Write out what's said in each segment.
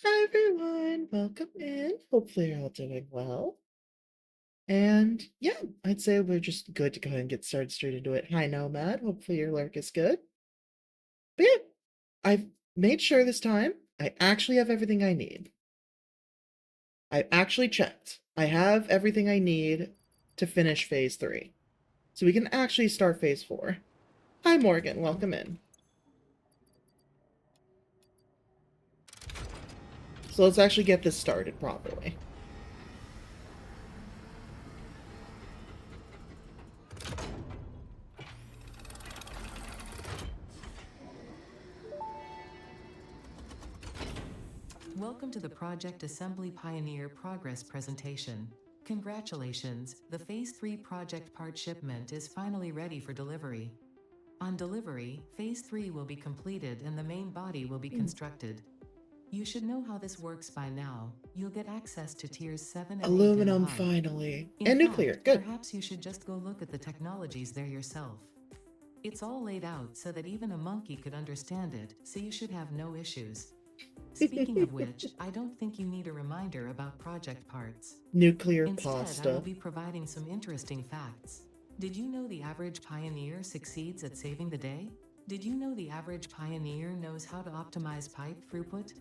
Hi everyone, welcome in. Hopefully you're all doing well. And yeah, I'd say we're just good to go ahead and get started straight into it. Hi Nomad, hopefully your lurk is good. But yeah, I've made sure this time I actually have everything I need. I actually checked. I have everything I need to finish phase 3. So we can actually start phase 4. Hi Morgan, welcome in. So let's actually get this started properly. Welcome to the Project Assembly Pioneer Progress presentation. Congratulations, the Phase 3 project part shipment is finally ready for delivery. On delivery, Phase 3 will be completed and the main body will be constructed. You should know how this works by now. You'll get access to tiers 7 and 8 in the Aluminum hub. finally. In And nuclear, fact, good. perhaps you should just go look at the technologies there yourself. It's all laid out so that even a monkey could understand it, so you should have no issues. Speaking of which, I don't think you need a reminder about project parts. Nuclear Instead, I will pasta. be providing some interesting facts. Did you know the average pioneer succeeds at saving the day? Did you know the average pioneer knows how to optimize pipe throughput?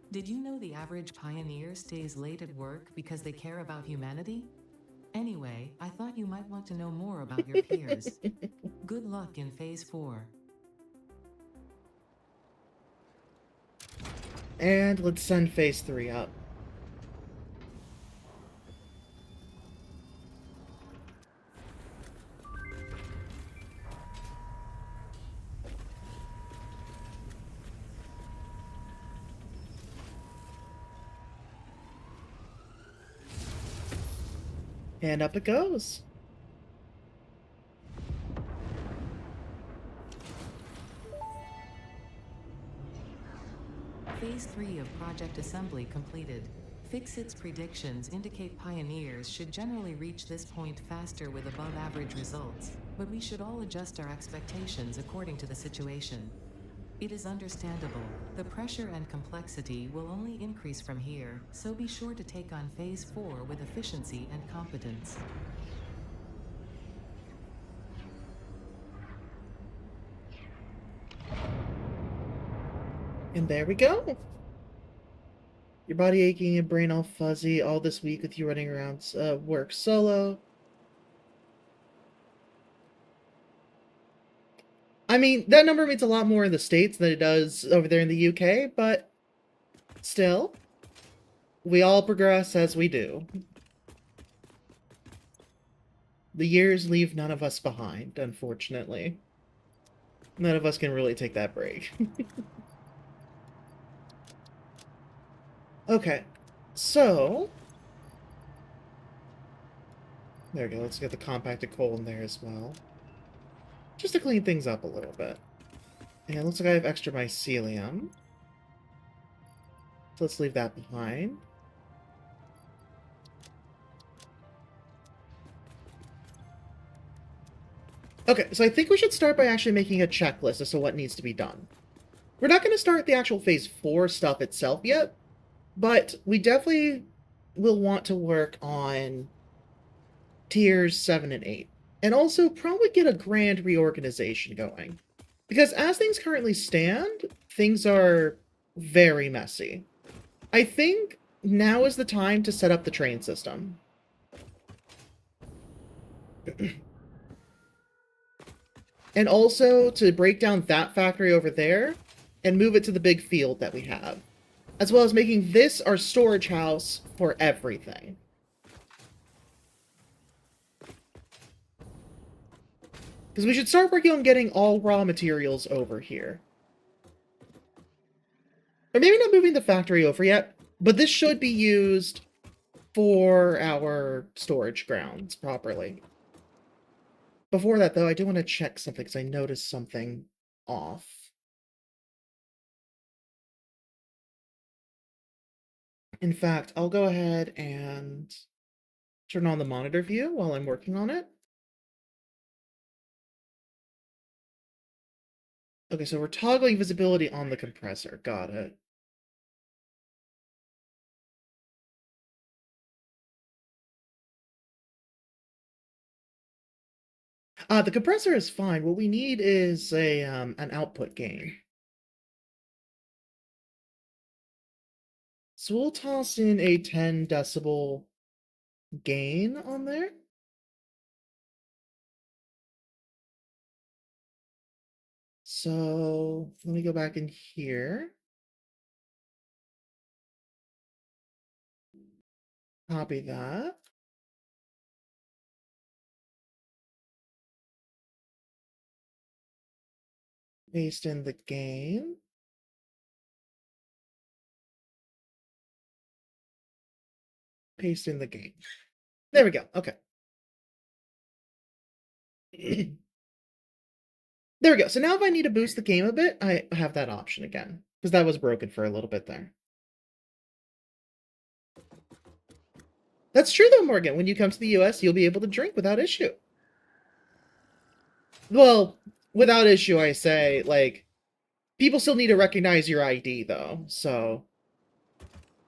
Did you know the average pioneer stays late at work because they care about humanity? Anyway, I thought you might want to know more about your peers. Good luck in Phase 4. And let's send phase 3 up. And up it goes. Phase 3 of Project Assembly completed. Fixit's predictions indicate pioneers should generally reach this point faster with above average results, but we should all adjust our expectations according to the situation. It is understandable. The pressure and complexity will only increase from here, so be sure to take on Phase 4 with efficiency and competence. And there we go. Your body aching and brain all fuzzy all this week with you running around work solo. I mean, that number means a lot more in the States than it does over there in the UK, but still, we all progress as we do. The years leave none of us behind, unfortunately. None of us can really take that break. Okay, so there we go. Let's get the compacted coal in there as well. Just to clean things up a little bit. And it looks like I have extra mycelium. So let's leave that behind. Okay, so I think we should start by actually making a checklist as to what needs to be done. We're not going to start the actual Phase 4 stuff itself yet, but we definitely will want to work on tiers 7 and 8. And also probably get a grand reorganization going. Because as things currently stand, things are very messy. I think now is the time to set up the train system. And also to break down that factory over there and move it to the big field that we have. As well as making this our storage house for everything. Because we should start working on getting all raw materials over here. Or maybe not moving the factory over yet, but this should be used for our storage grounds properly. Before that, though, I do want to check something because I noticed something off. In fact, I'll go ahead and turn on the monitor view while I'm working on it. Okay, so we're toggling visibility on the compressor. Got it. The compressor is fine. What we need is a an output gain. So we'll toss in a 10 decibel gain on there. So let me go back in here. Copy that. Paste in the gain. Paste in the gain. There we go. Okay. There we go. So now if I need to boost the game a bit, I have that option again. Because that was broken for a little bit there. That's true though, Morgan. When you come to the US, you'll be able to drink without issue. Well, without issue, I say, like, people still need to recognize your ID though, so...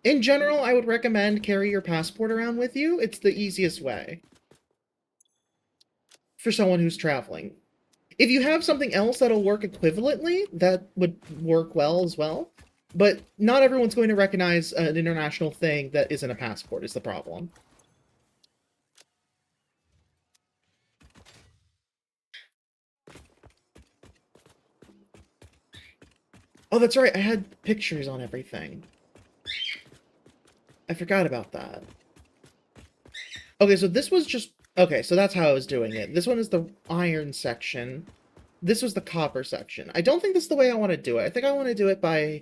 In general, I would recommend carry your passport around with you. It's the easiest way. For someone who's traveling. If you have something else that'll work equivalently, that would work well as well. But not everyone's going to recognize an international thing that isn't a passport, is the problem. Oh, that's right, I had pictures on everything. I forgot about that. Okay, so this was just... Okay, so that's how I was doing it. This one is the iron section. This was the copper section. I don't think this is the way I want to do it. I think I want to do it by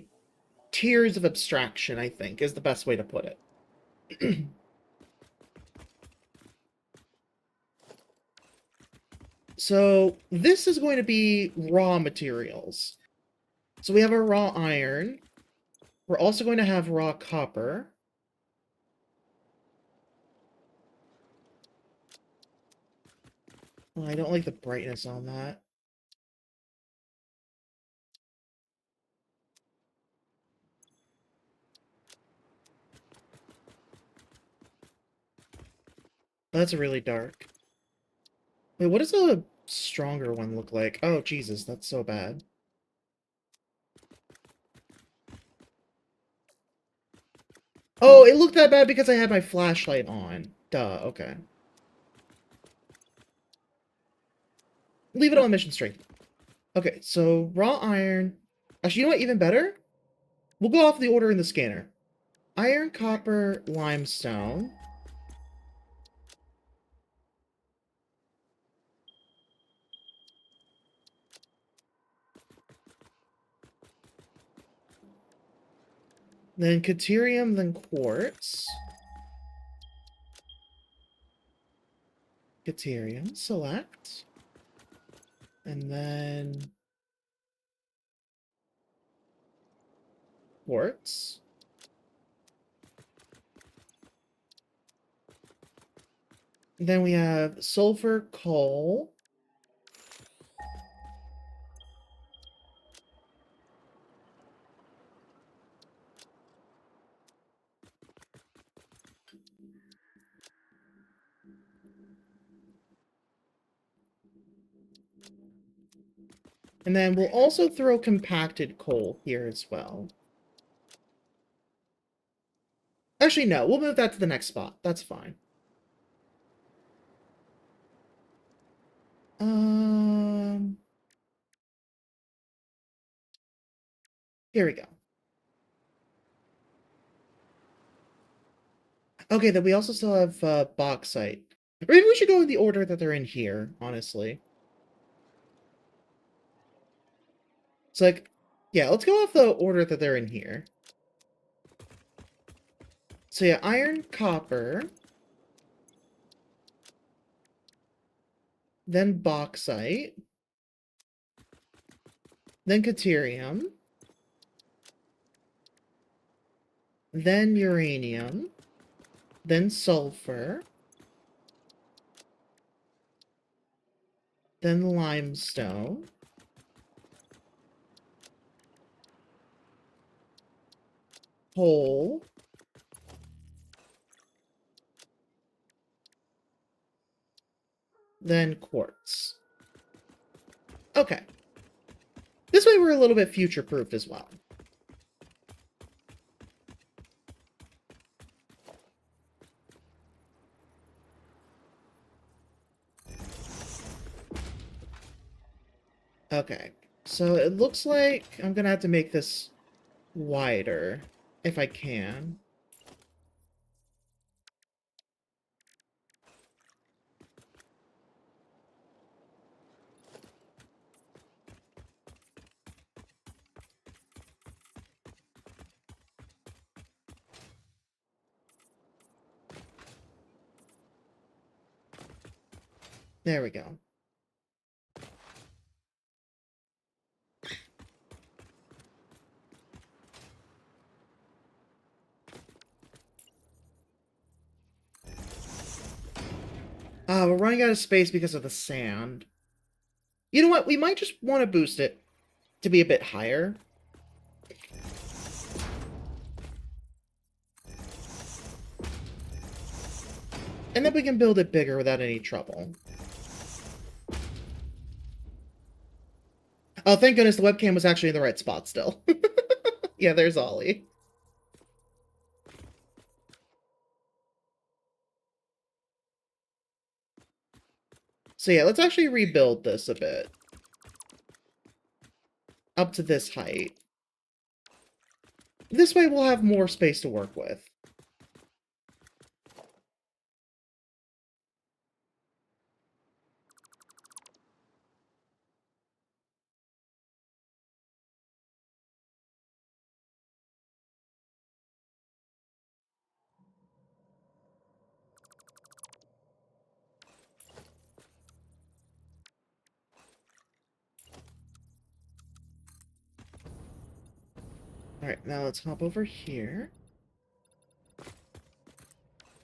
tiers of abstraction, I think, is the best way to put it. So this is going to be raw materials. So we have a raw iron. We're also going to have raw copper. Oh, I don't like the brightness on that. That's really dark. Wait, what does a stronger one look like? Oh, Jesus, that's so bad. Oh, it looked that bad because I had my flashlight on. Duh, okay. Leave it on mission strength. Okay, so raw iron. Actually, you know what? Even better? We'll go off the order in the scanner. Iron, copper, limestone. Then Caterium, then quartz. Caterium, select. And then quartz. Then we have sulfur, coal. And then we'll also throw compacted coal here as well. Actually, no, we'll move that to the next spot. That's fine. Here we go. Okay, then we also still have bauxite. Or maybe we should go in the order that they're in here, honestly. It's like, yeah, let's go off the order that they're in here. So yeah, iron, copper, then bauxite, then caterium, then uranium, then sulfur, then limestone, coal, then quartz. Okay. This way we're a little bit future-proofed as well. Okay. So it looks like I'm gonna have to make this wider, if I can. There we go. We're running out of space because of the sand. You know what? We might just want to boost it to be a bit higher. And then we can build it bigger without any trouble. Oh, thank goodness the webcam was actually in the right spot still. Yeah, there's Ollie. So yeah, let's actually rebuild this a bit. Up to this height. This way we'll have more space to work with. Alright, now let's hop over here.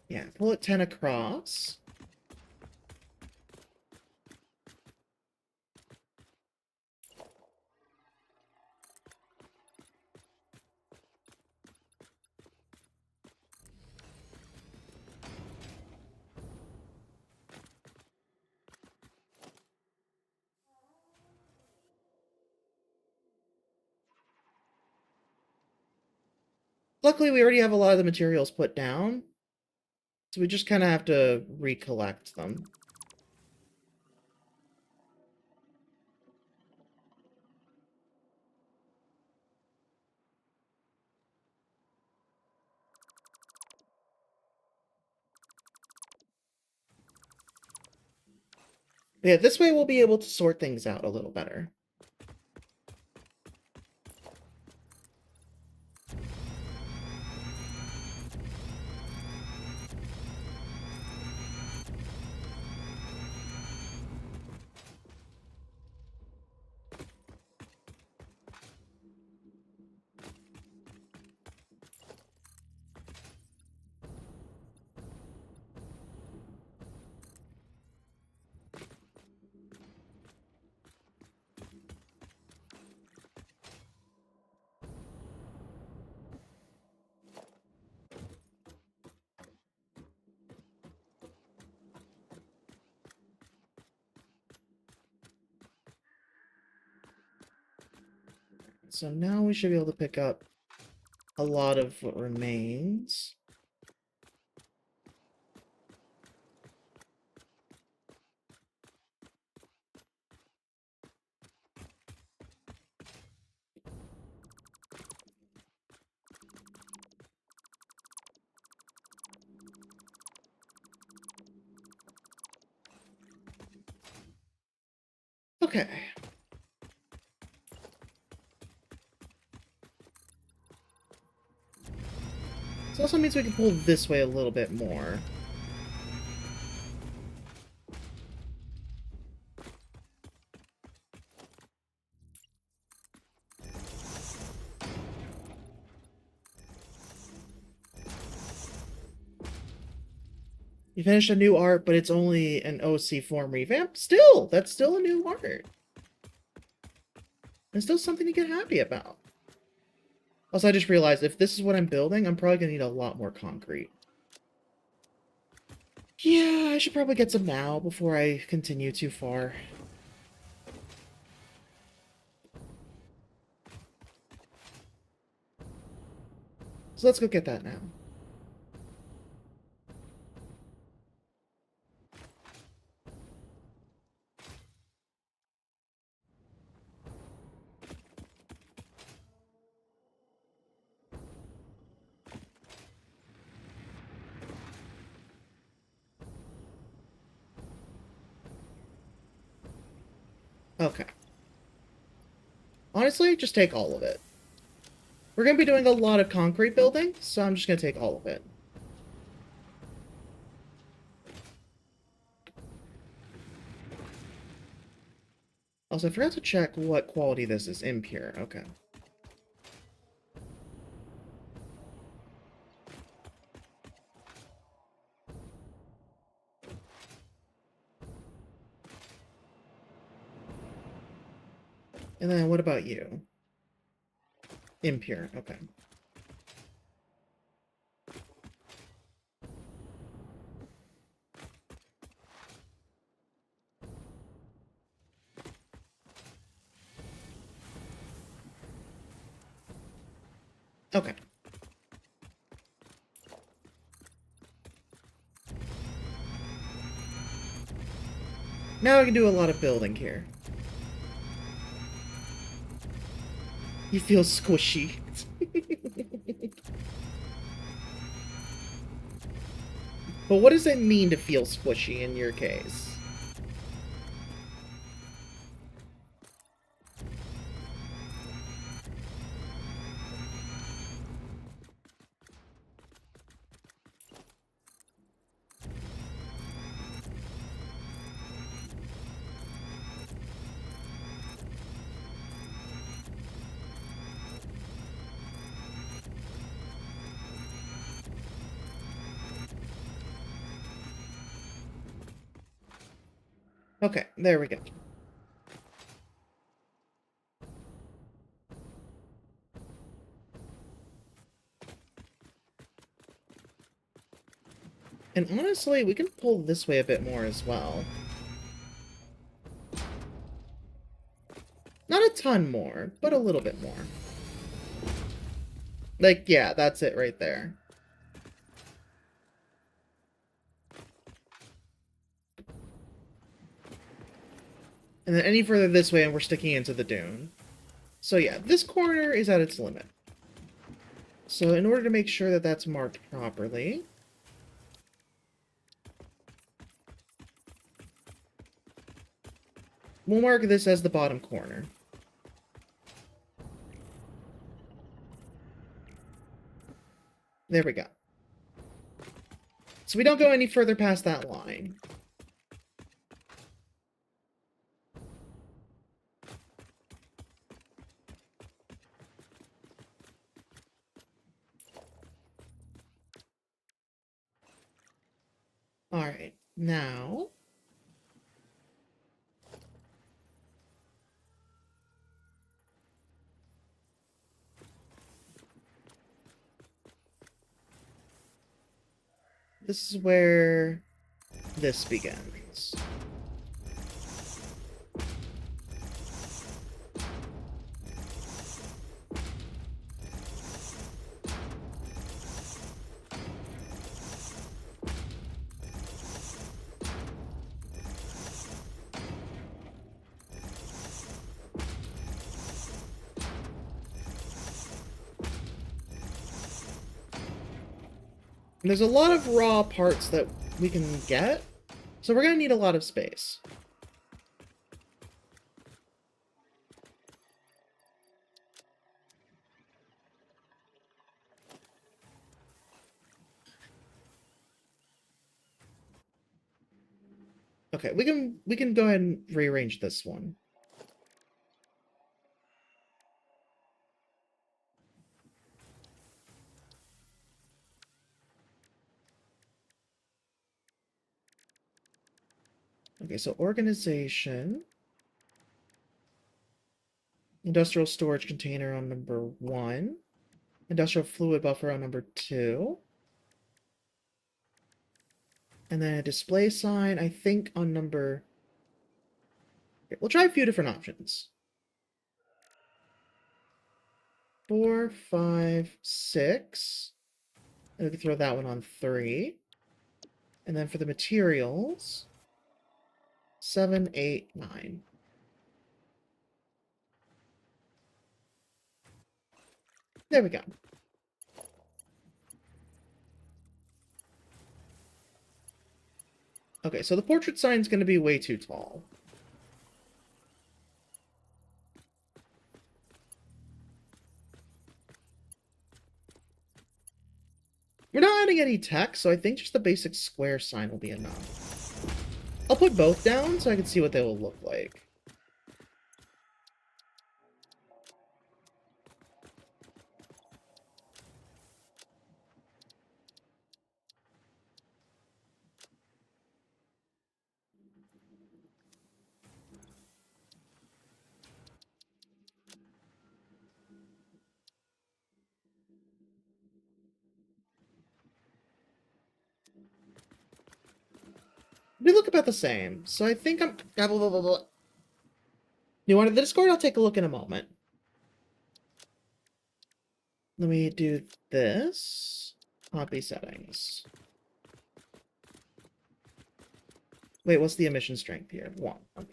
Yeah, pull it 10 across. Luckily, we already have a lot of the materials put down, so we just kind of have to recollect them. Yeah, this way we'll be able to sort things out a little better. So now we should be able to pick up a lot of what remains. Okay. This also means we can pull this way a little bit more. You finished a new art, but it's only an OC form revamp? Still! That's still a new art. It's still something to get happy about. Also, I just realized if this is what I'm building, I'm probably going to need a lot more concrete. Yeah, I should probably get some now before I continue too far. So let's go get that now. Okay. Honestly, just take all of it. We're going to be doing a lot of concrete building, so I'm just going to take all of it. Also, I forgot to check what quality this is. Impure. Okay. And then what about you? Impure. Okay. Okay. Now I can do a lot of building here. You feel squishy. But what does it mean to feel squishy in your case? Okay, there we go. And honestly, we can pull this way a bit more as well. Not a ton more, but a little bit more. Like, yeah, that's it right there. And then any further this way and we're sticking into the dune. So yeah, this corner is at its limit. So in order to make sure that that's marked properly, we'll mark this as the bottom corner. There we go. So we don't go any further past that line. Alright, now... this is where this begins. And there's a lot of raw parts that we can get, so we're going to need a lot of space. Okay, we can go ahead and rearrange this one. Okay, so organization. Industrial storage container on number 1. Industrial fluid buffer on number 2. And then a display sign, I think, on number... Okay, we'll try a few different options. 4, 5, 6. And we can throw that one on 3. And then for the materials, 7, 8, 9. There we go. Okay, so the portrait sign is going to be way too tall. We're not adding any text, so I think just the basic square sign will be enough. I'll put both down so I can see what they will look like. They look about the same, so I think I'm... Blah, blah, blah, blah, blah. You wanted the Discord? I'll take a look in a moment. Let me do this. Copy settings. Wait, what's the emission strength here? 1. Okay.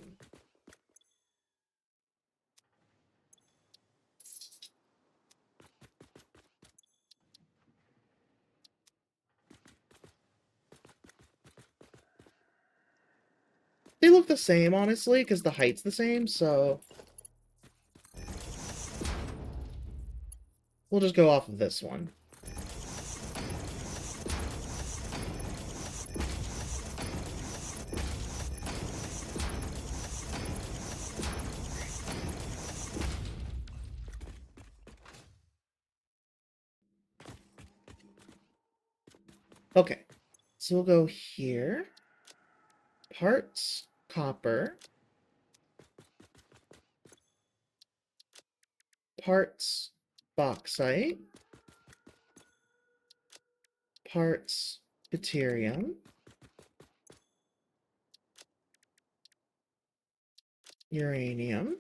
They look the same, honestly, because the height's the same, so... We'll just go off of this one. Okay, so we'll go here. Parts, copper. Parts, bauxite. Parts, deuterium. Uranium.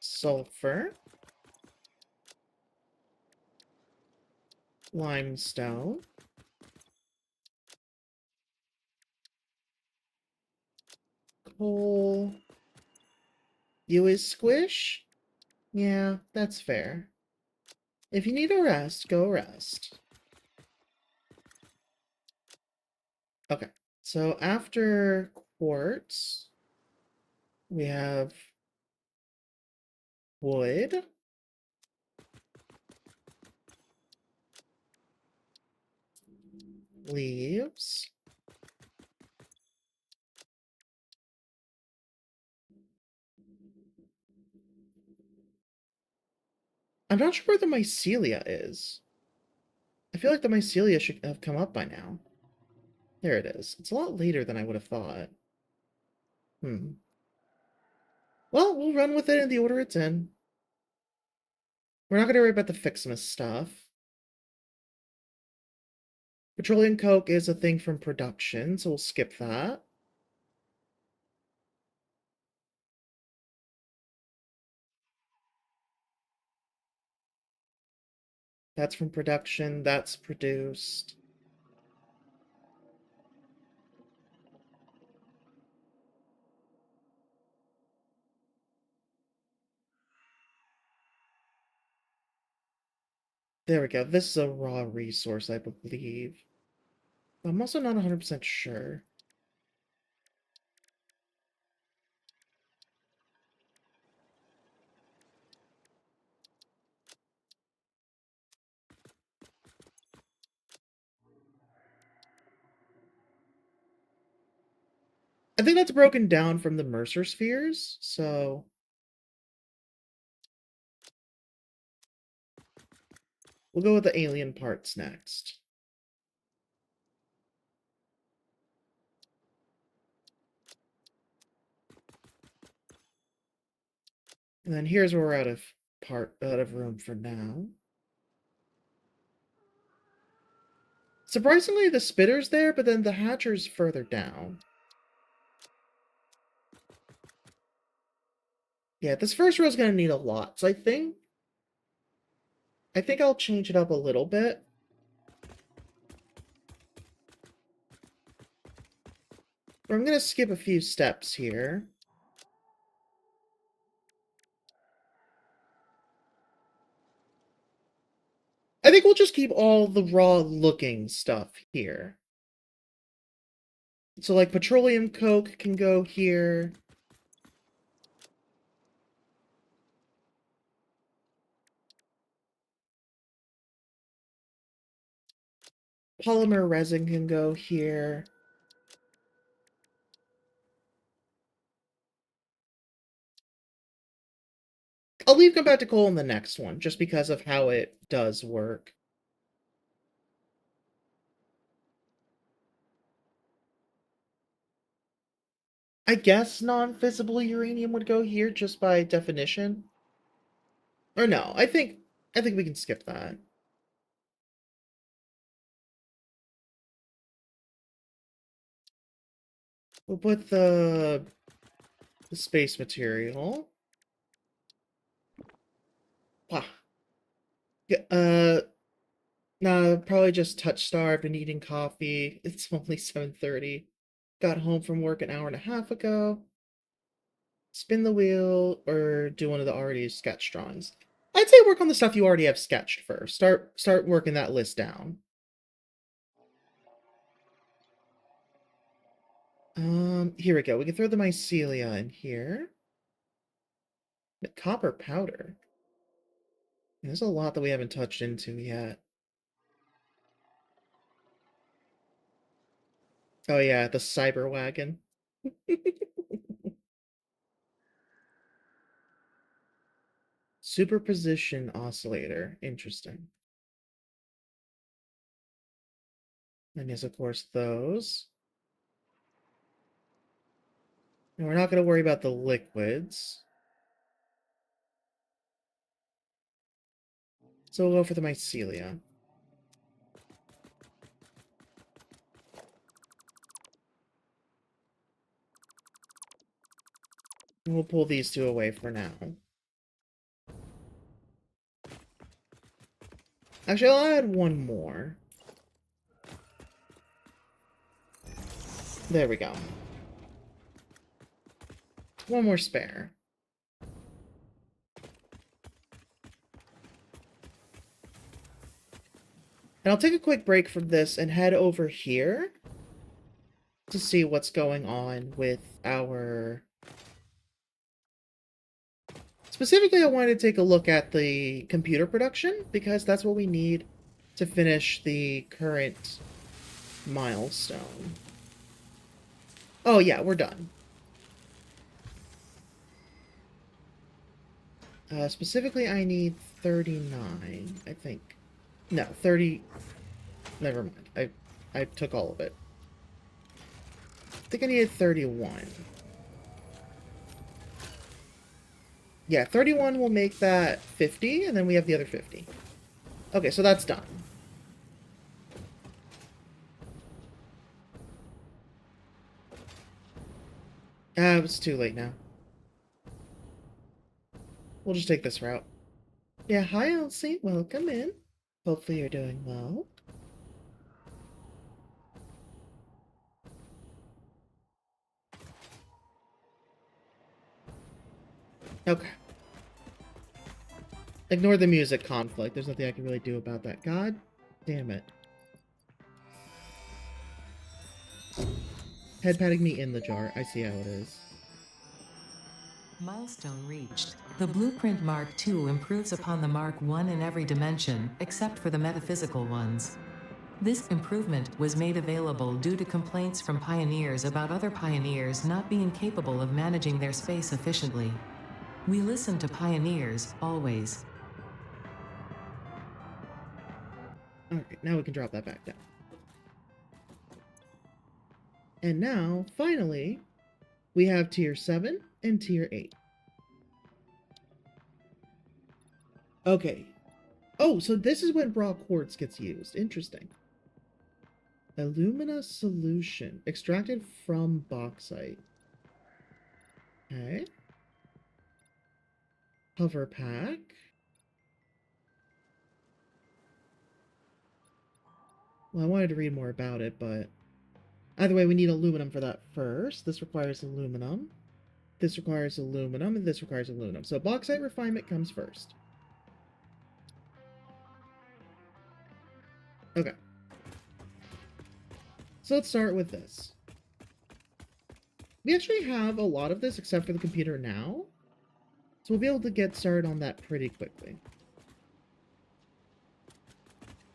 Sulfur. Limestone. Coal. You is squish? Yeah, that's fair. If you need a rest, go rest. Okay, so after quartz, we have wood. Leaves. I'm not sure where the mycelia is. I feel like the mycelia should have come up by now. There it is. It's a lot later than I would have thought. Well, we'll run with it in the order it's in. We're not going to worry about the Fixmas stuff. Petroleum coke is a thing from production, so we'll skip that. That's from production. That's produced. There we go. This is a raw resource, I believe. I'm also not 100% sure. I think that's broken down from the Mercer spheres, so... We'll go with the alien parts next. And then here's where we're out of room for now. Surprisingly, the spitter's there, but then the hatcher's further down. Yeah, this first row is going to need a lot, so I think I'll change it up a little bit. I'm going to skip a few steps here. I think we'll just keep all the raw looking stuff here. So like petroleum coke can go here. Polymer resin can go here. I'll leave compacted coal in the next one, just because of how it does work. I guess non-fissile uranium would go here just by definition. Or no, I think we can skip that. We'll put the space material. Wow. Yeah, no, probably just touch starved and eating coffee. It's only 7:30. Got home from work an hour and a half ago. Spin the wheel or do one of the already sketched drawings. I'd say work on the stuff you already have sketched first. Start working that list down. Here we go. We can throw the mycelia in here. The copper powder. There's a lot that we haven't touched into yet. Oh yeah, the cyber wagon. Superposition oscillator. Interesting. And yes, of course, those. And we're not going to worry about the liquids. So we'll go for the mycelia. And we'll pull these two away for now. Actually, I'll add one more. There we go. One more spare. And I'll take a quick break from this and head over here to see what's going on with our... Specifically, I wanted to take a look at the computer production, because that's what we need to finish the current milestone. Oh yeah, we're done. Specifically, I need 39, I think. No, 30... Never mind. I took all of it. I think I needed 31. Yeah, 31 will make that 50, and then we have the other 50. Okay, so that's done. It's too late now. We'll just take this route. Yeah, hi Elsie, welcome in. Hopefully you're doing well. Okay. Ignore the music conflict. There's nothing I can really do about that. God damn it. Head patting me in the jar. I see how it is. Milestone reached. The Blueprint Mark II improves upon the Mark I in every dimension, except for the metaphysical ones. This improvement was made available due to complaints from pioneers about other pioneers not being capable of managing their space efficiently. We listen to pioneers, always. Alright, now we can drop that back down. And now, finally, we have tier 7 and tier 8. Okay. Oh, so this is when raw quartz gets used. Interesting. Alumina solution. Extracted from bauxite. Okay. Hover pack. Well, I wanted to read more about it, but either way, we need aluminum for that first. This requires aluminum. This requires aluminum, and this requires aluminum. So bauxite refinement comes first. Okay. So let's start with this. We actually have a lot of this except for the computer now. So we'll be able to get started on that pretty quickly.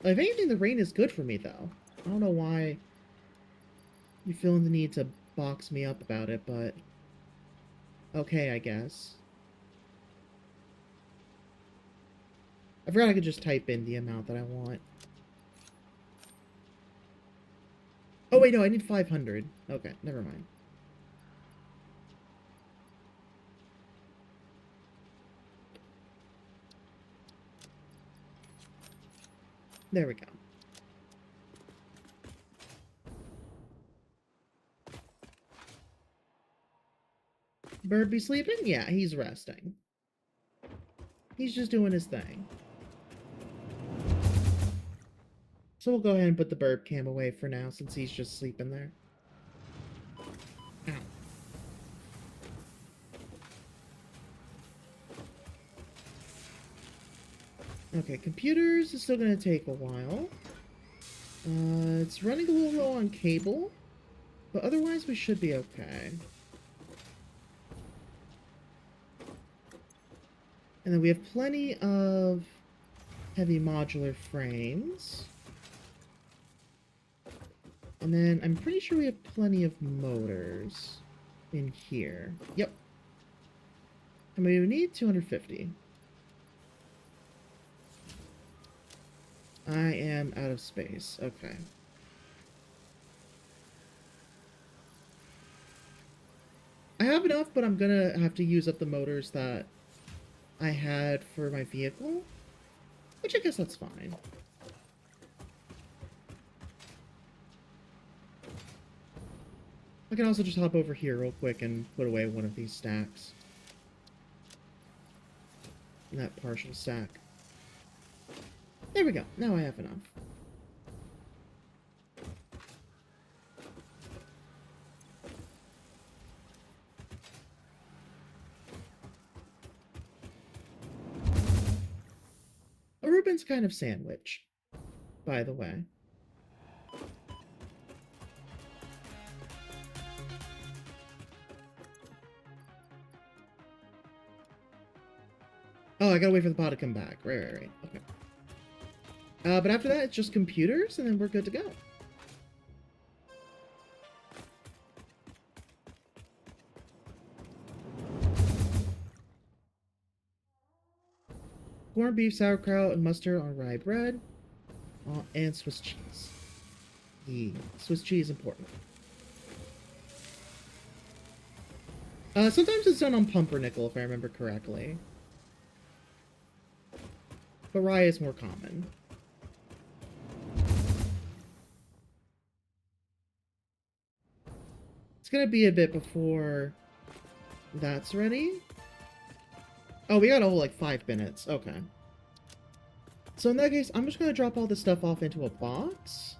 If anything, the rain is good for me, though. I don't know why you're feeling the need to box me up about it, but... okay, I guess. I forgot I could just type in the amount that I want. Oh, wait, no, I need 500. Okay, never mind. There we go. Bird be sleeping? Yeah, he's resting. He's just doing his thing. So we'll go ahead and put the burp cam away for now, since he's just sleeping there. Ow. Okay, computers is still going to take a while. It's running a little low on cable, but otherwise we should be okay. And then we have plenty of heavy modular frames. And then I'm pretty sure we have plenty of motors in here. Yep. How many do we need? 250. I am out of space. Okay. I have enough, but I'm gonna have to use up the motors that I had for my vehicle. Which I guess that's fine. I can also just hop over here real quick and put away one of these stacks. That partial stack. There we go. Now I have enough. A Reuben's kind of sandwich, by the way. Oh, I gotta wait for the pod to come back. Right. Okay. But after that, it's just computers, and then we're good to go. Corned beef, sauerkraut, and mustard on rye bread. And Swiss cheese. The Swiss cheese important. Sometimes it's done on pumpernickel, if I remember correctly. But rye is more common. It's gonna be a bit before that's ready. Oh, we got a whole, like, 5 minutes. Okay. So in that case, I'm just gonna drop all this stuff off into a box.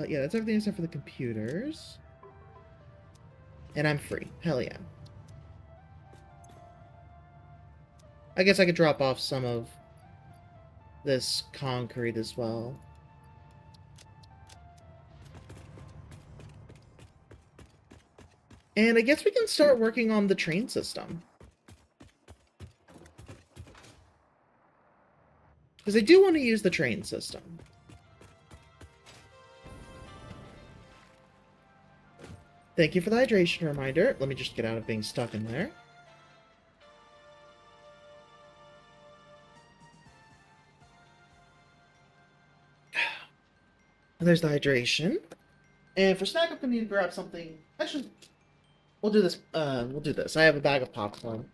Yeah, that's everything except for the computers. And I'm free. Hell yeah. I guess I could drop off some of this concrete as well. And I guess we can start working on the train system. Because I do want to use the train system. Thank you for the hydration reminder. Let me just get out of being stuck in there. There's the hydration. And for snack, I'm gonna need to grab something. Actually, we'll do this. I have a bag of popcorn.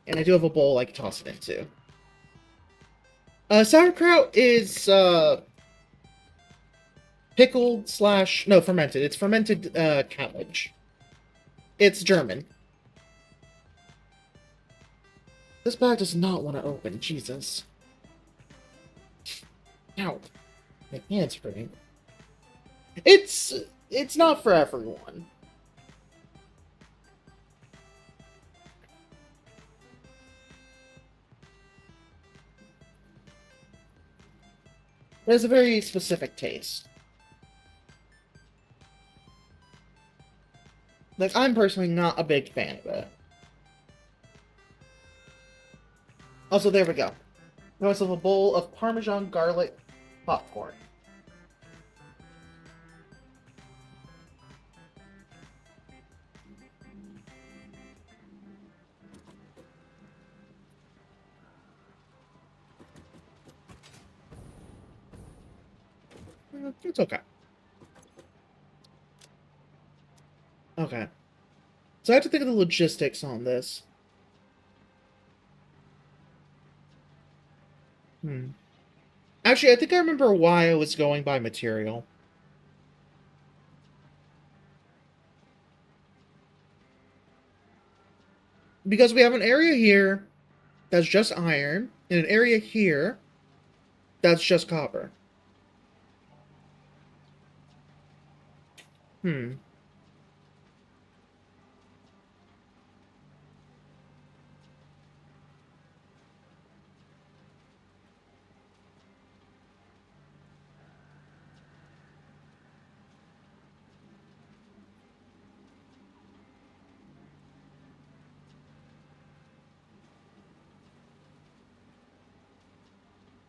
And I do have a bowl I can toss it into. Sauerkraut is pickled slash no fermented. It's fermented cabbage. It's German. This bag does not want to open. Jesus. Ow. My hand's hurting. It's not for everyone. It has a very specific taste. Like, I'm personally not a big fan of it. Also, there we go. Got myself a bowl of Parmesan garlic popcorn. It's okay. Okay. So I have to think of the logistics on this. Actually, I think I remember why I was going by material. Because we have an area here that's just iron, and an area here that's just copper.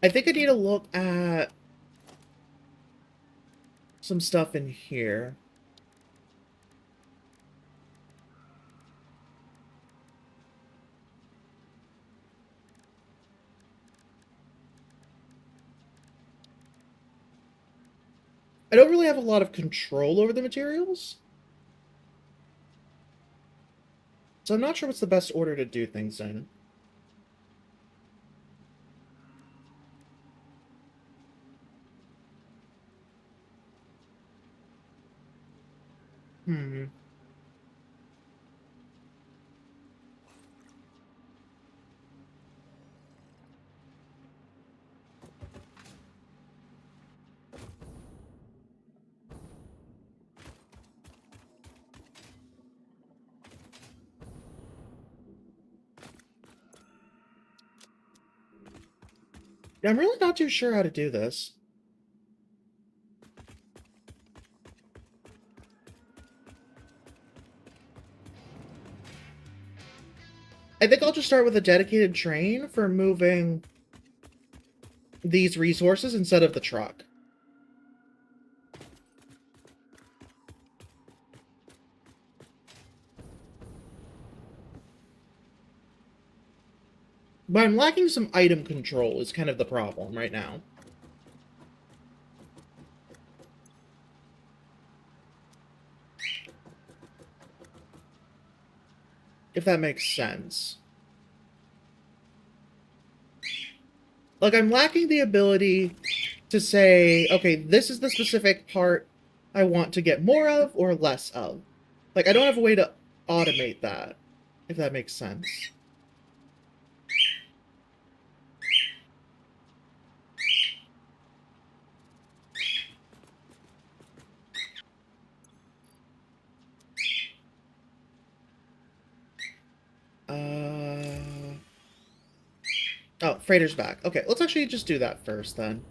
I think I need to look at some stuff in here. I don't really have a lot of control over the materials. So I'm not sure what's the best order to do things in. I'm really not too sure how to do this. I think I'll just start with a dedicated train for moving these resources instead of the truck. But I'm lacking some item control is kind of the problem right now. If that makes sense. Like, I'm lacking the ability to say, okay, this is the specific part I want to get more of or less of. Like, I don't have a way to automate that, if that makes sense. Oh, freighter's back. Okay, let's actually just do that first, then.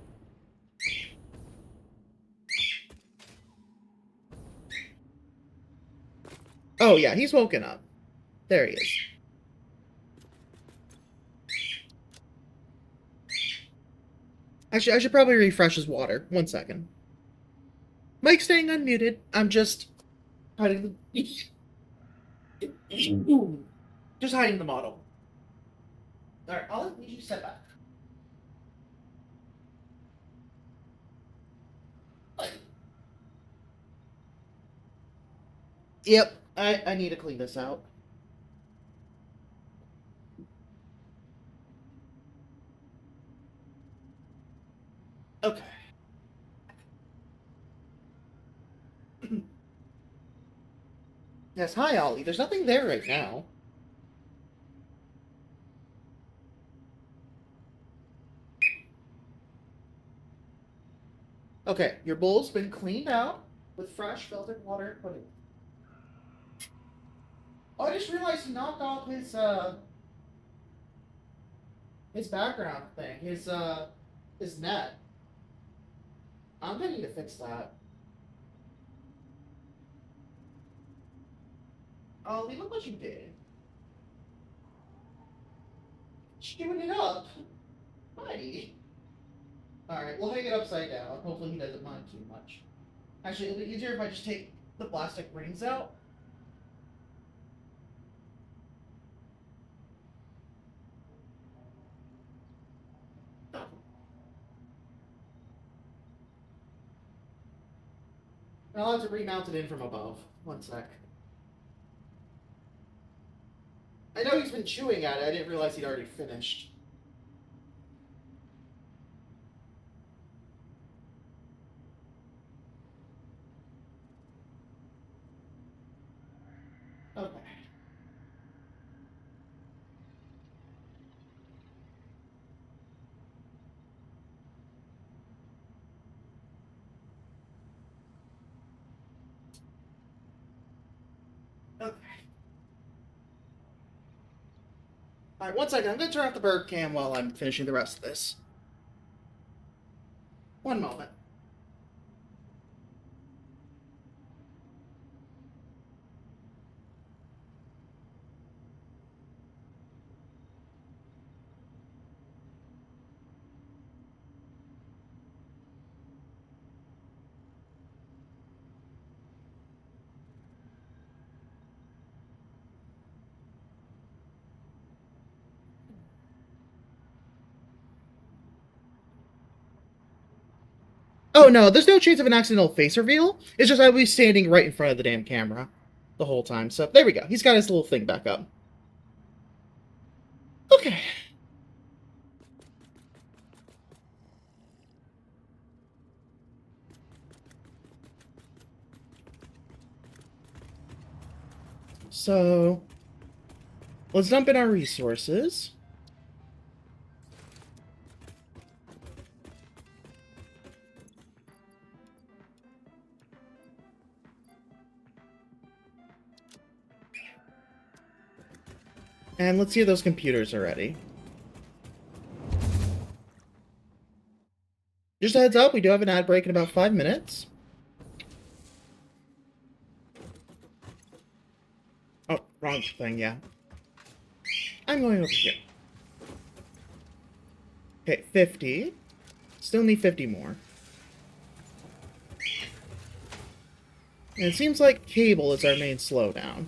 Oh, yeah, he's woken up. There he is. Actually, I should probably refresh his water. 1 second. Mike staying unmuted. I'm just hiding the... just hiding the model. Alright, I'll let you step back. Yep, I need to clean this out. Yes, hi, Ollie. There's nothing there right now. Okay, your bowl's been cleaned out with fresh filtered water and pudding. Oh, I just realized he knocked off his background thing, his net. I'm gonna need to fix that. Ollie, look what you did. Chewing it up. Buddy. Alright, we'll hang it upside down. Hopefully he doesn't mind too much. Actually, it'll be easier if I just take the plastic rings out. I'll have to remount it in from above. One sec. I know he's been chewing at it. I didn't realize he'd already finished. Okay. Okay. Alright, one second. I'm going to turn off the bird cam while I'm finishing the rest of this. One moment. Oh no, there's no chance of an accidental face reveal. It's just I was standing right in front of the damn camera the whole time. So there we go. He's got his little thing back up. Okay. So let's dump in our resources. And let's see if those computers are ready. Just a heads up, we do have an ad break in about 5 minutes. Oh, wrong thing, yeah. I'm going over here. Okay, 50. Still need 50 more. And it seems like cable is our main slowdown.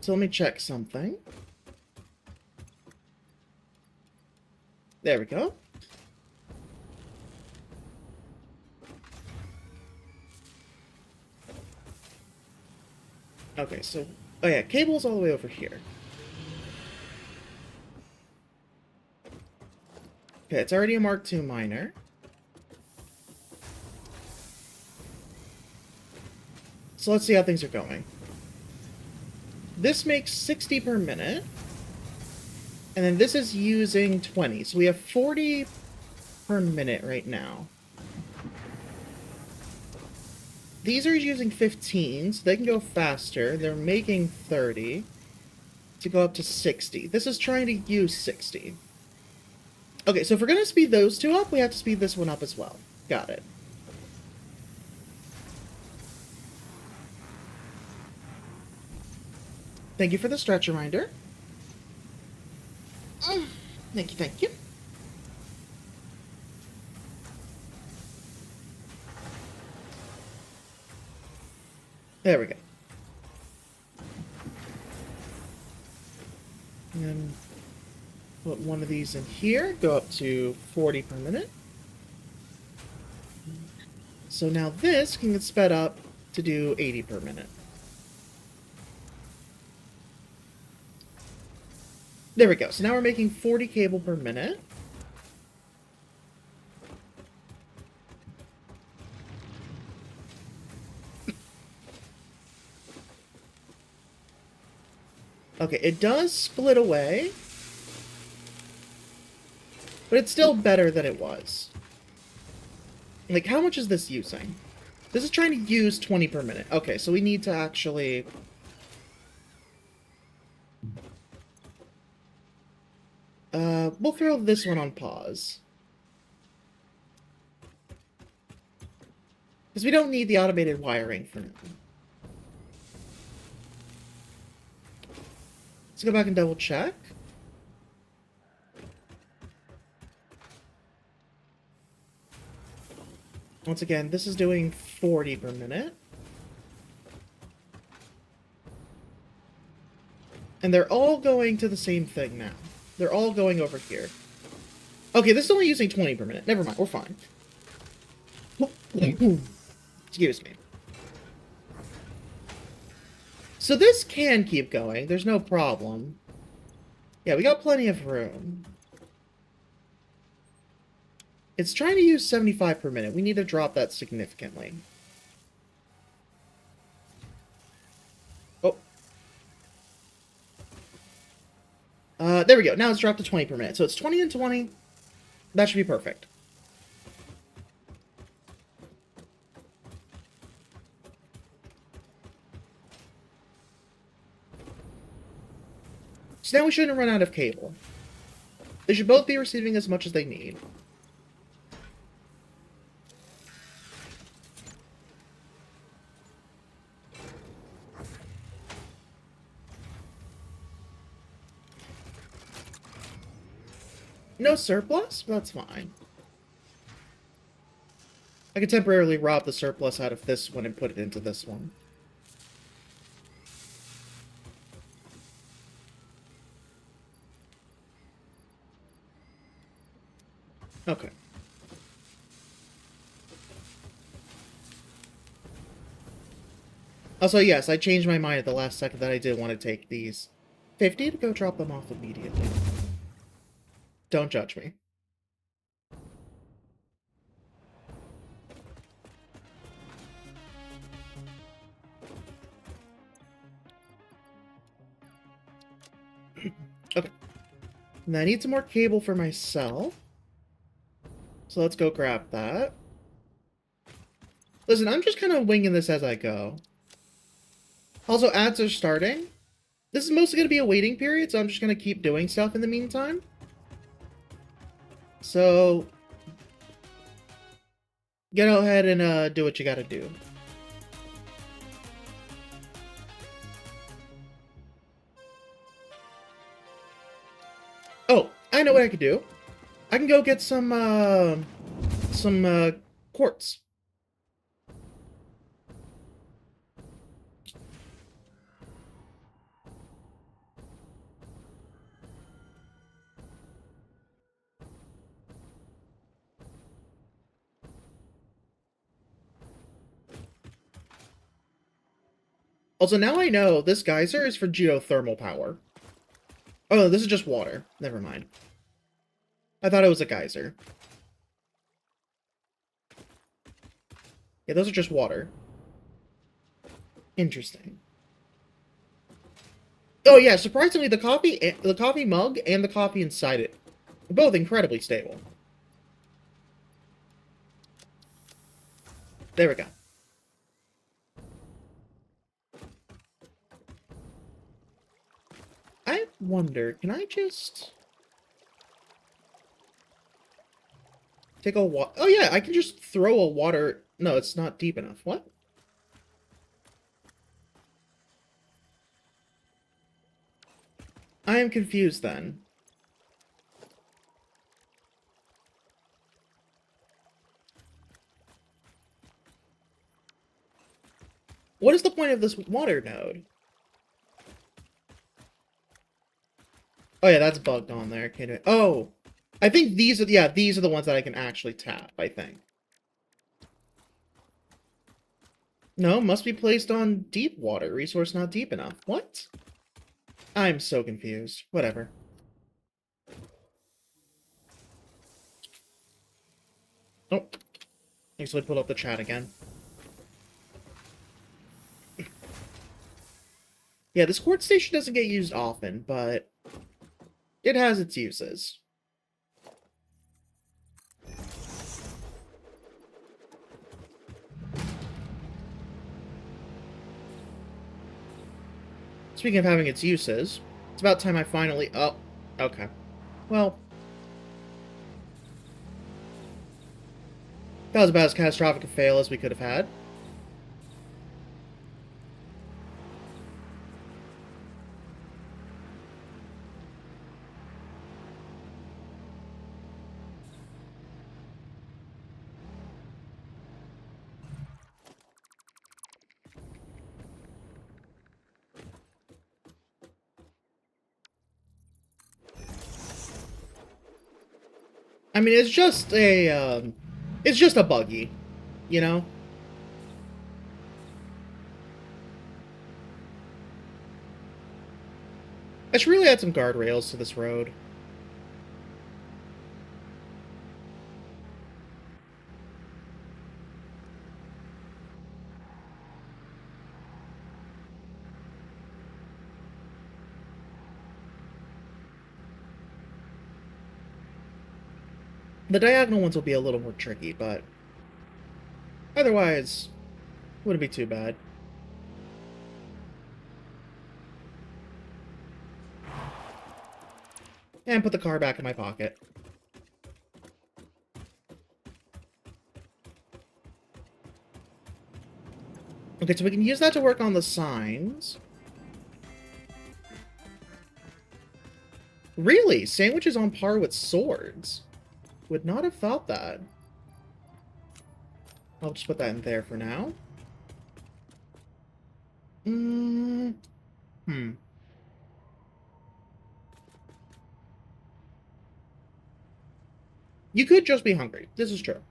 So let me check something. There we go. Okay, so... Oh yeah, cable's all the way over here. Okay, it's already a Mark II miner. So let's see how things are going. This makes 60 per minute. And then this is using 20. So we have 40 per minute right now. These are using 15, so they can go faster. They're making 30 to go up to 60. This is trying to use 60. Okay, so if we're going to speed those two up, we have to speed this one up as well. Got it. Thank you for the stretch reminder. Thank you, thank you. There we go. And then put one of these in here, go up to 40 per minute. So now this can get sped up to do 80 per minute. There we go. So now we're making 40 cable per minute. Okay, it does split away. But it's still better than it was. Like, how much is this using? This is trying to use 20 per minute. Okay, so we need to actually... we'll throw this one on pause. Because we don't need the automated wiring for now. Let's go back and double check. Once again, this is doing 40 per minute. And they're all going to the same thing now. They're all going over here. Okay, this is only using 20 per minute. Never mind, we're fine. Excuse me. So this can keep going. There's no problem. Yeah, we got plenty of room. It's trying to use 75 per minute. We need to drop that significantly. Oh. There we go. Now it's dropped to 20 per minute. So it's 20 and 20. That should be perfect. So now we shouldn't run out of cable. They should both be receiving as much as they need. No surplus? That's fine. I could temporarily rob the surplus out of this one and put it into this one. Okay. Also, yes, I changed my mind at the last second that I did want to take these 50 to go drop them off immediately. Don't judge me. Okay. And I need some more cable for myself. So let's go grab that. Listen, I'm just kind of winging this as I go. Also, ads are starting. This is mostly going to be a waiting period, so I'm just going to keep doing stuff in the meantime. So, get ahead and do what you gotta do. Oh, I know what I could do. I can go get some quartz. Also, now I know this geyser is for geothermal power. Oh, this is just water. Never mind. I thought it was a geyser. Yeah, those are just water. Interesting. Oh yeah, surprisingly, the coffee mug and the coffee inside it are both incredibly stable. There we go. I wonder, can I just take a water? Oh yeah, I can just throw a water. No, it's not deep enough. What? I am confused then. What is the point of this water node? Oh yeah, that's bugged on there. Can't do it. Oh, I think these are, yeah, these are the ones that I can actually tap, I think. No, must be placed on deep water. Resource not deep enough. What? I'm so confused. Whatever. Thanks, so I pulled up the chat again. Yeah, this quartz station doesn't get used often, but it has its uses. Speaking of having its uses, it's about time I finally... Oh, okay. Well, that was about as catastrophic a fail as we could have had. I mean, it's just a buggy, you know? I should really add some guardrails to this road. The diagonal ones will be a little more tricky, but otherwise, wouldn't be too bad. And put the car back in my pocket. Okay, so we can use that to work on the signs. Really? Sandwiches on par with swords? Would not have thought that. I'll just put that in there for now. Hmm. You could just be hungry. This is true.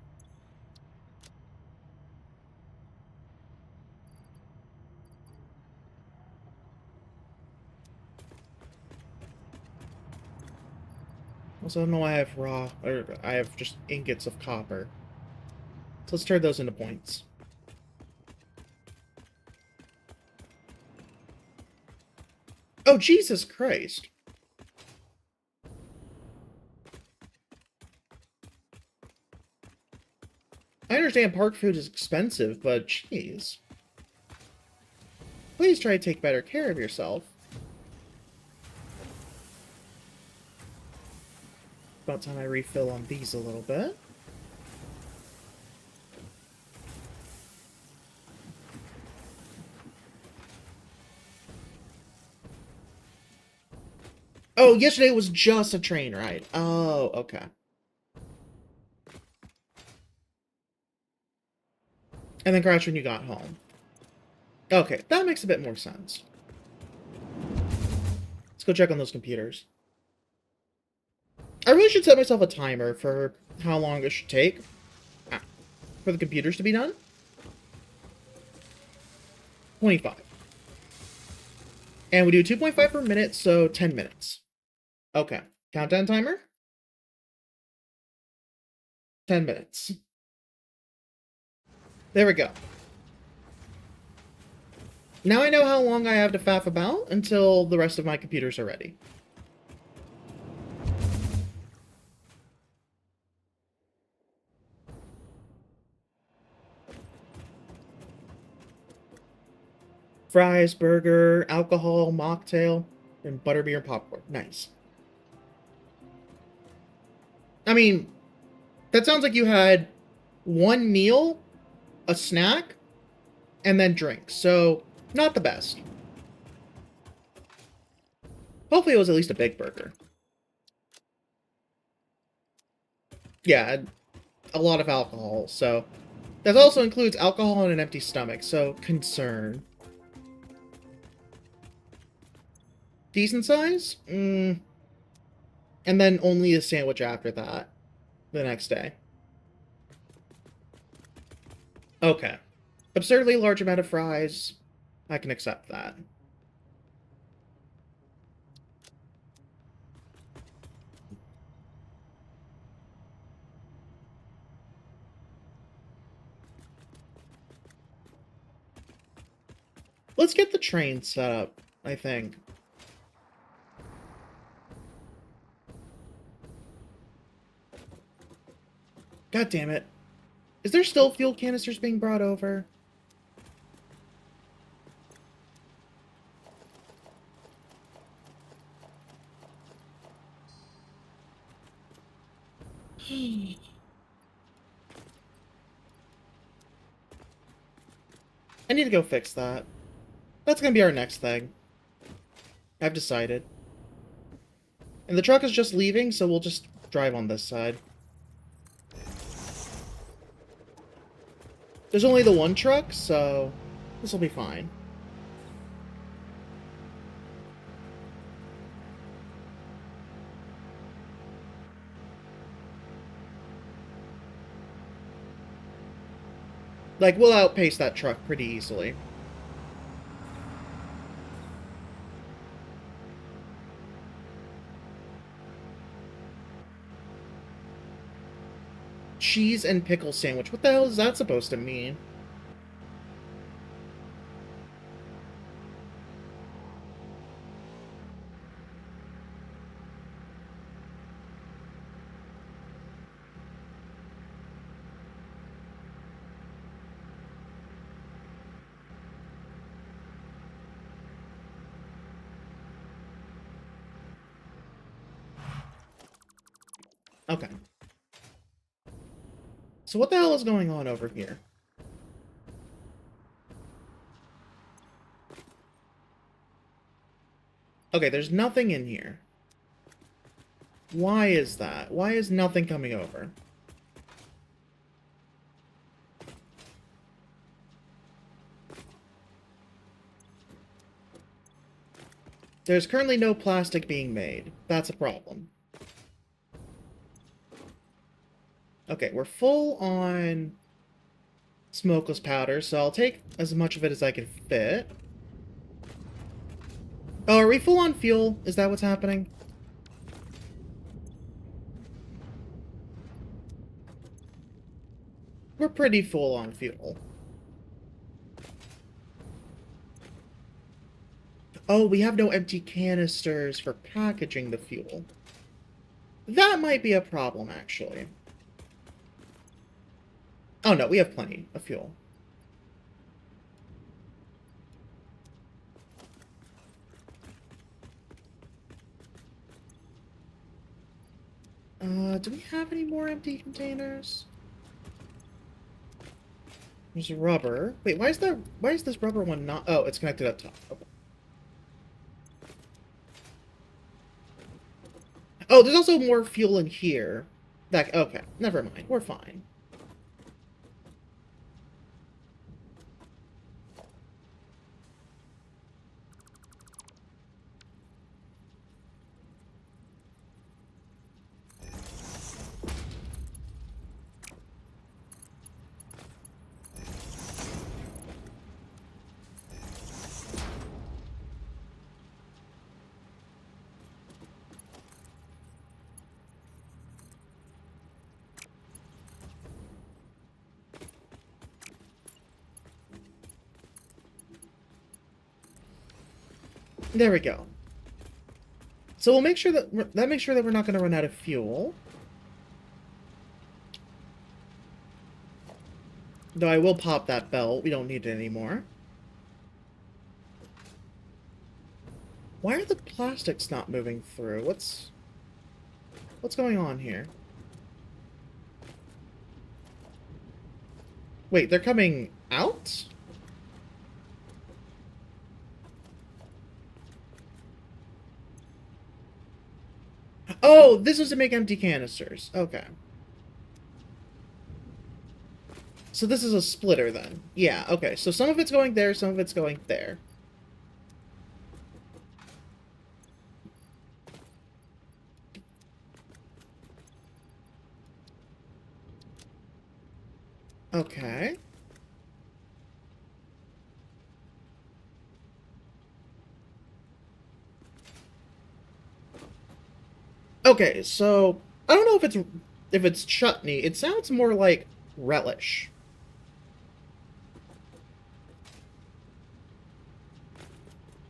Also, I don't know why I have or I have just ingots of copper. So let's turn those into points. Oh, Jesus Christ. I understand park food is expensive, but jeez. Please try to take better care of yourself. About time I refill on these a little bit. Oh, yesterday was just a train ride. Oh, okay. And then crashed when you got home. Okay, that makes a bit more sense. Let's go check on those computers. I really should set myself a timer for how long it should take for the computers to be done. 25. And we do 2.5 per minute, so 10 minutes. Okay. Countdown timer? 10 minutes. There we go. Now I know how long I have to faff about until the rest of my computers are ready. Fries, burger, alcohol, mocktail, and butterbeer and popcorn. Nice. I mean, that sounds like you had one meal, a snack, and then drinks. So, not the best. Hopefully it was at least a big burger. Yeah, a lot of alcohol, so... That also includes alcohol and an empty stomach, so concern. Decent size? And then only a sandwich after that. The next day. Okay. Absurdly large amount of fries. I can accept that. Let's get the train set up, I think. God damn it. Is there still fuel canisters being brought over? I need to go fix that. That's gonna be our next thing. I've decided. And the truck is just leaving, so we'll just drive on this side. There's only the one truck, so this will be fine. Like, we'll outpace that truck pretty easily. Cheese and pickle sandwich. What the hell is that supposed to mean? Okay. So what the hell is going on over here? Okay, there's nothing in here. Why is that? Why is nothing coming over? There's currently no plastic being made. That's a problem. Okay, we're full on smokeless powder, so I'll take as much of it as I can fit. Oh, are we full on fuel? Is that what's happening? We're pretty full on fuel. Oh, we have no empty canisters for packaging the fuel. That might be a problem, actually. Oh no, we have plenty of fuel. Do we have any more empty containers? There's rubber. Wait, why is this rubber one not... Oh, it's connected up top. Okay. Oh, there's also more fuel in here. That... Okay, never mind. We're fine. There we go. So we'll make sure that makes sure that we're not going to run out of fuel. Though I will pop that belt. We don't need it anymore. Why are the plastics not moving through? What's going on here? Wait, they're coming out? Oh, this was to make empty canisters. Okay. So this is a splitter then. Yeah, okay. So some of it's going there, some of it's going there. Okay. Okay, so I don't know if it's chutney. It sounds more like relish.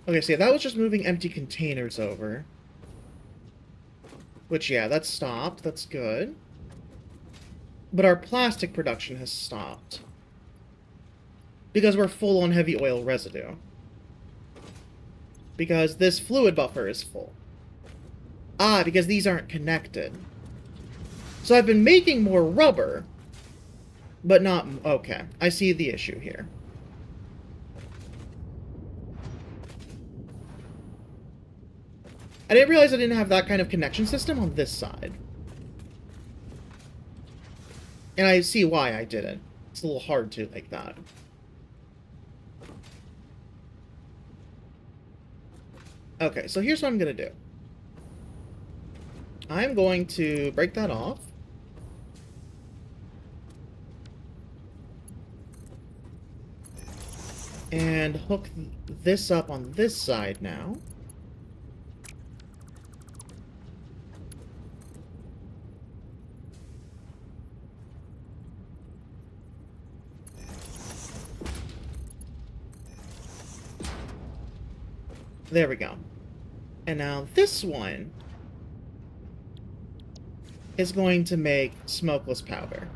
Okay, so yeah, that was just moving empty containers over. Which, yeah, that's stopped. That's good. But our plastic production has stopped. Because we're full on heavy oil residue. Because this fluid buffer is full. Ah, because these aren't connected. So I've been making more rubber, but not... Okay, I see the issue here. I didn't realize I didn't have that kind of connection system on this side. And I see why I didn't. It's a little hard to like that. Okay, so here's what I'm going to do. I'm going to break that off. And hook this up on this side now. There we go. And now this one is going to make smokeless powder.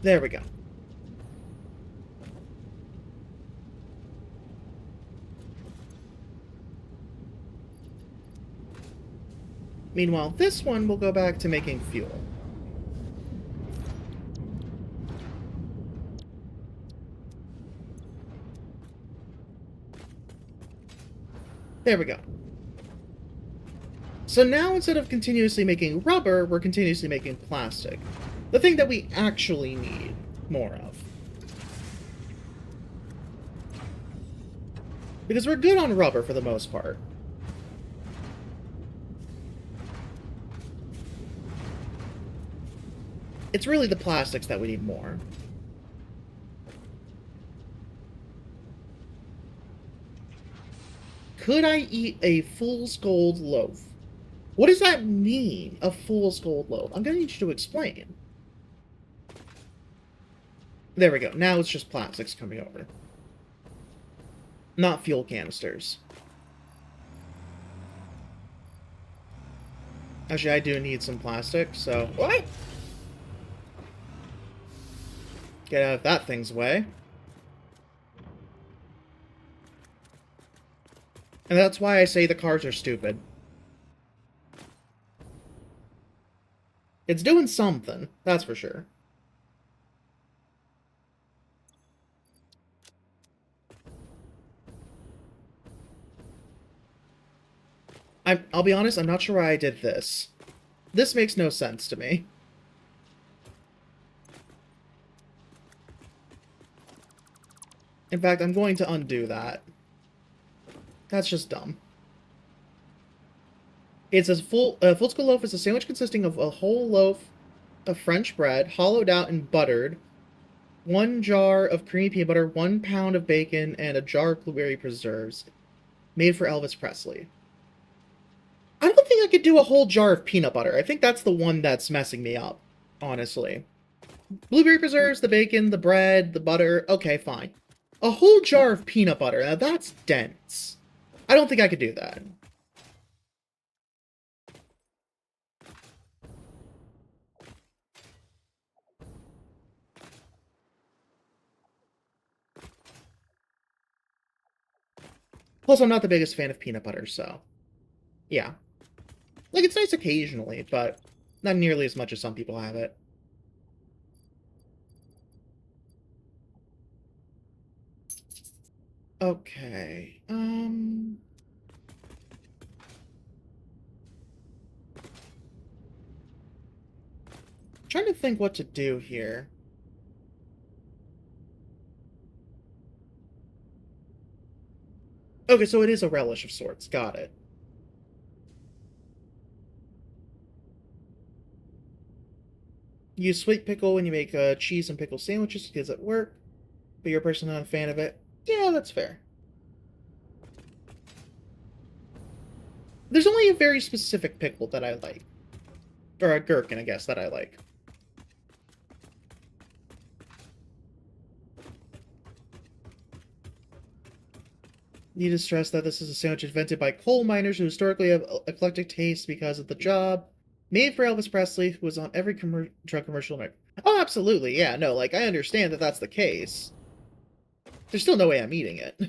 There we go. Meanwhile, this one will go back to making fuel. There we go. So now, instead of continuously making rubber, we're continuously making plastic. The thing that we actually need more of. Because we're good on rubber for the most part. It's really the plastics that we need more. Could I eat a fool's gold loaf? What does that mean, a fool's gold loaf? I'm gonna need you to explain. There we go. Now it's just plastics coming over. Not fuel canisters. Actually, I do need some plastic, so... What? Get out of that thing's way. And that's why I say the cars are stupid. It's doing something, that's for sure. I'll be honest, I'm not sure why I did this. This makes no sense to me. In fact, I'm going to undo that. That's just dumb. It's a full school loaf is a sandwich consisting of a whole loaf of French bread, hollowed out and buttered, 1 jar of creamy peanut butter, 1 pound of bacon, and a jar of blueberry preserves, made for Elvis Presley. I don't think I could do a whole jar of peanut butter. I think that's the one that's messing me up, honestly. Blueberry preserves, the bacon, the bread, the butter, okay, fine. A whole jar of peanut butter, now that's dense. I don't think I could do that. Plus, I'm not the biggest fan of peanut butter, so... Yeah. Like, it's nice occasionally, but not nearly as much as some people have it. Okay, trying to think what to do here. Okay, so it is a relish of sorts. Got it. Use sweet pickle when you make cheese and pickle sandwiches because it work, but you're a person not a fan of it. Yeah, that's fair. There's only a very specific pickle that I like. Or a gherkin, I guess, that I like. Need to stress that this is a sandwich invented by coal miners who historically have eclectic tastes because of the job. Made for Elvis Presley, who was on every drug commercial in America. Oh, absolutely, yeah, no, like, I understand that that's the case. There's still no way I'm eating it.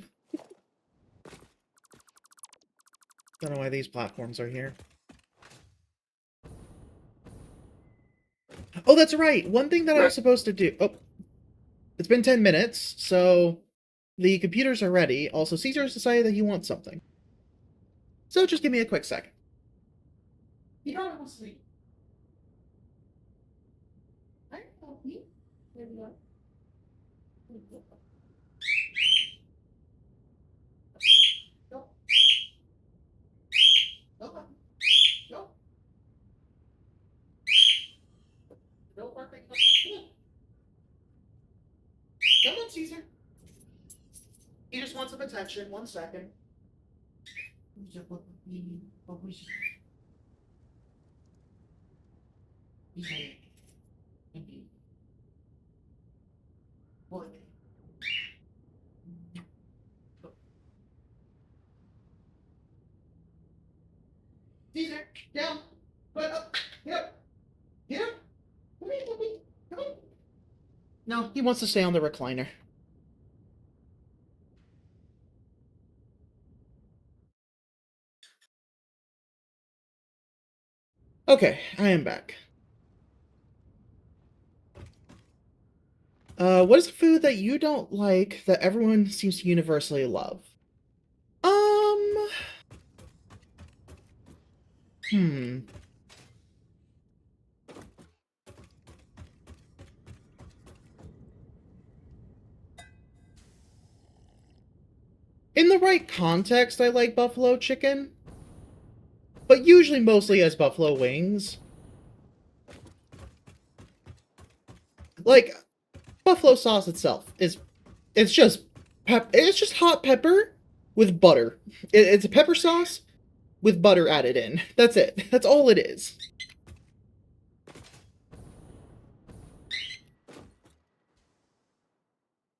Don't know why these platforms are here. Oh, that's right! One thing that I was supposed to do... Oh, it's been 10 minutes, so the computers are ready. Also, Caesar has decided that he wants something. So just give me a quick second. You don't want to sleep. I don't know. There we go. Go. Go. Go. Don't work like that. Come on, Caesar. He just wants some attention. 1 second. Caesar, down. Put up. Get up. Get up. Come here, puppy. Come on. No, he wants to stay on the recliner. Okay, I am back. What is a food that you don't like that everyone seems to universally love? Um, hmm. In the right context, I like buffalo chicken, but usually mostly as buffalo wings. Like, buffalo sauce itself is, it's just it's just hot pepper with butter. It's a pepper sauce with butter added in. That's it. That's all it is.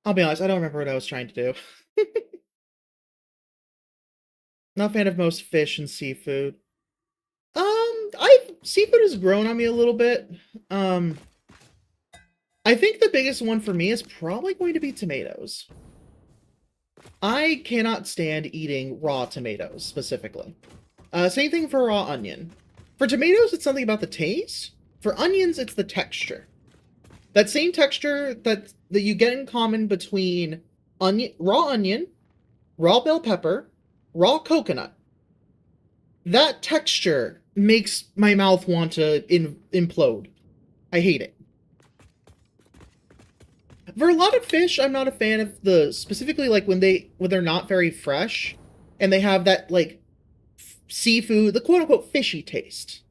I'll be honest, I don't remember what I was trying to do. Not a fan of most fish and seafood. Seafood has grown on me a little bit. Um, I think the biggest one for me is probably going to be tomatoes. I cannot stand eating raw tomatoes, specifically. Same thing for raw onion. For tomatoes, it's something about the taste. For onions, it's the texture. That same texture that you get in common between onion, raw bell pepper, raw coconut. That texture makes my mouth want to implode. I hate it. For a lot of fish, I'm not a fan of the specifically like when they're not very fresh and they have that like seafood, the quote unquote fishy taste.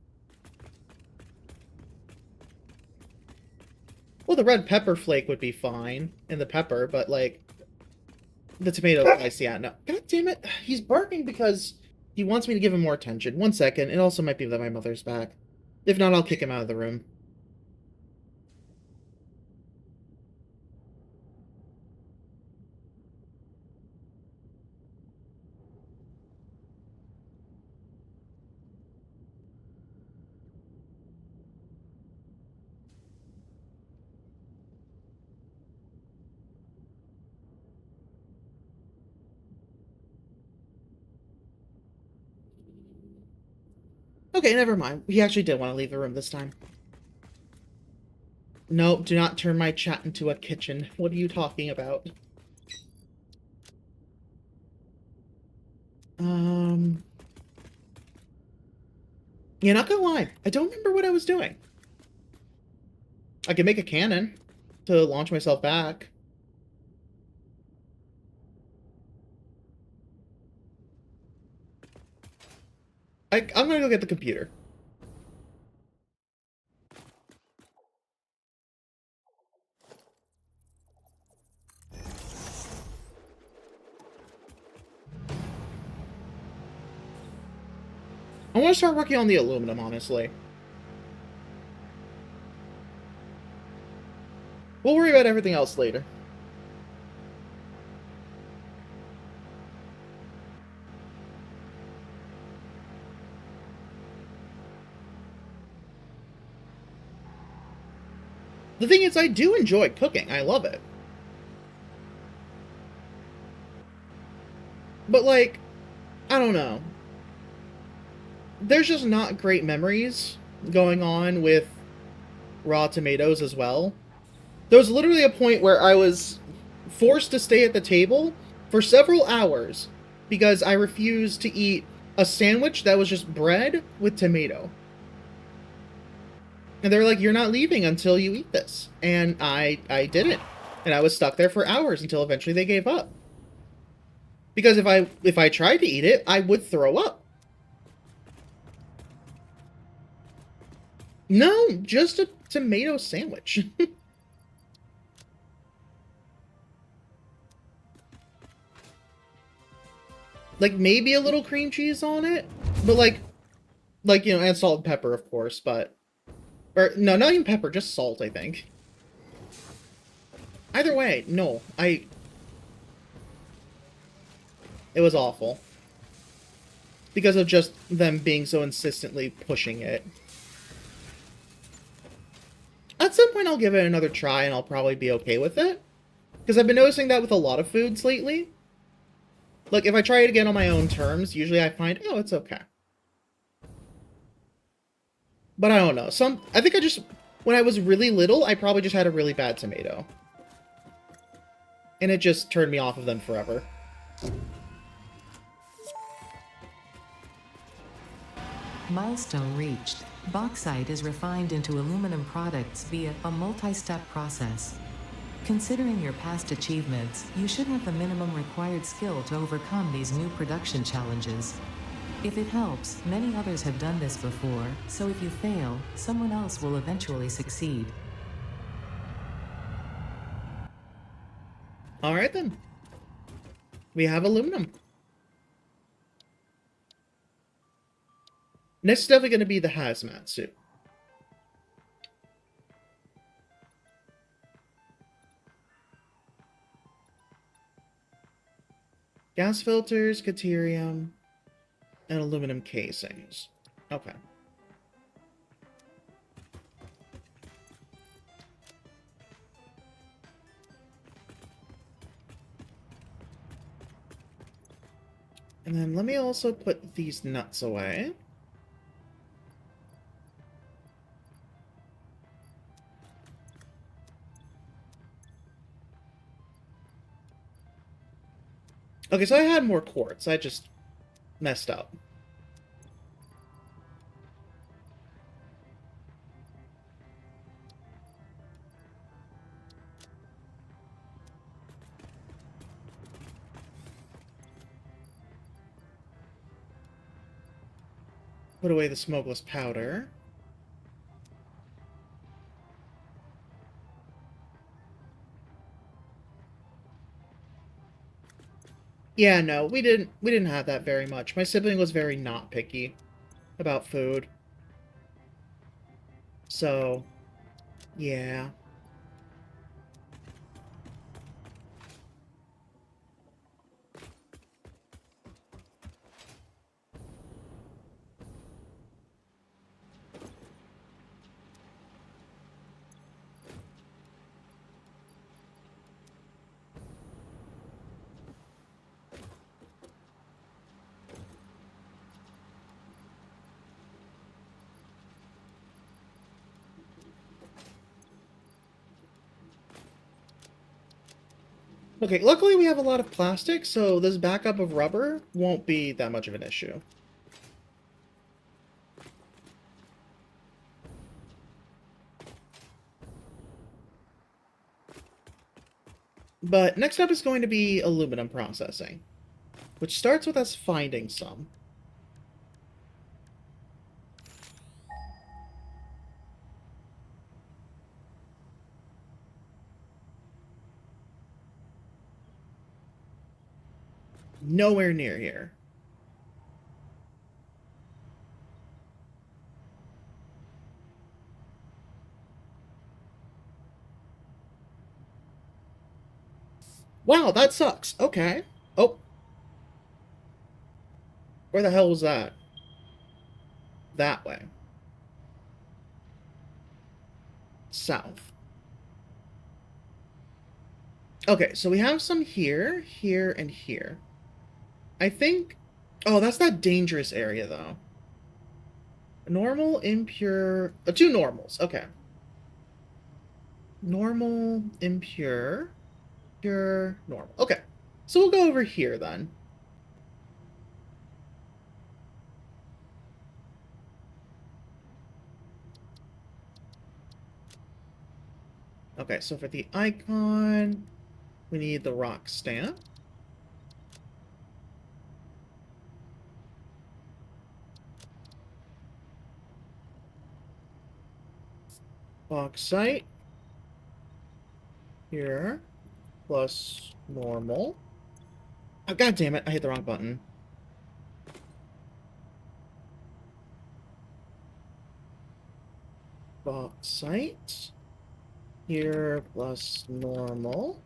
Well, the red pepper flake would be fine in the pepper, but like the tomato slice, yeah, no. God damn it. He's barking because he wants me to give him more attention. 1 second. It also might be that my mother's back. If not, I'll kick him out of the room. Okay, never mind. He actually did want to leave the room this time. No, do not turn my chat into a kitchen. What are you talking about? Yeah, not gonna lie. I don't remember what I was doing. I could make a cannon to launch myself back. I'm gonna go get the computer. want to start working on the aluminum, honestly. We'll worry about everything else later. The thing is, I do enjoy cooking. I love it. But, like, I don't know. There's just not great memories going on with raw tomatoes as well. There was literally a point where I was forced to stay at the table for several hours because I refused to eat a sandwich that was just bread with tomato. And they're like, you're not leaving until you eat this. And I didn't. And I was stuck there for hours until eventually they gave up. Because if I tried to eat it, I would throw up. No, just a tomato sandwich. Like, maybe a little cream cheese on it, but like, you know, and salt and pepper, of course, but... Or, no, not even pepper, just salt, I think. Either way, no, it was awful. Because of just them being so insistently pushing it. At some point, I'll give it another try, and I'll probably be okay with it. Because I've been noticing that with a lot of foods lately. Like, if I try it again on my own terms, usually I find, oh, it's okay. But I don't know. I think when I was really little, I probably just had a really bad tomato. And it just turned me off of them forever. Milestone reached. Bauxite is refined into aluminum products via a multi-step process. Considering your past achievements, you should have the minimum required skill to overcome these new production challenges. If it helps, many others have done this before, so if you fail, someone else will eventually succeed. Alright then. We have aluminum. Next is definitely going to be the hazmat suit. Gas filters, caterium, and aluminum casings. Okay. And then let me also put these nuts away. Okay, so I had more quartz. I just messed up. Put away the smokeless powder. Yeah, no, we didn't have that very much. My sibling was very not picky about food. So, yeah. Okay, luckily we have a lot of plastic, so this backup of rubber won't be that much of an issue. But next up is going to be aluminum processing, which starts with us finding some. Nowhere near here. Wow, that sucks. Okay. Oh. Where the hell was that? That way. South. Okay, so we have some here, here, and here. I think... Oh, that's that dangerous area, though. Normal, impure... two normals. Okay. Normal, impure, pure, normal. Okay. So we'll go over here, then. Okay, so for the icon, we need the rock stamp. Bauxite. Here. Plus normal. Oh, God damn it. I hit the wrong button. Bauxite. Here plus normal.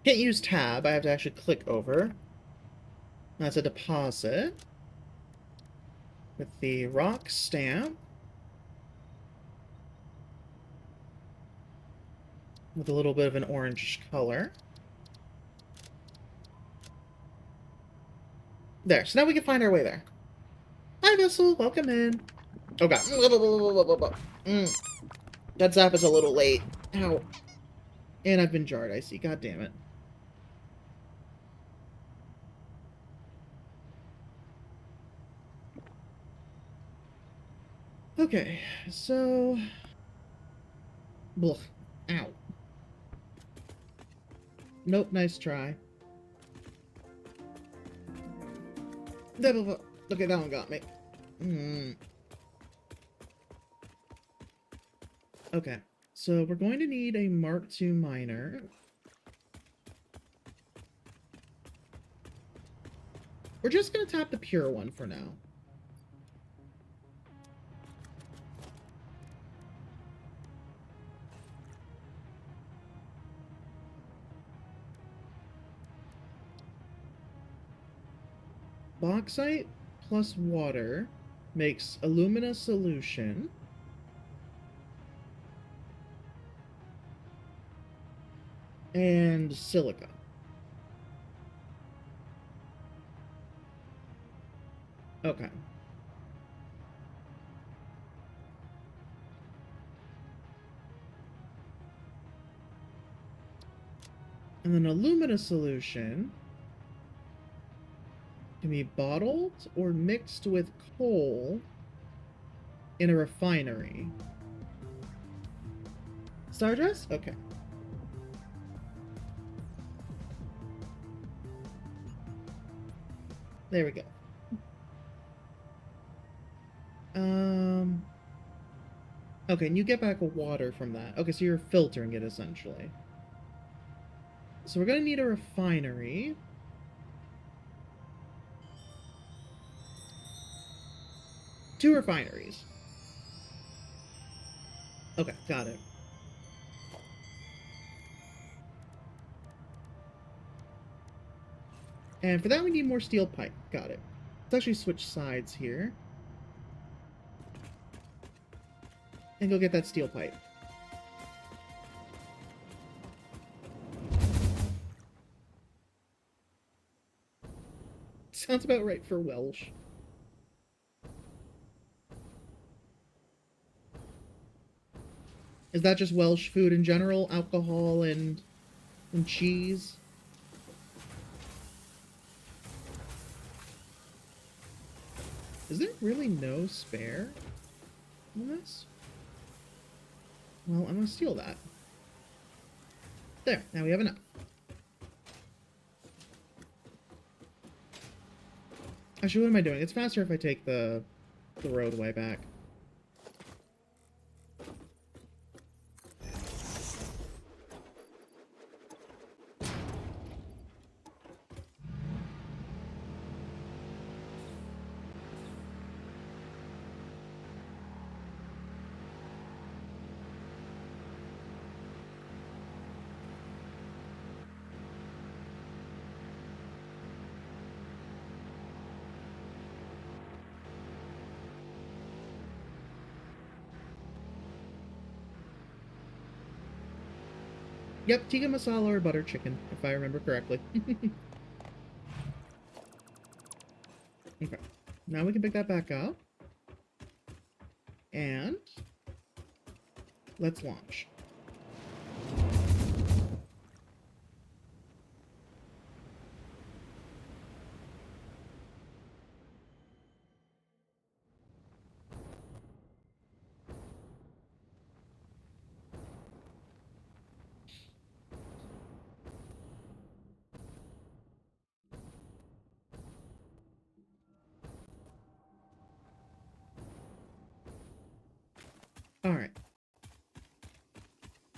Can't use tab. I have to actually click over. That's a deposit. With the rock stamp. With a little bit of an orange color. There. So now we can find our way there. Hi, Vessel. Welcome in. Oh, God. That zap is a little late. Ow. And I've been jarred, I see. God damn it. Okay, so... Blech. Ow. Nope, nice try. Okay, that one got me. Okay, so we're going to need a Mark II miner. We're just going to tap the pure one for now. Bauxite plus water makes alumina solution. And silica. Okay. And then alumina solution can be bottled or mixed with coal in a refinery. Stardust? Okay. There we go. Okay, and you get back water from that. Okay, so you're filtering it, essentially. So we're gonna need a refinery. Two refineries. Okay, got it. And for that, we need more steel pipe. Got it. Let's actually switch sides here. And go get that steel pipe. Sounds about right for Welsh. Is that just Welsh food in general? Alcohol and cheese? Is there really no spare on this? Well, I'm gonna steal that. There, now we have enough. Actually, what am I doing? It's faster if I take the roadway back. Yep, tikka masala or butter chicken, if I remember correctly. Okay. Now we can pick that back up. And let's launch. Alright.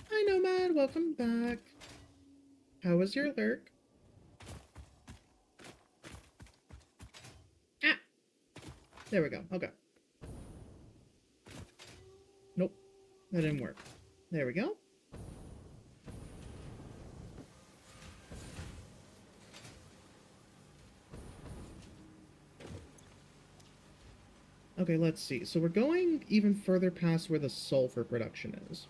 Hi, Nomad. Welcome back. How was your lurk? Ah! There we go. Okay. Nope. That didn't work. There we go. Okay, let's see. So we're going even further past where the sulfur production is.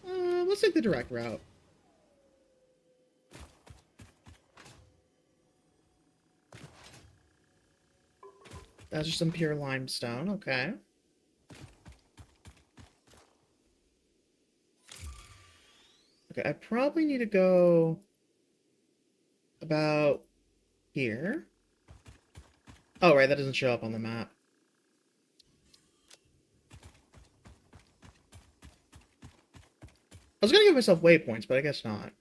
Let's take the direct route. That's just some pure limestone. Okay. Okay, I probably need to go about here. Oh, right, that doesn't show up on the map. I was gonna give myself waypoints, but I guess not.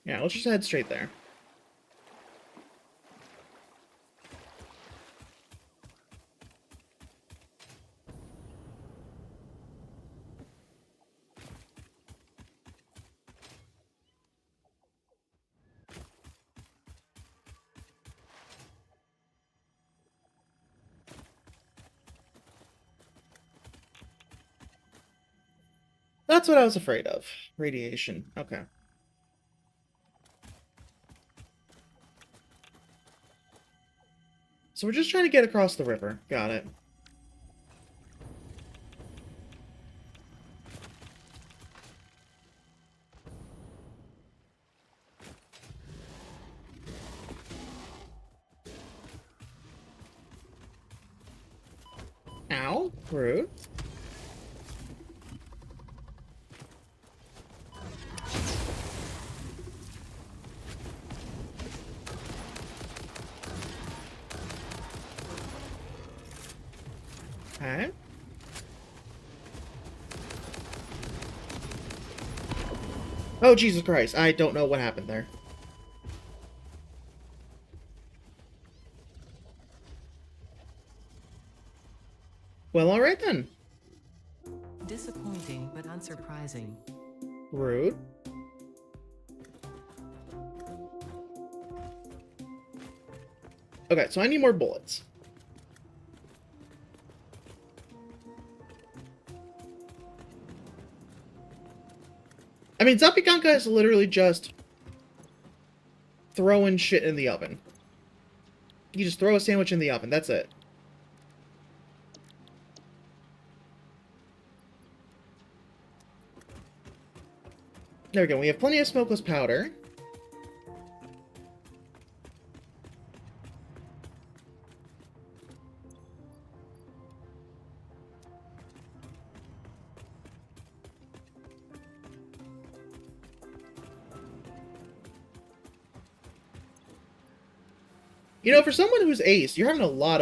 Yeah, let's just head straight there. That's what I was afraid of. Radiation. Okay. So we're just trying to get across the river. Got it. Ow. Rude. Okay. Oh, Jesus Christ. I don't know what happened there. Well, alright then. Disappointing but unsurprising. Rude. Okay, so I need more bullets. I mean, Zapikanka is literally just throwing shit in the oven. You just throw a sandwich in the oven, that's it. There we go, we have plenty of smokeless powder. You know, for someone who's ace, you're having a lot.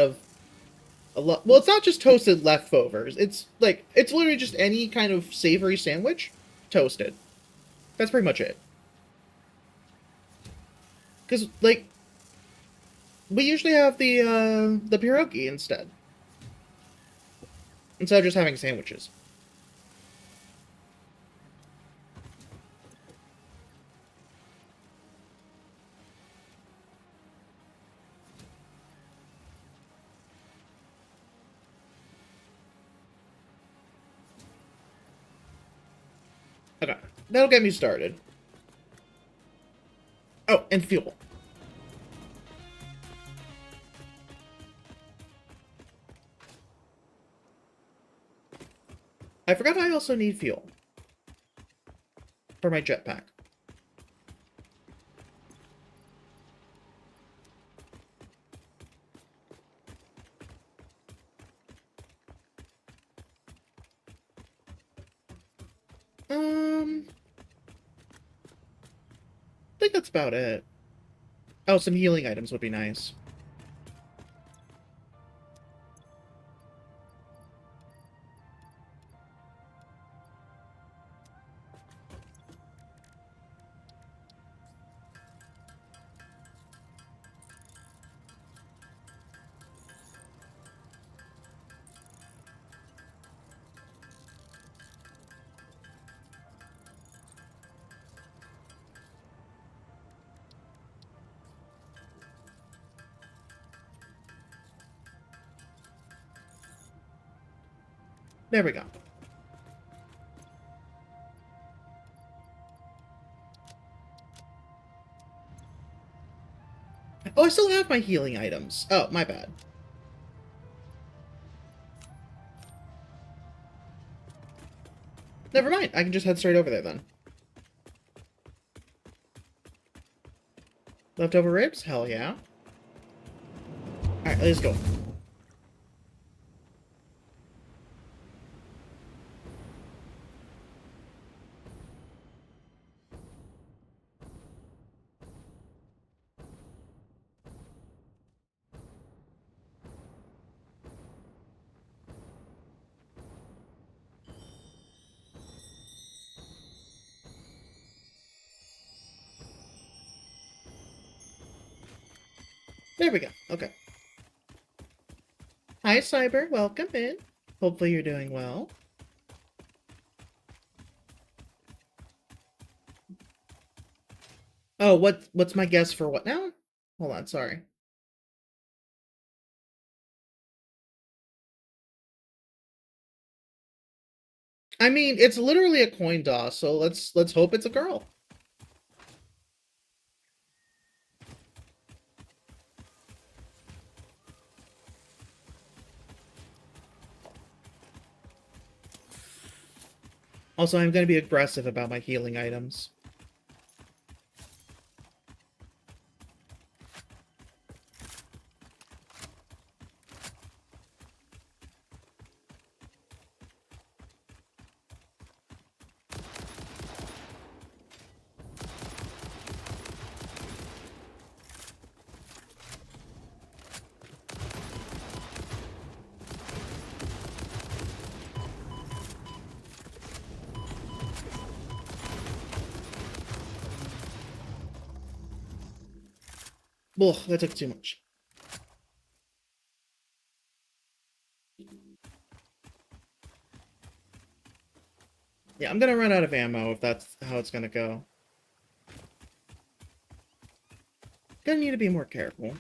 Well, it's not just toasted leftovers. It's like, it's literally just any kind of savory sandwich toasted. That's pretty much it. Because, like, we usually have the pierogi instead of just having sandwiches. That'll get me started. Oh, and fuel. I forgot I also need fuel. For my jetpack. I think that's about it. Oh, some healing items would be nice. There we go. Oh, I still have my healing items. Oh, my bad. Never mind. I can just head straight over there then. Leftover ribs? Hell yeah. Alright, let's go. There we go. Okay. Hi, Cyber. Welcome in. Hopefully you're doing well. Oh, what's my guess for what now? Hold on, sorry. I mean, it's literally a coin toss, so let's hope it's a girl. Also, I'm going to be aggressive about my healing items. Ugh, that took too much. Yeah, I'm gonna run out of ammo if that's how it's gonna go. Gonna need to be more careful.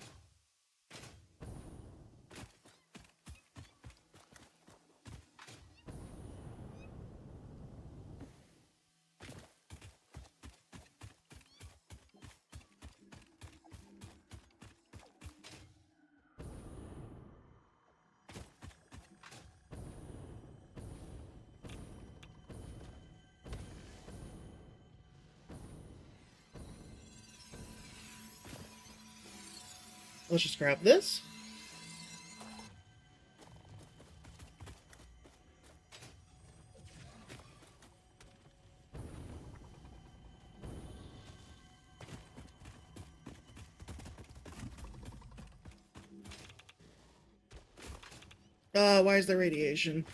Let's just grab this. Why is there radiation?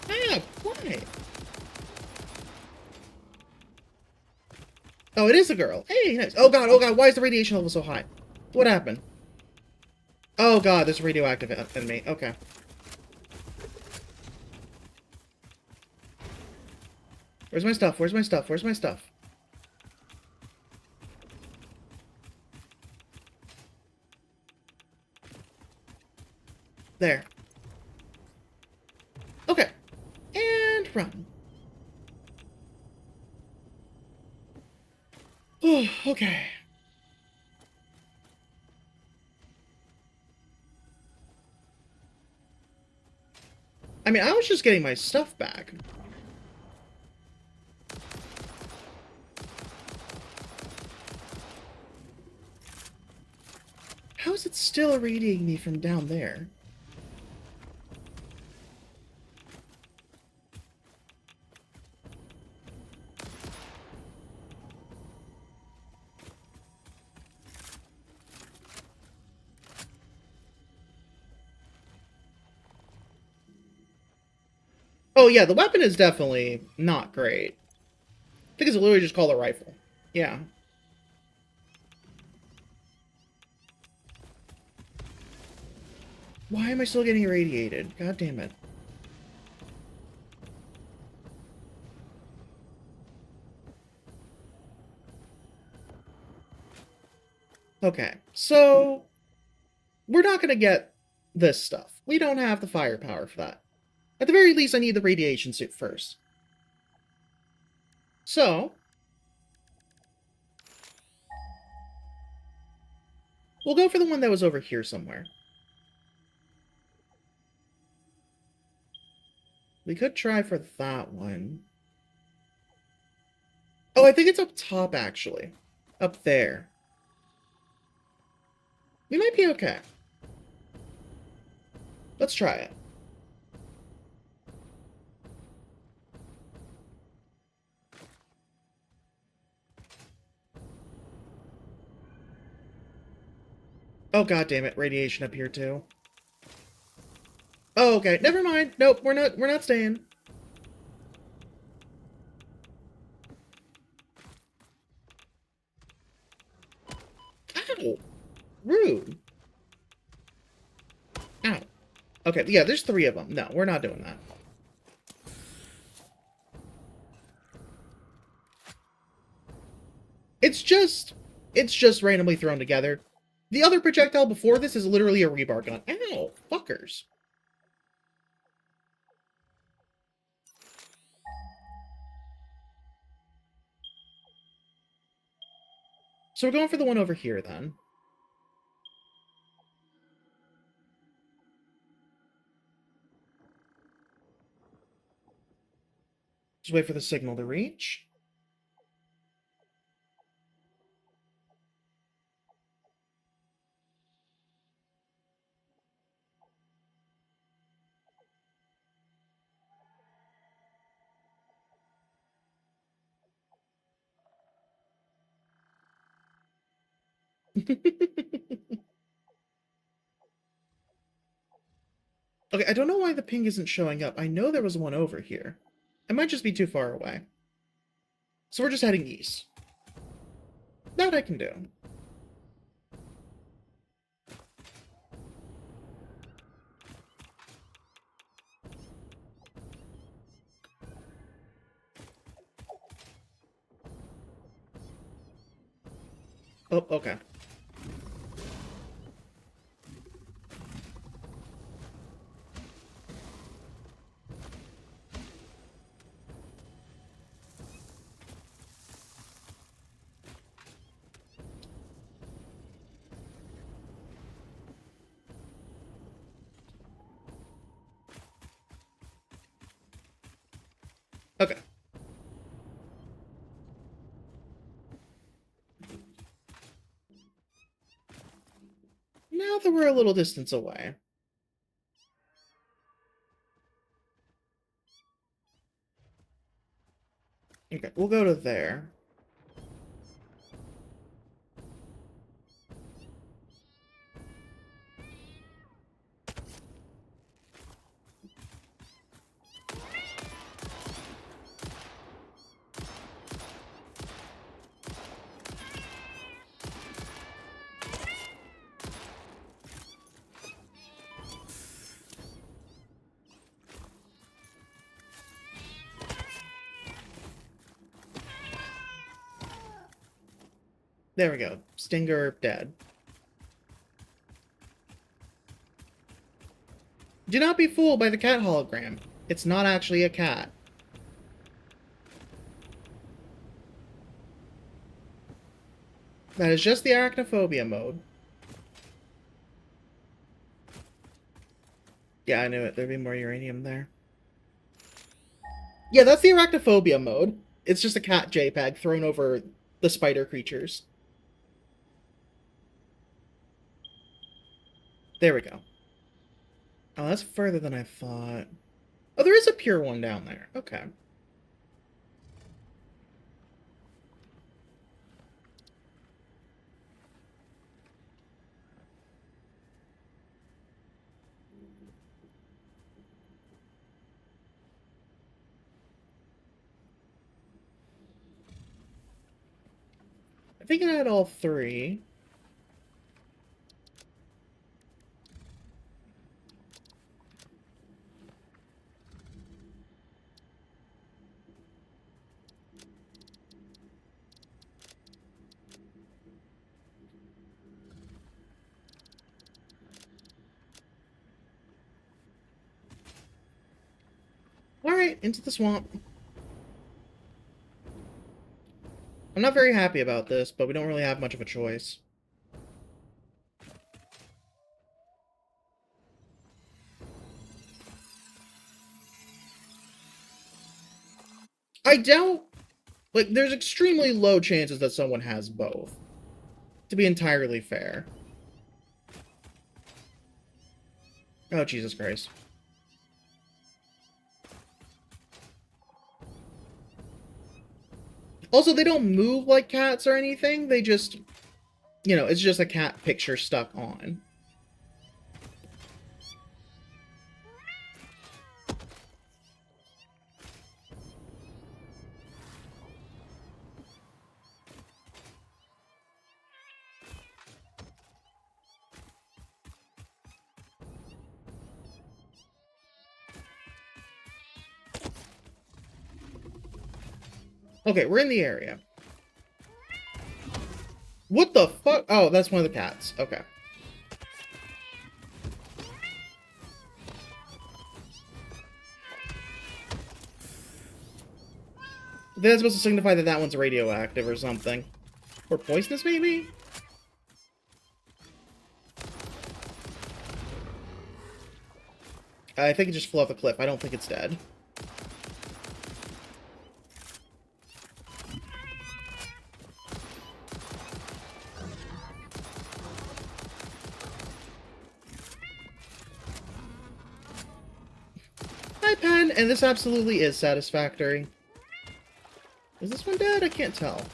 Ah, why? Oh, it is a girl. Hey, nice. Oh god, why is the radiation level so high? What happened? Oh god, there's a radioactive enemy. Okay. Where's my stuff? Where's my stuff? Where's my stuff? There. Okay. And run. Oh, okay. I mean, I was just getting my stuff back. How is it still irradiating me from down there? Oh yeah, the weapon is definitely not great. I think it's literally just called a rifle. Yeah. Why am I still getting irradiated? God damn it. Okay, so we're not going to get this stuff. We don't have the firepower for that. At the very least, I need the radiation suit first. So, we'll go for the one that was over here somewhere. We could try for that one. Oh, I think it's up top, actually. Up there. We might be okay. Let's try it. Oh, god damn it. Radiation up here, too. Oh, okay. Never mind. Nope, we're not staying. Ow! Rude. Ow. Okay, yeah, there's 3 of them. No, we're not doing that. It's just randomly thrown together. The other projectile before this is literally a rebar gun. Ow, fuckers. So we're going for the one over here, then. Just wait for the signal to reach. Okay, I don't know why the ping isn't showing up. I know there was one over here. It might just be too far away. So we're just heading east. That I can do. Oh, okay. Okay. Now that we're a little distance away. Okay, we'll go to there. There we go. Stinger dead. Do not be fooled by the cat hologram. It's not actually a cat. That is just the arachnophobia mode. Yeah, I knew it. There'd be more uranium there. Yeah, that's the arachnophobia mode. It's just a cat JPEG thrown over the spider creatures. There we go. Oh, that's further than I thought. Oh, there is a pure one down there. Okay. I think I had all three. Alright, into the swamp. I'm not very happy about this, but we don't really have much of a choice. I doubt... Like, there's extremely low chances that someone has both. To be entirely fair. Oh, Jesus Christ. Also, they don't move like cats or anything. They just... You know, it's just a cat picture stuck on. Okay, we're in the area. What the fuck? Oh, that's one of the cats. Okay. That's supposed to signify that that one's radioactive or something. Or poisonous, maybe? I think it just flew off the cliff. I don't think it's dead. Hi, Pen! And this absolutely is Satisfactory. Is this one dead? I can't tell.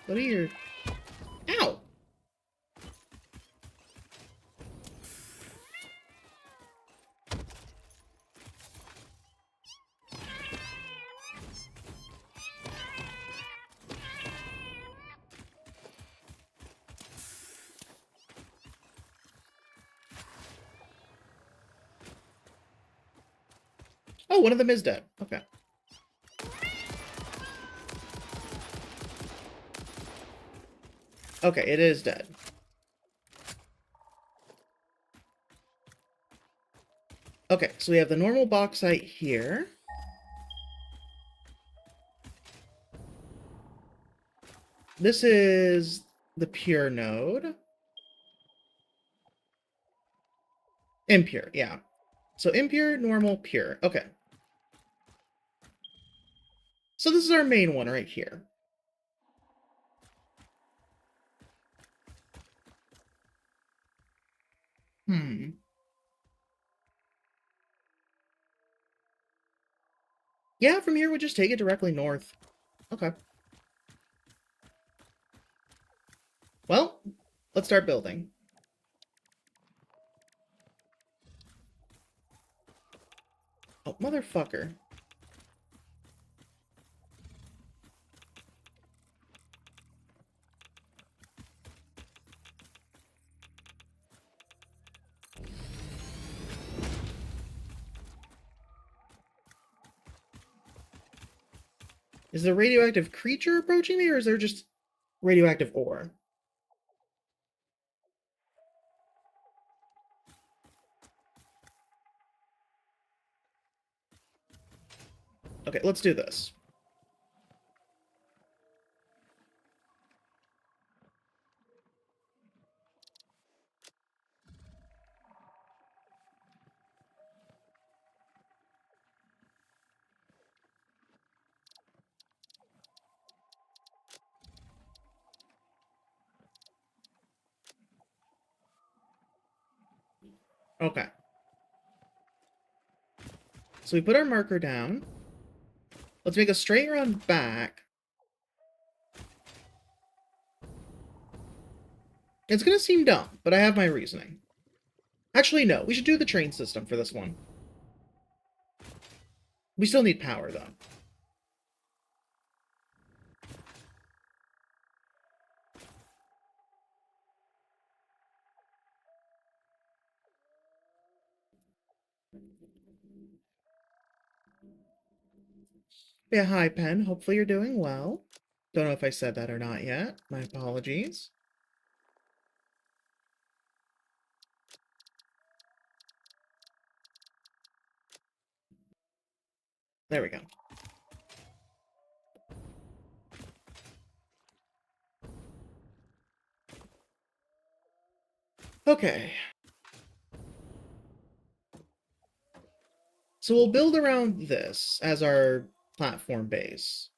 What are your... Ow! Oh, one of them is dead. Okay. Okay, it is dead. Okay, so we have the normal bauxite here. This is the pure node. Impure, yeah. So impure, normal, pure. Okay. So this is our main one right here. Yeah, from here we'll just take it directly north. Okay. Well, let's start building. Oh, motherfucker. Is there a radioactive creature approaching me, or is there just radioactive ore? Okay, let's do this. Okay. So we put our marker down. Let's make a straight run back. It's gonna seem dumb, but I have my reasoning. Actually, no. We should do the train system for this one. We still need power, though. Yeah, hi, Pen. Hopefully you're doing well. Don't know if I said that or not yet. My apologies. There we go. Okay. So we'll build around this as our platform base.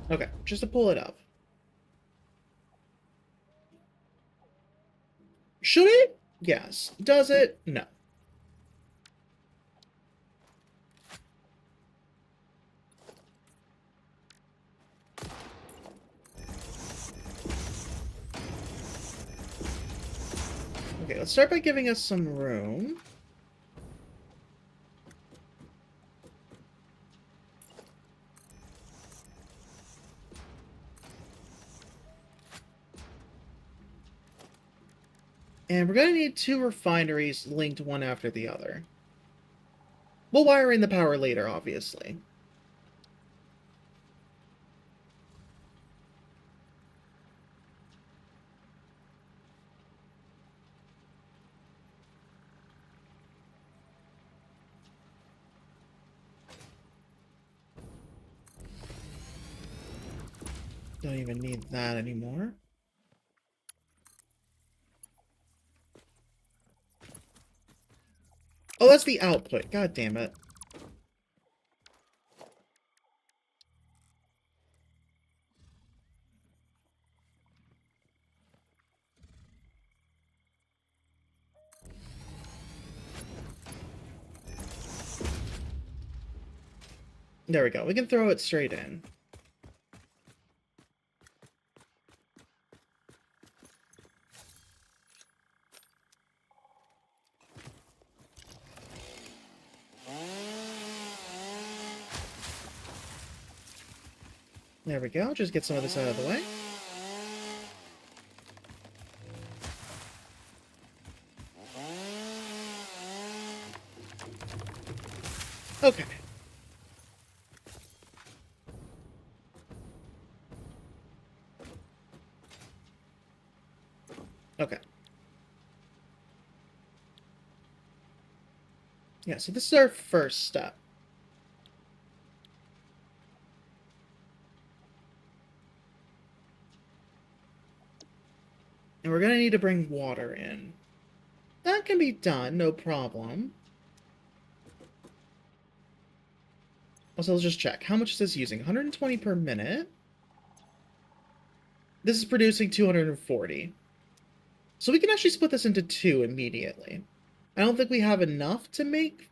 Okay, just to pull it up. Should it? Yes. Does it? No. Okay, let's start by giving us some room. And we're going to need 2 refineries linked one after the other. We'll wire in the power later, obviously. Don't even need that anymore. Oh, that's the output. God damn it. There we go. We can throw it straight in. There we go. Just get some of this out of the way. Okay. Okay. Yeah, so this is our first step. And we're going to need to bring water in. That can be done, no problem. Also, let's just check. How much is this using? 120 per minute. This is producing 240. So we can actually split this into two immediately. I don't think we have enough to make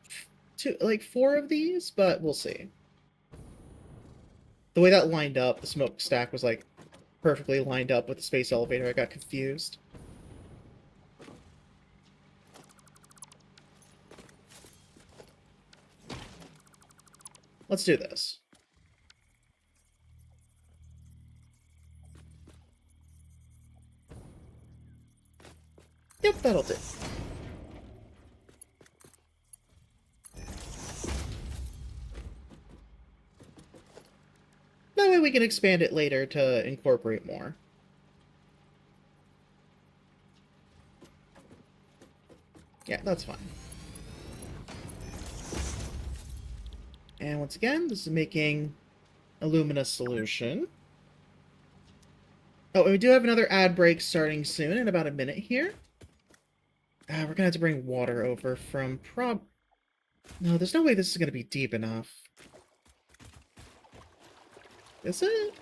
like 4 of these, but we'll see. The way that lined up, the smokestack was like perfectly lined up with the space elevator. I got confused. Let's do this. Yep, that'll do. That way we can expand it later to incorporate more. Yeah, that's fine. And once again, this is making a luminous solution. Oh, and we do have another ad break starting soon in about a minute here. We're gonna have to bring water over from No, there's no way this is gonna be deep enough. Is it?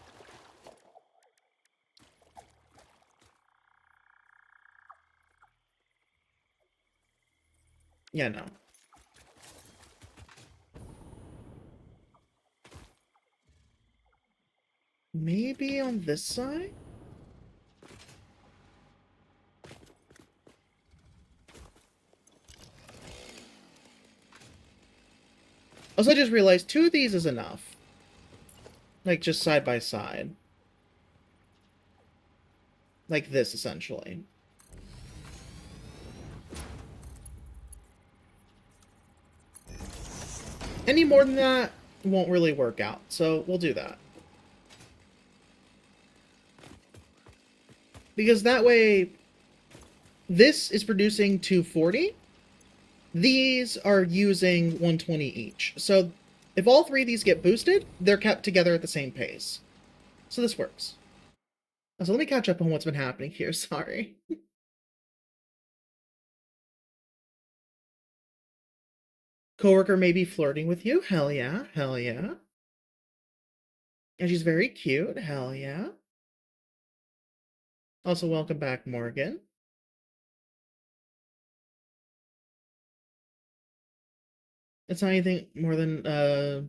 Yeah, no. Maybe on this side? Also, I just realized 2 of these is enough. Like, just side by side. Like this, essentially. Any more than that won't really work out, so we'll do that. Because that way, this is producing 240. These are using 120 each. So if all 3 of these get boosted, they're kept together at the same pace. So this works. So let me catch up on what's been happening here, sorry. Coworker may be flirting with you, hell yeah, hell yeah. And she's very cute, hell yeah. Also, welcome back, Morgan. It's not anything more than, it's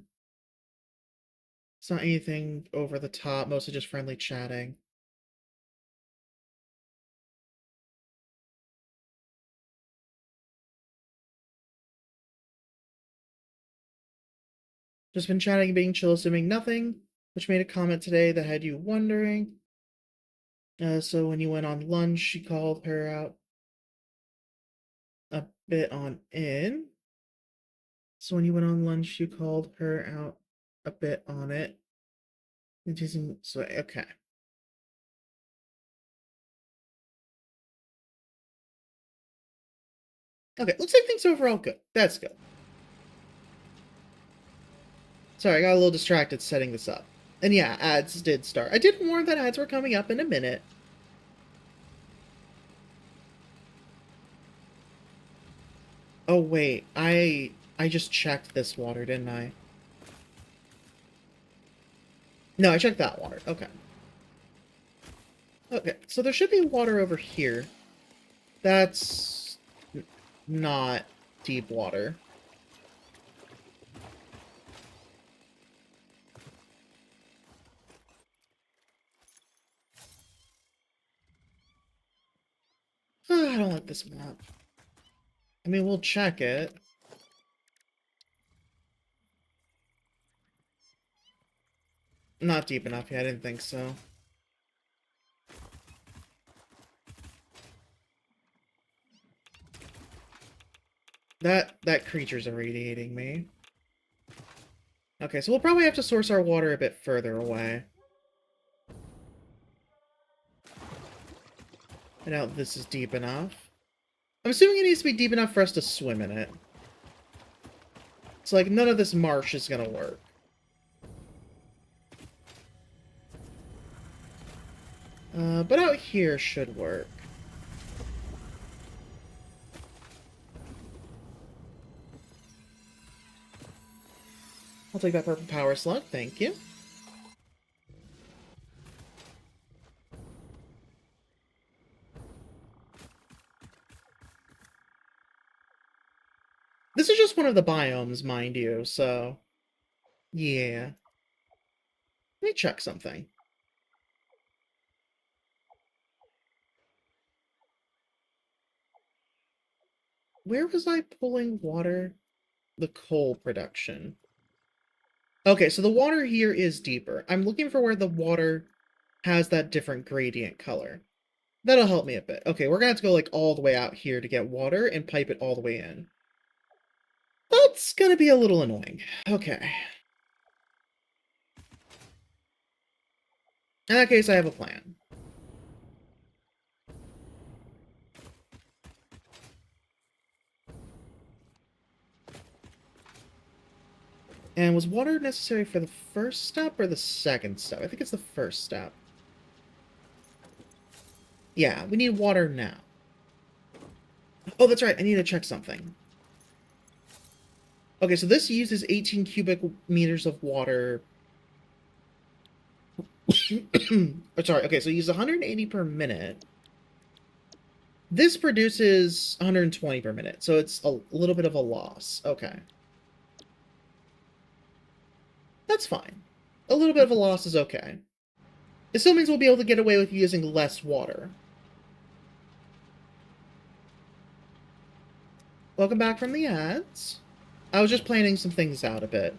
not anything over the top, mostly just friendly chatting. Just been chatting, being chill, assuming nothing, which made a comment today that had you wondering. So when you went on lunch, she called her out a bit on in. So when you went on lunch, you called her out a bit on it. So, okay. Okay, looks like things overall good. That's good. Sorry, I got a little distracted setting this up. And yeah, ads did start. I did warn that ads were coming up in a minute. Oh wait, I just checked this water, didn't I? No, I checked that water. Okay. Okay, so there should be water over here. That's not deep water. I don't like this map. I mean, we'll check it. Not deep enough. Yeah, I didn't think so. That creature's irradiating me. Okay, so we'll probably have to source our water a bit further away. I doubt this is deep enough. I'm assuming it needs to be deep enough for us to swim in it. So, like, none of this marsh is gonna work. But out here should work. I'll take that purple power slug, thank you. This is just one of the biomes, mind you, so... yeah. Let me check something. Where was I pulling water? The coal production. Okay, so the water here is deeper. I'm looking for where the water has that different gradient color. That'll help me a bit. Okay, we're gonna have to go like all the way out here to get water and pipe it all the way in. That's gonna be a little annoying. Okay. In that case, I have a plan. And was water necessary for the first step or the second step? I think it's the first step. Yeah, we need water now. Oh, that's right. I need to check something. Okay, so this uses 18 cubic meters of water. Oh, sorry. Okay, so it uses 180 per minute. This produces 120 per minute, so it's a little bit of a loss. Okay. That's fine. A little bit of a loss is okay. It still means we'll be able to get away with using less water. Welcome back from the ads. I was just planning some things out a bit.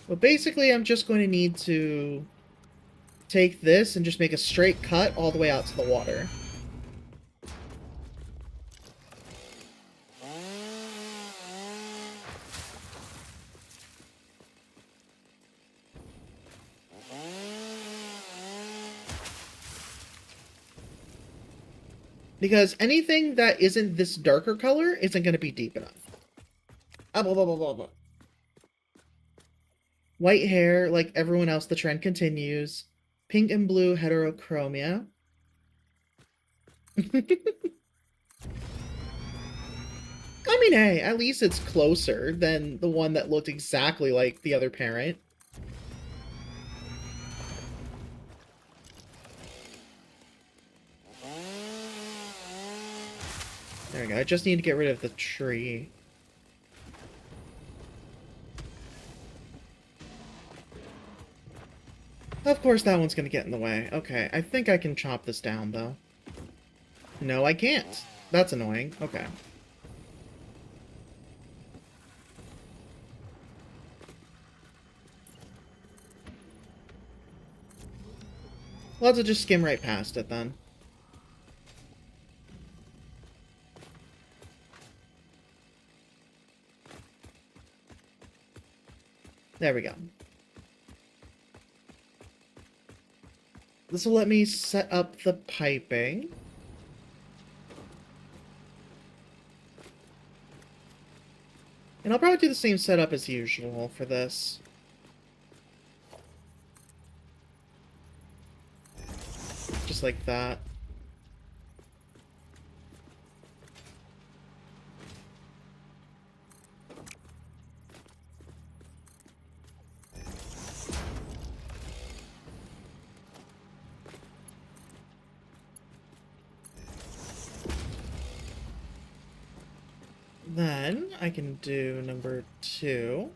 But basically, I'm just going to need to take this and just make a straight cut all the way out to the water. Because anything that isn't this darker color isn't going to be deep enough. Blah, blah, blah, blah, blah. White hair, like everyone else, the trend continues. Pink and blue heterochromia. I mean, hey, at least it's closer than the one that looked exactly like the other parent. There we go. I just need to get rid of the tree. Of course that one's gonna get in the way. Okay, I think I can chop this down, though. No, I can't. That's annoying. Okay. We'll have to just skim right past it, then. There we go. This will let me set up the piping. And I'll probably do the same setup as usual for this. Just like that. Then I can do number 2.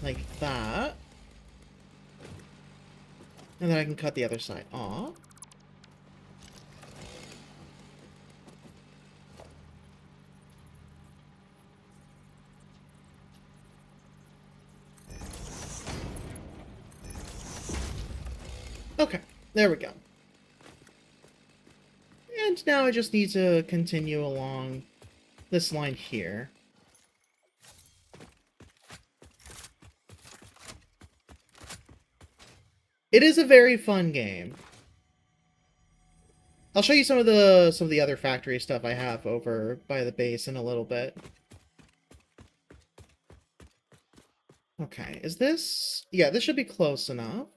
Like that. And then I can cut the other side off. Okay, there we go. And now I just need to continue along this line here. It is a very fun game. I'll show you some of the other factory stuff I have over by the base in a little bit. Okay, is this... Yeah, this should be close enough.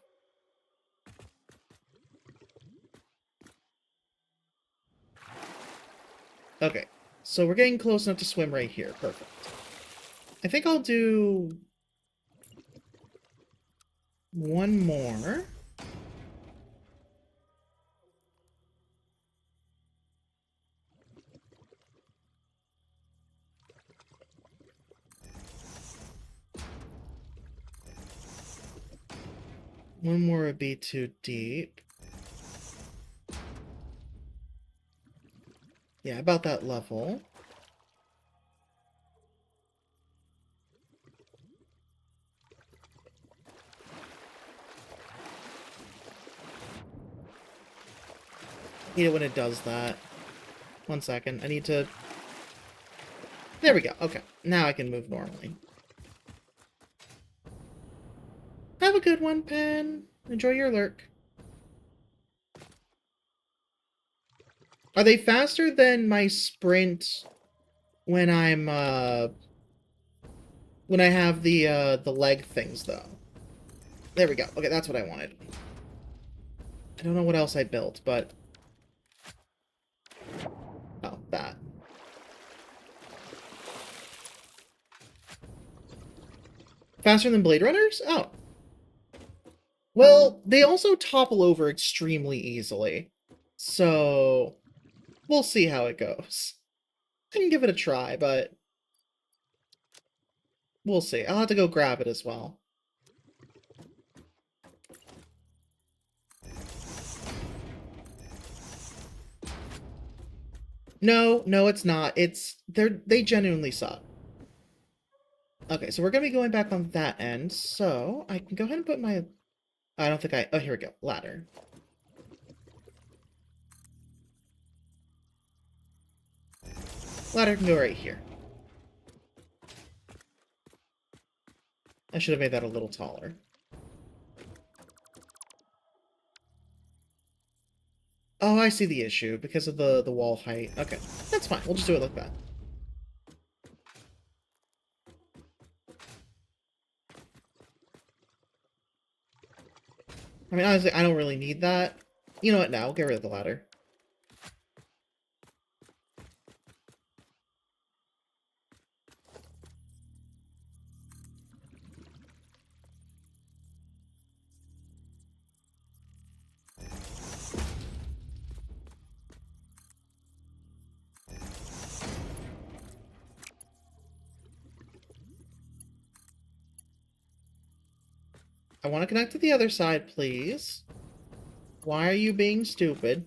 Okay, so we're getting close enough to swim right here. Perfect. I think I'll do... one more. One more would be too deep. Yeah, about that level. Hate it when it does that. 1 second. I need to... There we go. Okay. Now I can move normally. Have a good one, Pen. Enjoy your lurk. Are they faster than my sprint when I'm, when I have the leg things, though? There we go. Okay, that's what I wanted. I don't know what else I built, but... Oh, that. Faster than Blade Runners? Oh. Well, they also topple over extremely easily. So, we'll see how it goes. I can give it a try, but... we'll see. I'll have to go grab it as well. No, no, it's not. They genuinely suck. Okay, so we're gonna be going back on that end, so I can go ahead and put my... I don't think I... Oh, here we go. Ladder. Ladder can go right here. I should have made that a little taller. Oh, I see the issue, because of the wall height. Okay, that's fine. We'll just do it like that. I mean, honestly, I don't really need that. You know what, now? Get rid of the ladder. I want to connect to the other side, please. Why are you being stupid?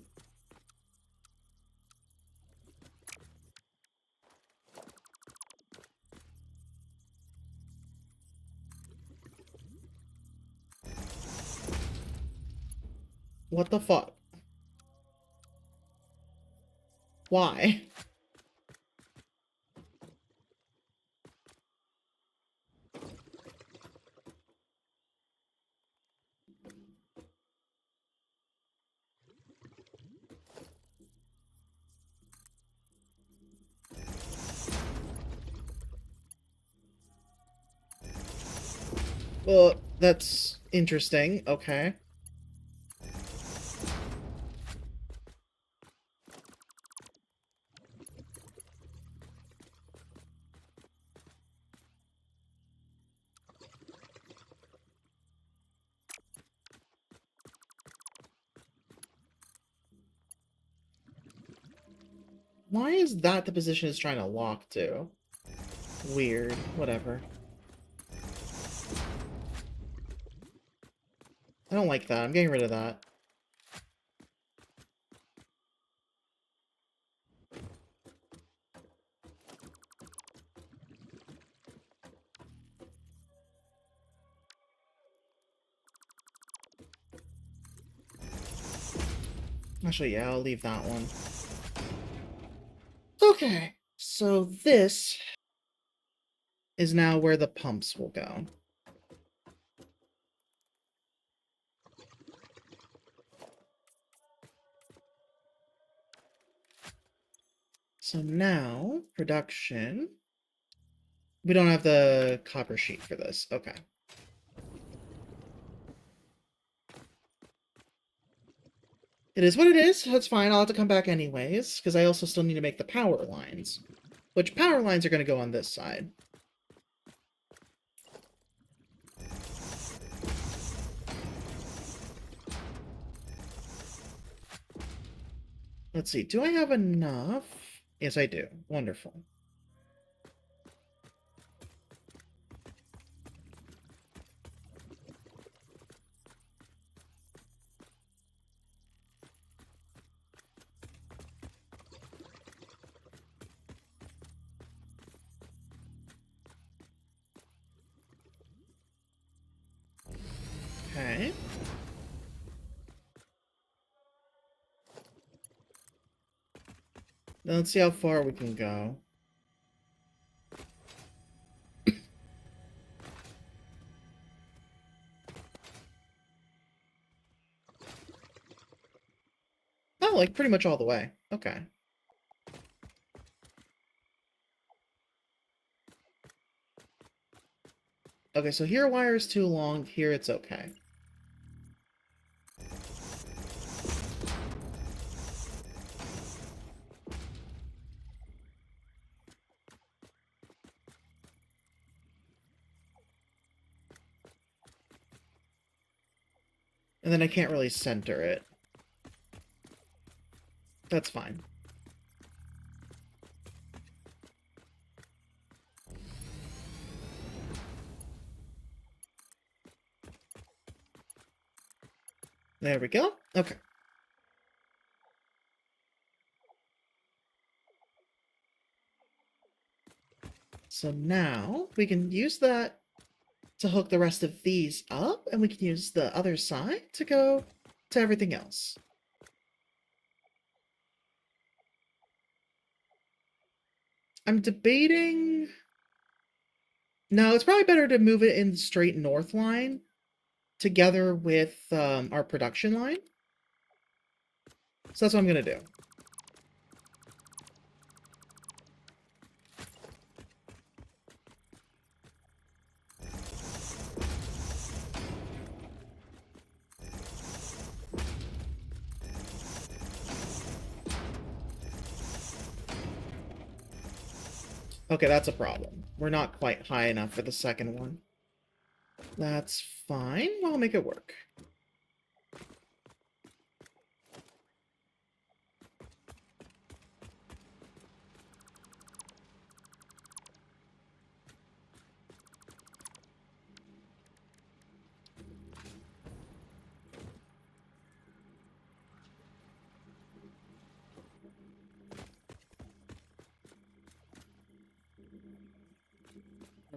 What the fuck? Why? Well, that's interesting. Okay. Why is that the position it's trying to lock to? Weird. Whatever. I don't like that. I'm getting rid of that. Actually, yeah, I'll leave that one. Okay, so this is now where the pumps will go. So now, production We don't have the copper sheet for this. Okay. It is what it is. That's fine. I'll have to come back anyways, because I also still need to make the power lines. Which power lines are going to go on this side. Let's see. Do I have enough? Yes, I do. Wonderful. Okay. Now let's see how far we can go. Oh, like pretty much all the way. Okay. Okay, so here wire is too long. Here it's okay. And then I can't really center it. That's fine. There we go. Okay. So now we can use that to hook the rest of these up, and we can use the other side to go to everything else. I'm debating... No, it's probably better to move it in the straight north line together with our production line. So that's what I'm going to do. Okay, that's a problem. We're not quite high enough for the second one. That's fine. I'll make it work.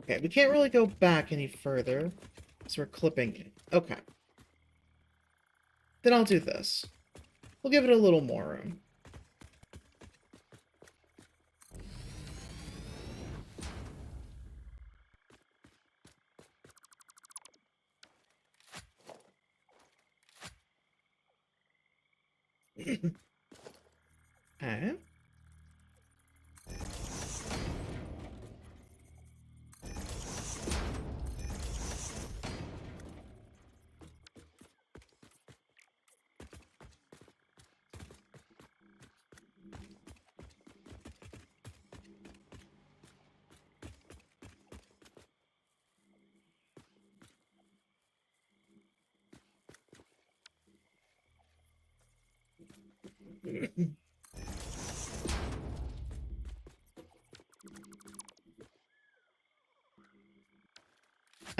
Okay, we can't really go back any further, so we're clipping it. Okay. Then I'll do this. We'll give it a little more room. Okay.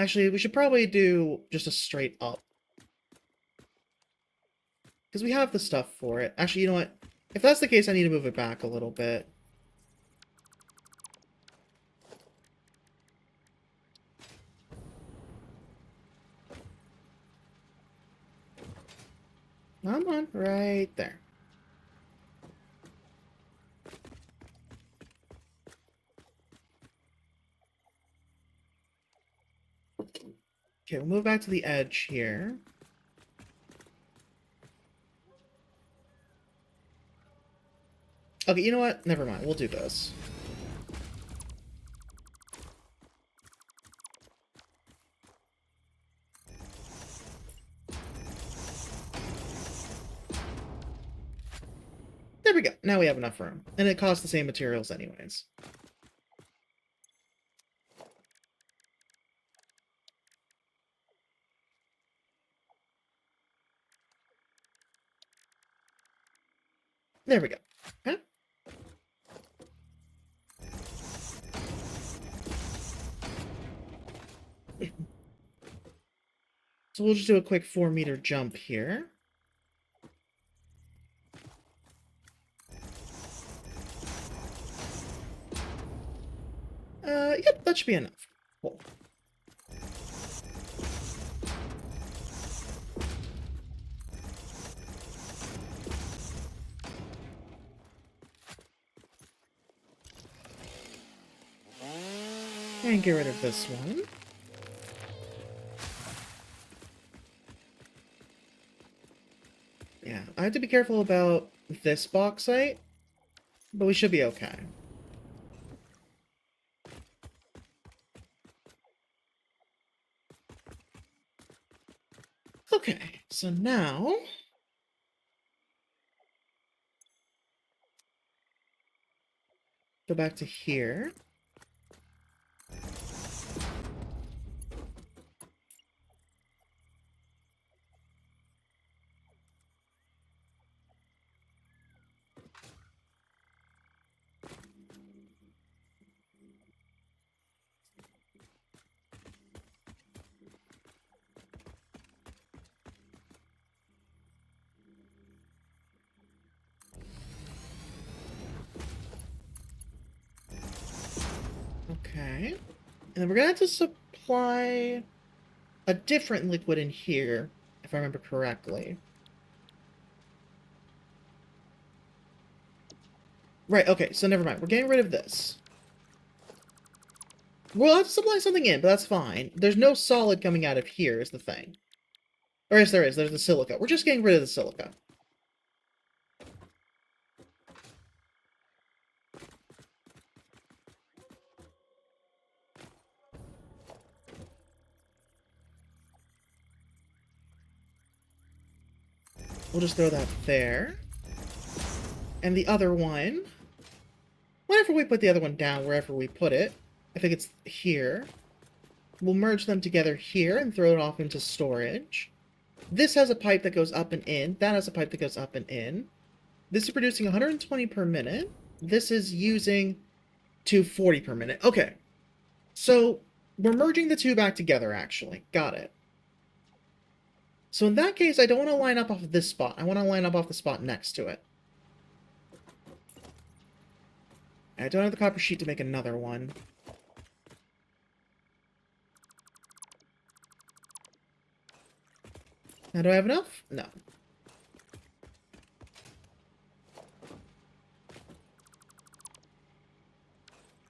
Actually, we should probably do just a straight up. Because we have the stuff for it. Actually, you know what? If that's the case, I need to move it back a little bit. Come on, right there. Okay, we'll move back to the edge here. Okay, you know what? Never mind. We'll do this. we go. Now we have enough room. And it costs the same materials anyways. There we go. Okay. So we'll just do a quick 4-meter jump here. Yep, that should be enough. Cool. And get rid of this one. Yeah, I have to be careful about this bauxite, but we should be okay. Okay, so now... go back to here. Okay. And then we're gonna have to supply a different liquid in here, if I remember correctly. Right, okay, so never mind. We're getting rid of this. We'll have to supply something in, but that's fine. There's no solid coming out of here, is the thing. Or yes, there is. There's the silica. We're just getting rid of the silica. We'll just throw that there. And the other one... whenever we put the other one down, wherever we put it, I think it's here, we'll merge them together here and throw it off into storage. This has a pipe that goes up and in. That has a pipe that goes up and in. This is producing 120 per minute. This is using 240 per minute. Okay. So, we're merging the two back together, actually. Got it. So in that case, I don't want to line up off of this spot. I want to line up off the spot next to it. I don't have the copper sheet to make another one. Now, do I have enough? No.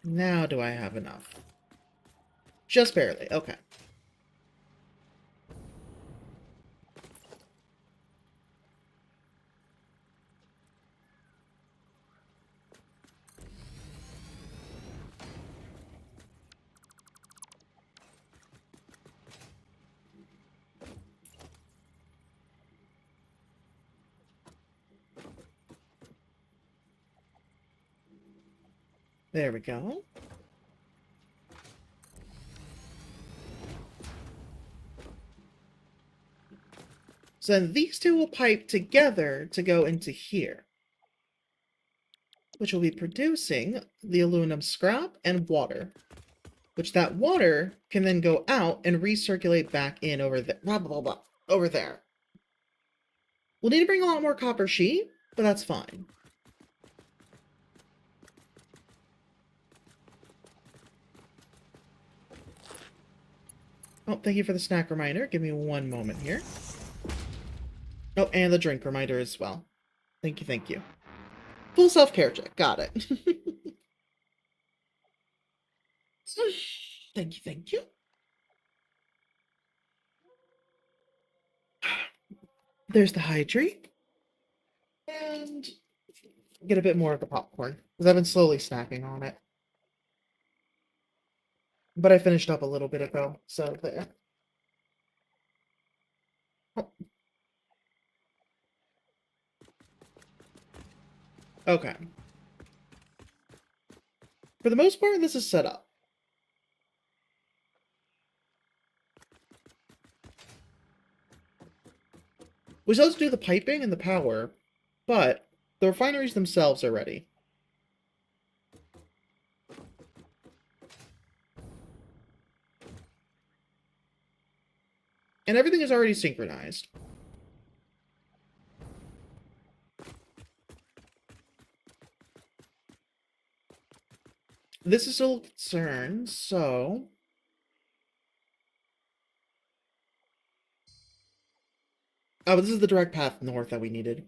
Now do I have enough? Just barely. Okay. There we go. So then these two will pipe together to go into here, which will be producing the aluminum scrap and water, which that water can then go out and recirculate back in over there. Blah, blah, blah, blah, over there. We'll need to bring a lot more copper sheet, but that's fine. Oh, thank you for the snack reminder. Give me one moment here. Oh, and the drink reminder as well. Thank you, thank you. Full self-care check. Got it. Thank you, thank you. There's the hydrate. And get a bit more of the popcorn, because I've been slowly snacking on it. But I finished up a little bit ago, so there. Oh. Okay. For the most part, this is set up. We still have to do the piping and the power, but the refineries themselves are ready. And everything is already synchronized. This is still a concern, so... Oh, but this is the direct path north that we needed.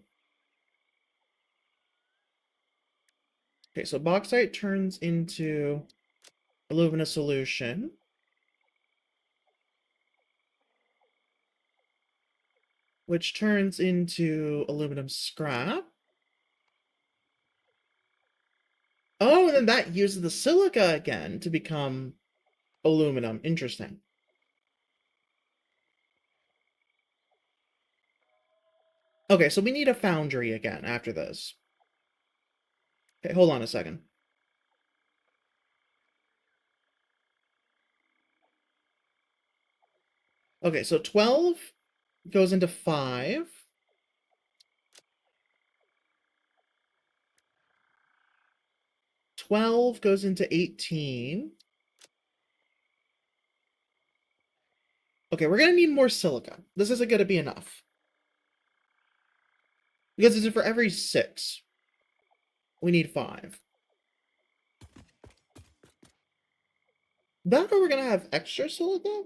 Okay, so bauxite turns into alumina solution. Which turns into aluminum scrap. Oh, and then that uses the silica again to become aluminum. Interesting. Okay, so we need a foundry again after this. Okay, hold on a second. Okay, so 12 goes into 5. 12 goes into 18. Okay, we're gonna need more silica. This isn't gonna be enough. Because it's for every 6. We need 5. That or we're gonna have extra silica?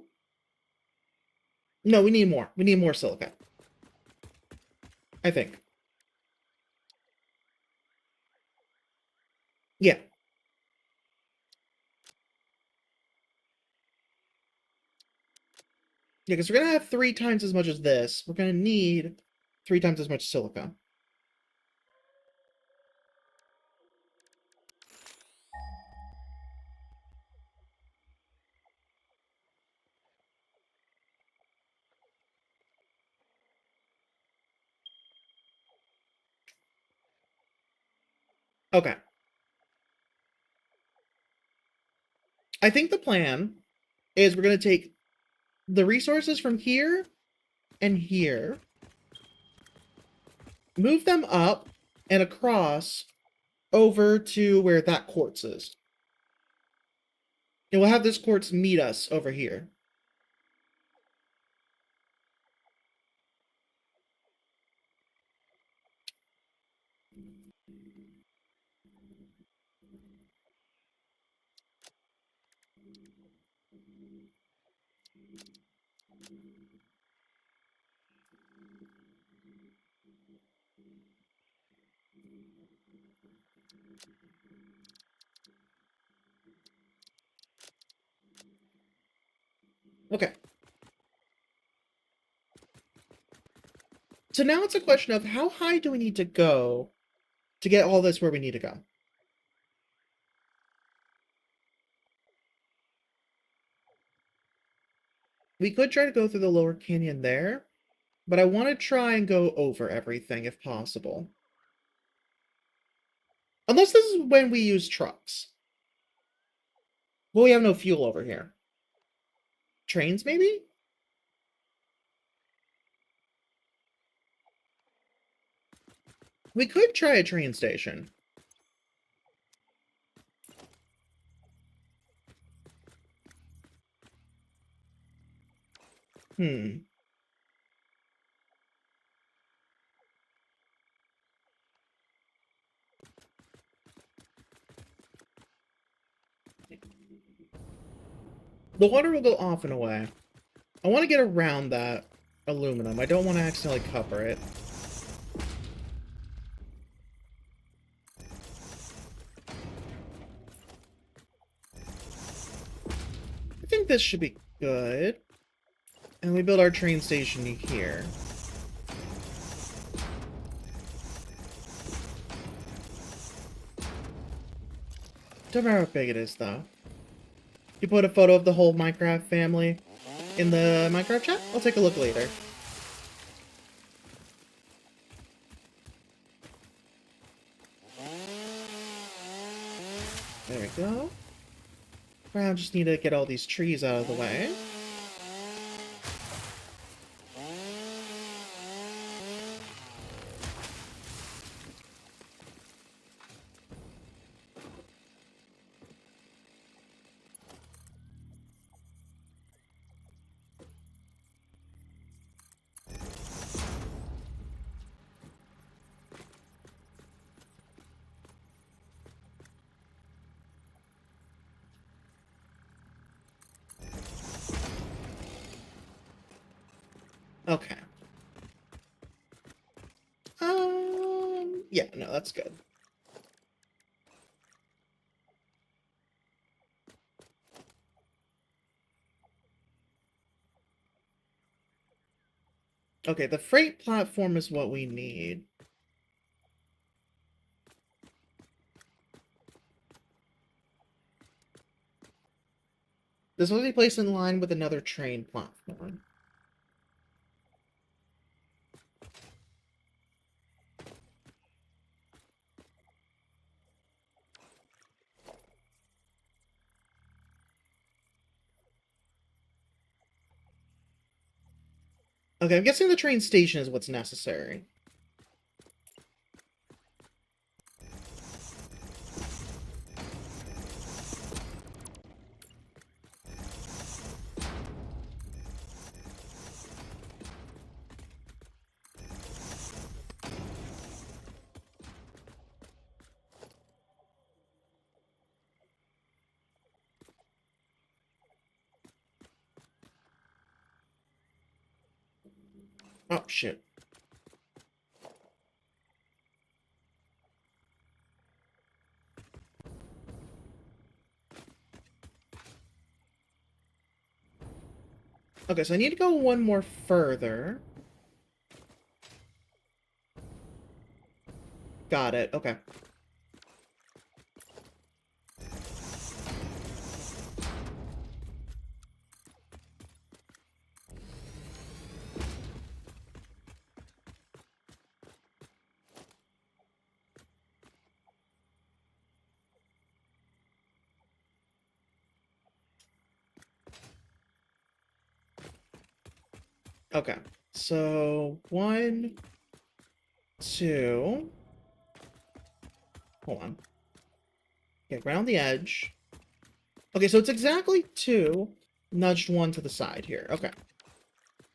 No, we need more. We need more silica. I think. Yeah. Yeah, because we're gonna have 3 times as much as this. We're gonna need 3 times as much silica. Okay. I think the plan is we're gonna take the resources from here and here, move them up and across over to where that quartz is. And we'll have this quartz meet us over here. Okay. So now it's a question of how high do we need to go to get all this where we need to go? We could try to go through the lower canyon there, but I want to try and go over everything if possible. Unless this is when we use trucks. Well, we have no fuel over here. Trains, maybe? We could try a train station. Hmm. The water will go off and away. I want to get around that aluminum. I don't want to accidentally cover it. I think this should be good. And we build our train station here. Don't remember how big it is, though. You put a photo of the whole Minecraft family in the Minecraft chat? I'll take a look later. There we go. Now I just need to get all these trees out of the way. Okay. Yeah, no, that's good. Okay, the freight platform is what we need. This will be placed in line with another train platform. Okay, I'm guessing the train station is what's necessary. Oh, shit. Okay, so I need to go one more further. Got it, okay. Okay, so 1, 2. Hold on. Okay, around the edge. Okay, so it's exactly 2, nudged 1 to the side here. Okay.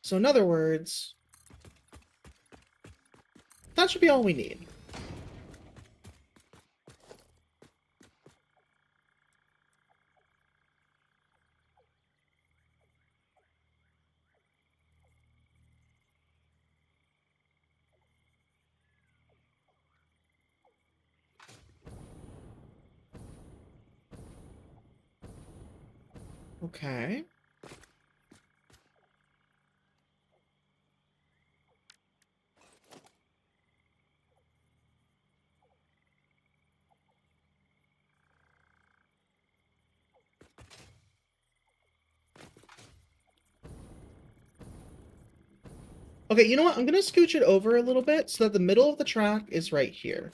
So in other words, that should be all we need. Okay. Okay, you know what? I'm gonna scooch it over a little bit so that the middle of the track is right here.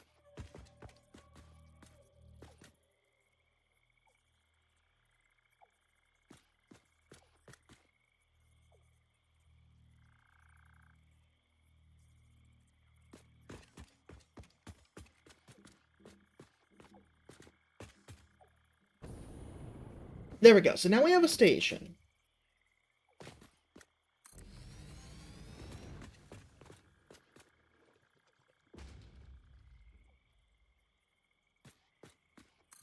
There we go. So now we have a station.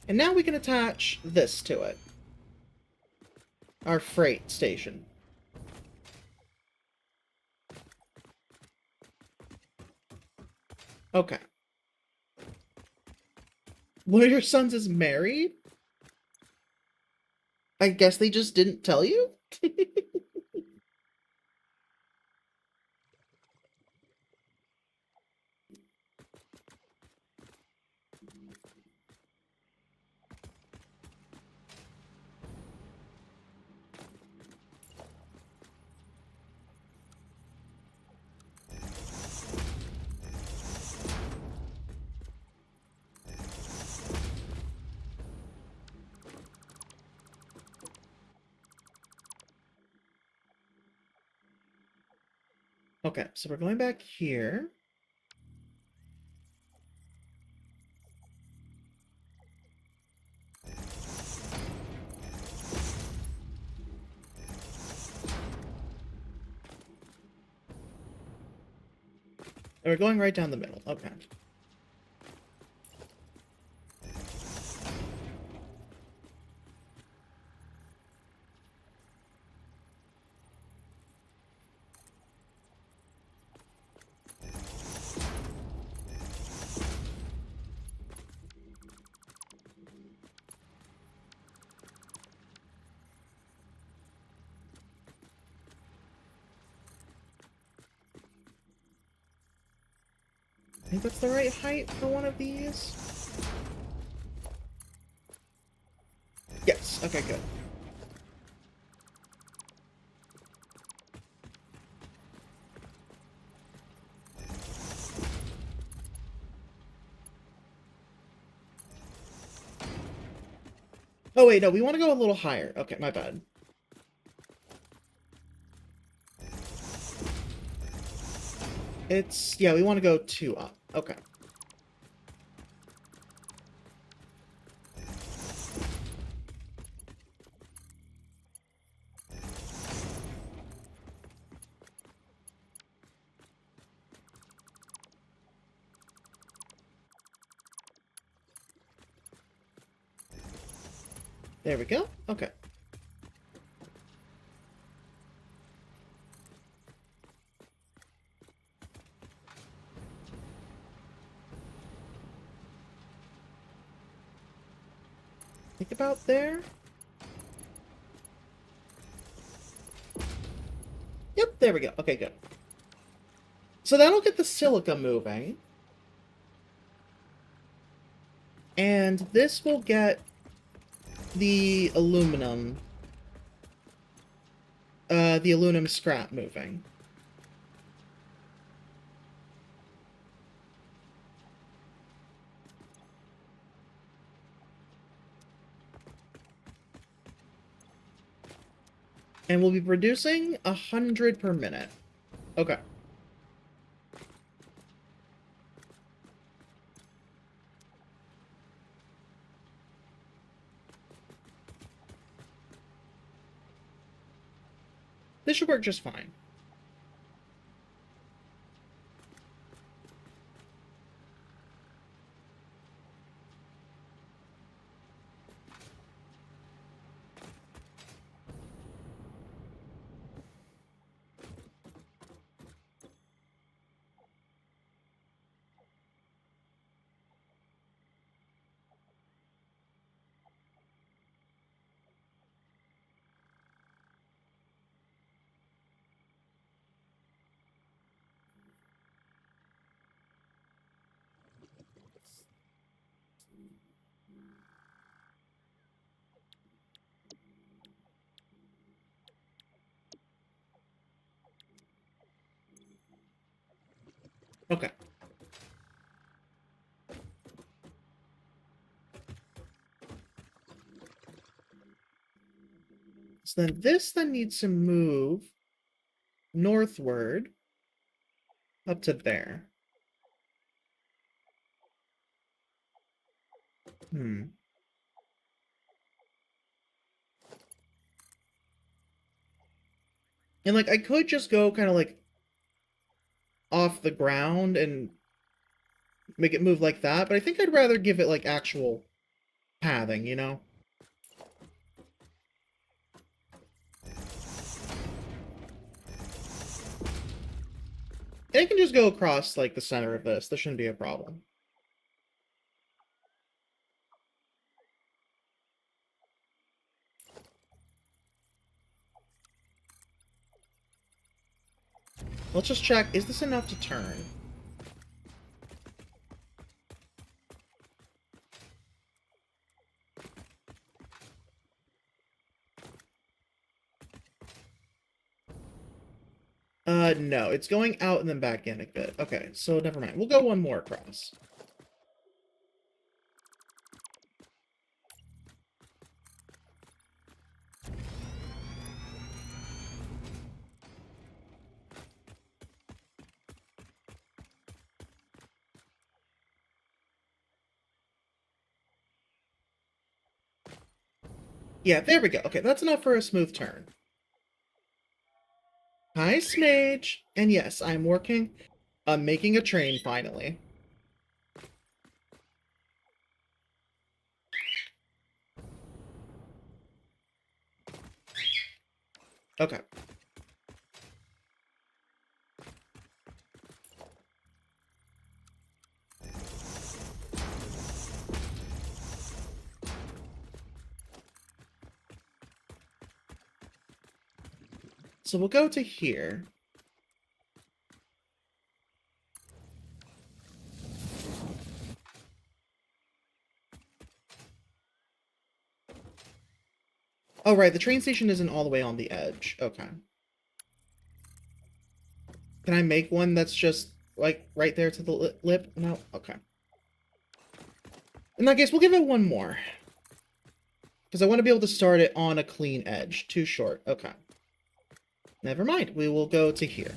And now we can attach this to it. Our freight station. Okay. One of your sons is married? I guess they just didn't tell you? Okay, so we're going back here. And we're going right down the middle. Okay. I think that's the right height for one of these. Yes, okay, good. Oh wait, no, we want to go a little higher. Okay, my bad. Yeah, we want to go 2 up. Okay. There we go. Okay. Think about there. Yep, there we go. Okay, good. So that'll get the silica moving. And this will get the aluminum scrap moving. And we'll be producing 100 per minute. Okay. This should work just fine. Okay. So then this then needs to move northward up to there. Hmm. And like I could just go kind of like off the ground and make it move like that, but I think I'd rather give it like actual pathing, you know? And I can just go across like the center of this. This shouldn't be a problem. Let's just check. Is this enough to turn? No. It's going out and then back in a bit. Okay, so never mind. We'll go one more across. Yeah, there we go. Okay, that's enough for a smooth turn. Hi, Smage. And yes, I'm working on making a train finally. Okay. So we'll go to here. Oh, right, the train station isn't all the way on the edge. Okay. Can I make one that's just, like, right there to the lip? No? Okay. In that case, we'll give it one more. Because I want to be able to start it on a clean edge. Too short. Okay. Never mind. We will go to here.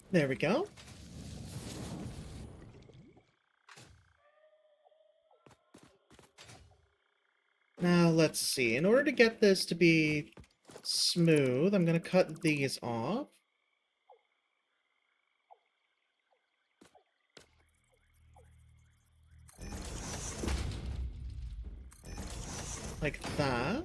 There we go. Now, let's see. In order to get this to be smooth, I'm going to cut these off. Like that.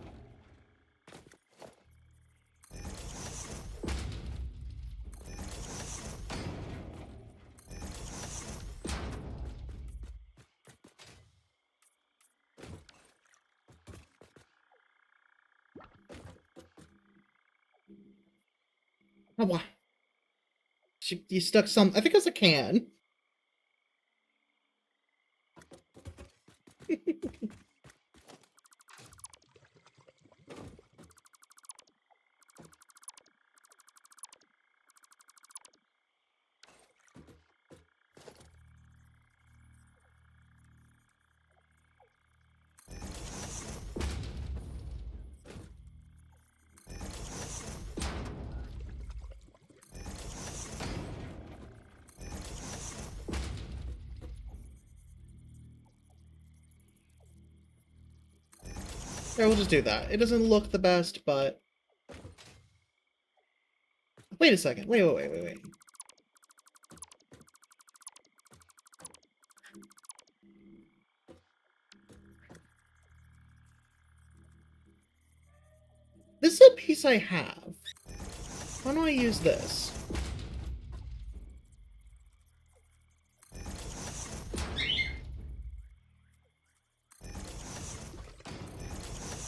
Oh, wow. You stuck some... I think it was a can. Yeah, we'll just do that. It doesn't look the best, but... Wait a second. Wait. This is a piece I have. Why don't I use this?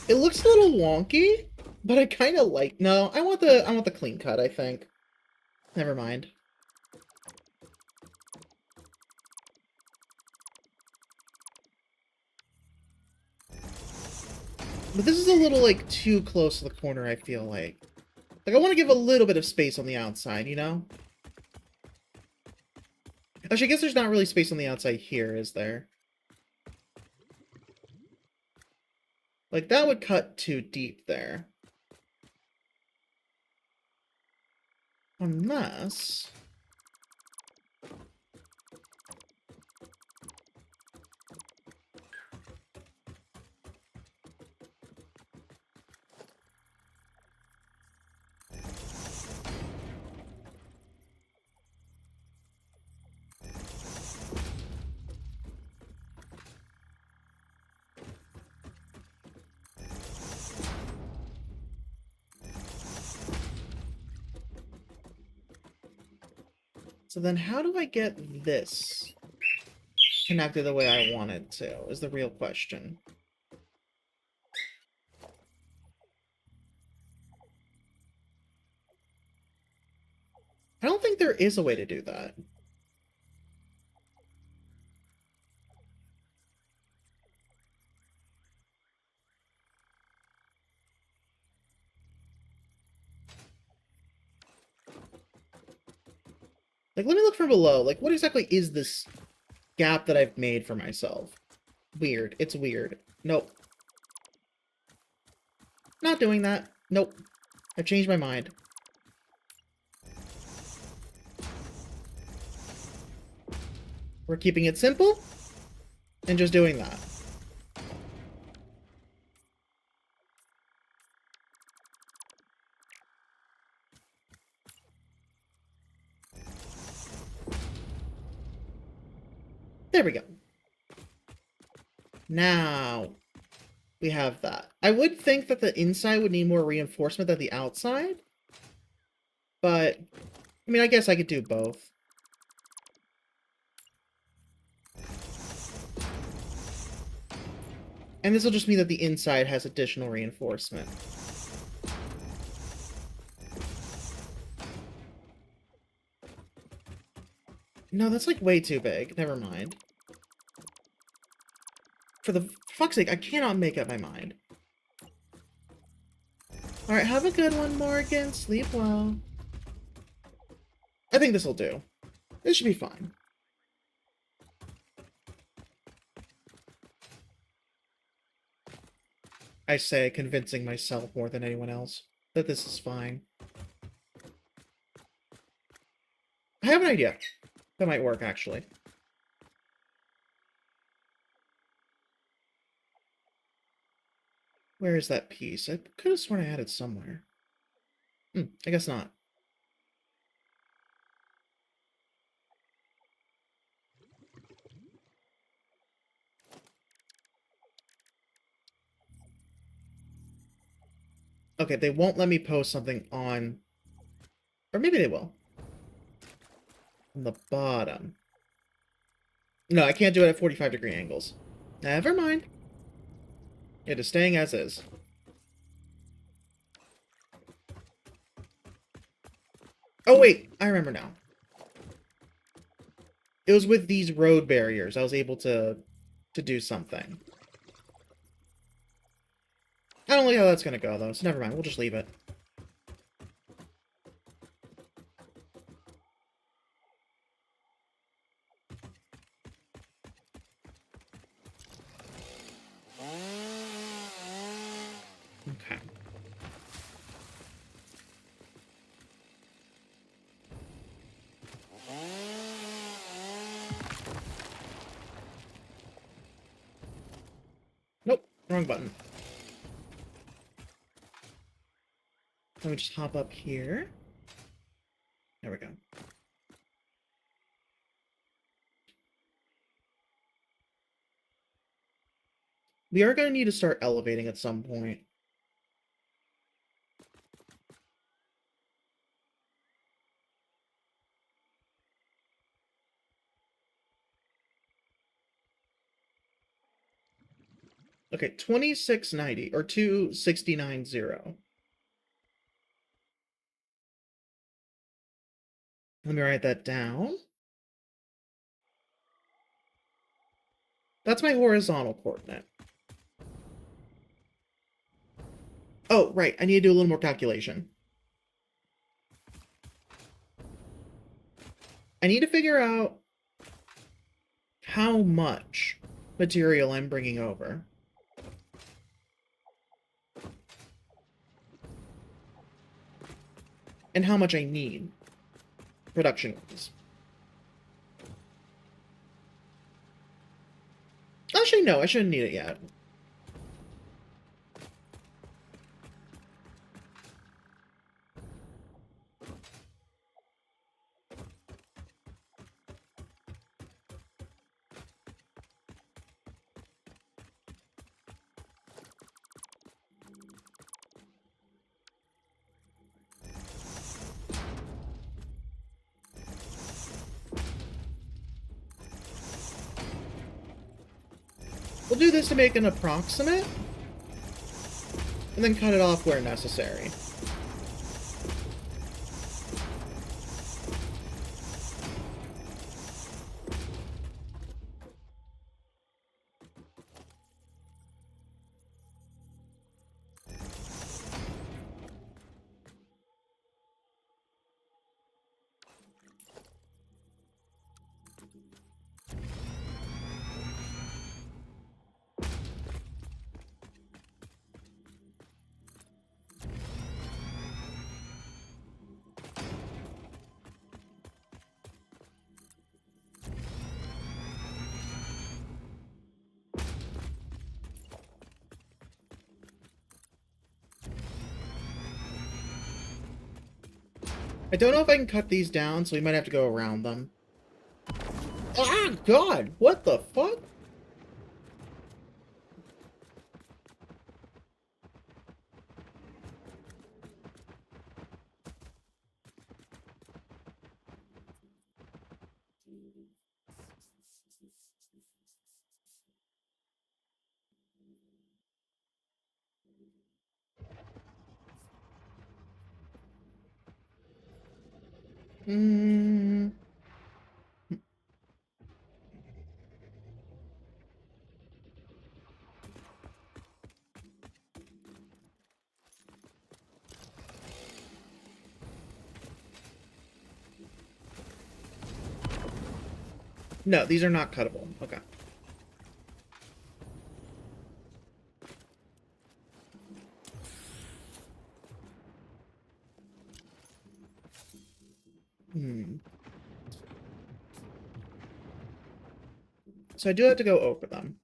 It looks a little wonky, but I kind of like... No, I want the clean cut, I think. Never mind. But this is a little, like, too close to the corner, I feel like. Like, I want to give a little bit of space on the outside, you know? Actually, I guess there's not really space on the outside here, is there? Like, that would cut too deep there. Unless... So then how do I get this connected the way I want it to, is the real question. I don't think there is a way to do that. Like, let me look from below. Like, what exactly is this gap that I've made for myself? Weird. It's weird. Nope. Not doing that. Nope. I've changed my mind. We're keeping it simple and just doing that. There we go. Now we have that. I would think that the inside would need more reinforcement than the outside. But, I mean, I guess I could do both. And this will just mean that the inside has additional reinforcement. No, that's like way too big. Never mind. For the fuck's sake, I cannot make up my mind. Alright, have a good one, Morgan. Sleep well. I think this will do. This should be fine. I say, convincing myself more than anyone else that this is fine. I have an idea. That might work, actually. Where is that piece? I could have sworn I had it somewhere. I guess not. Okay, they won't let me post something on... Or maybe they will. On the bottom. No, I can't do it at 45-degree angles. Never mind. It is staying as is. Oh, wait. I remember now. It was with these road barriers. I was able to do something. I don't know how that's going to go, though, so never mind. We'll just leave it. Okay. Nope. Wrong button. Let me just hop up here. There we go. We are going to need to start elevating at some point. Okay, 2690 or 2690. Let me write that down. That's my horizontal coordinate. Oh, right. I need to do a little more calculation. I need to figure out how much material I'm bringing over. And how much I need production-wise. Actually, no, I shouldn't need it yet. We'll do this to make an approximate, and then cut it off where necessary. I don't know if I can cut these down, so we might have to go around them. Ah, God! What the fuck? Hmm. No, these are not cuttable. Okay. Hmm. So I do have to go over them.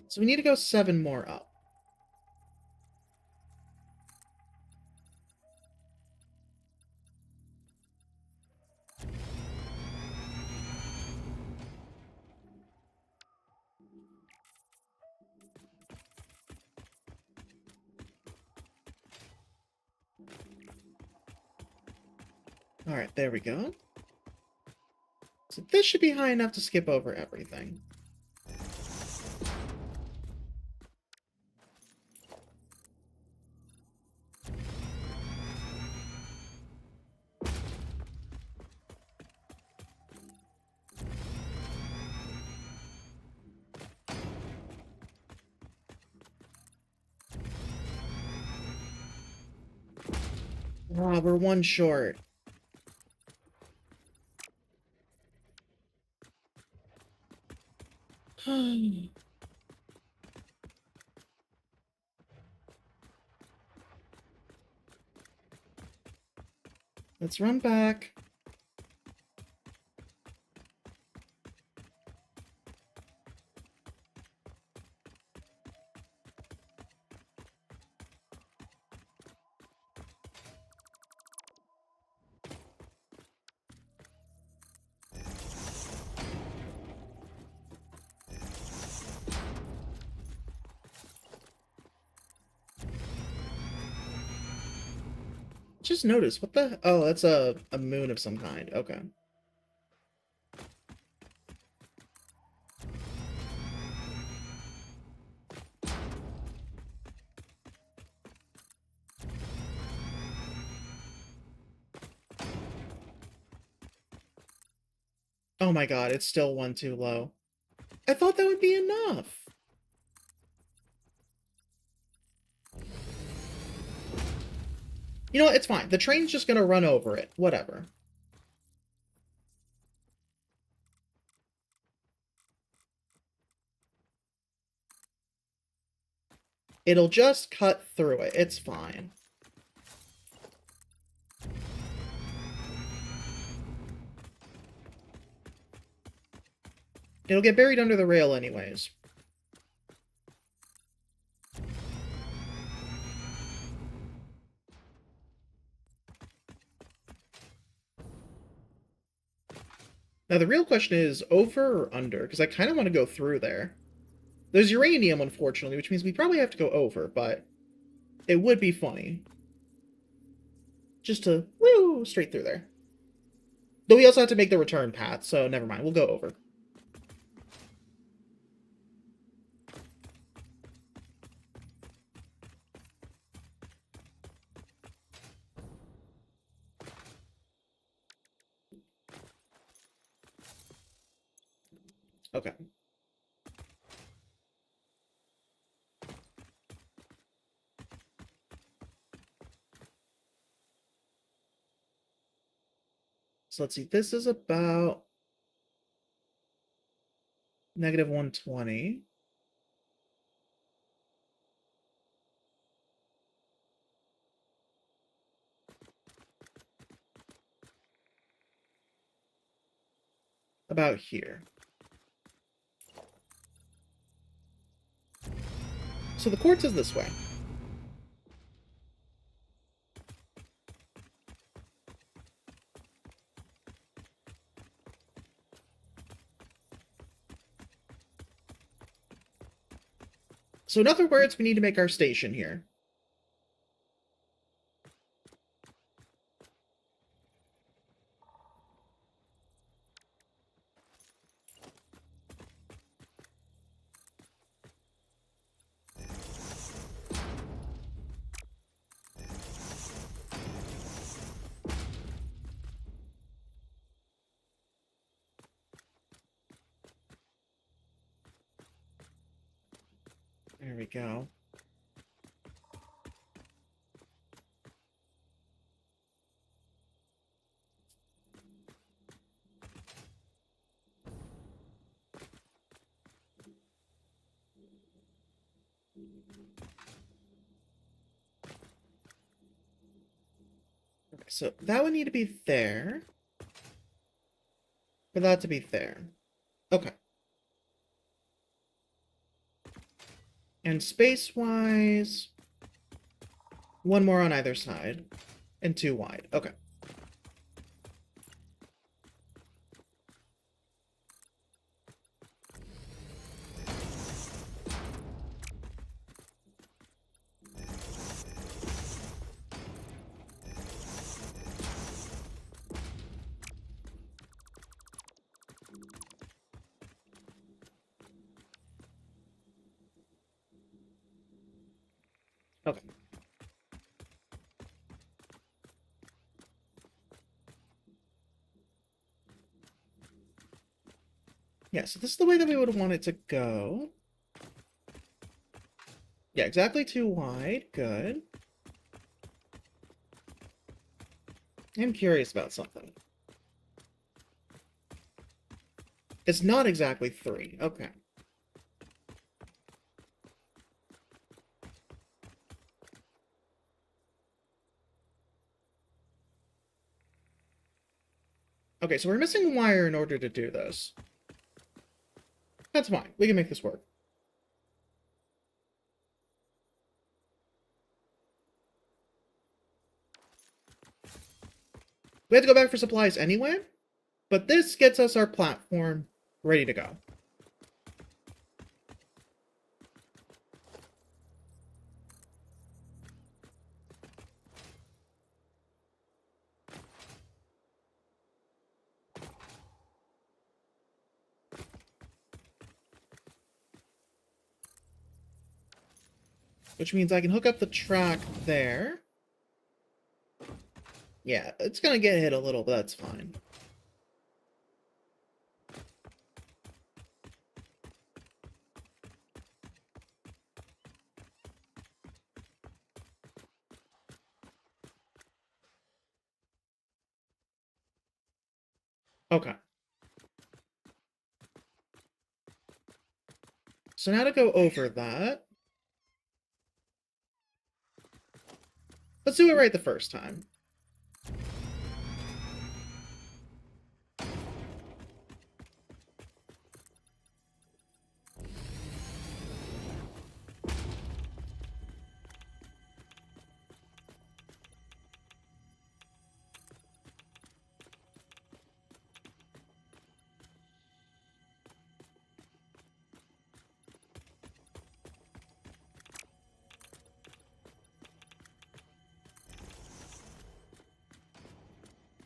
So we need to go 7 more up. Alright, there we go. So this should be high enough to skip over everything. Wow, we're 1 short. Let's run back. Just noticed, what the... Oh, that's a moon of some kind. Okay. Oh my god, it's still 1 too low. I thought that would be enough. You know what? It's fine. The train's just gonna run over it. Whatever. It'll just cut through it. It's fine. It'll get buried under the rail anyways. Now the real question is, over or under? Because I kind of want to go through there. There's uranium, unfortunately, which means we probably have to go over, but it would be funny. Just to, woo, straight through there. Though we also have to make the return path, so never mind. We'll go over. Okay. So let's see. This is about negative 120. About here. So the quartz is this way. So in other words, we need to make our station here. There we go. Okay, so that would need to be there. For that to be there. Okay. And space-wise, one more on either side. And 2 wide. Okay. Okay. Yeah, so this is the way that we would want it to go. Yeah, exactly 2 wide. Good. I'm curious about something. It's not exactly 3. Okay. Okay, so we're missing wire in order to do this. That's fine. We can make this work. We had to go back for supplies anyway, but this gets us our platform ready to go. Which means I can hook up the track there. Yeah, it's gonna get hit a little, but that's fine. Okay. So now to go over that. Let's do it right the first time.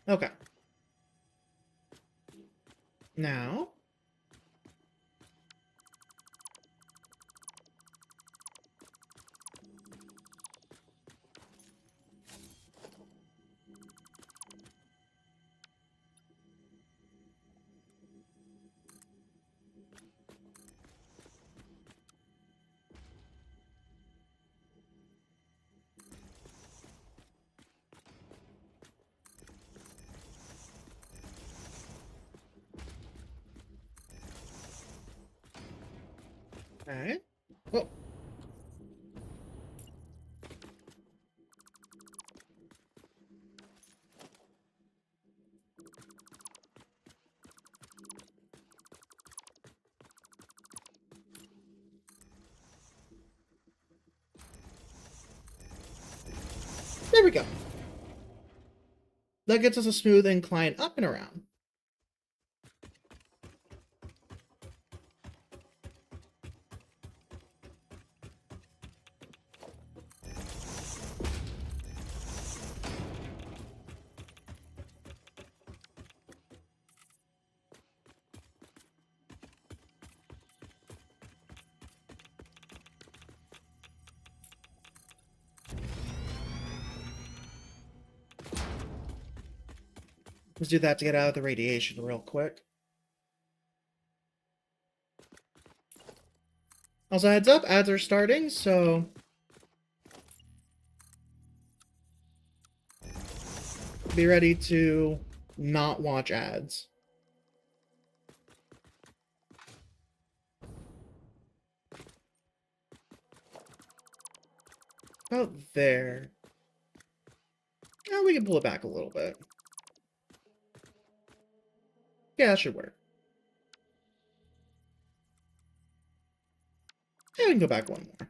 Okay. Now, Okay. Well. There we go. That gets us a smooth incline up and around. Let's do that to get out of the radiation real quick. Also, heads up, ads are starting, so be ready to not watch ads. About there. Oh, we can pull it back a little bit. Yeah, that should work. Yeah, we can go back one more.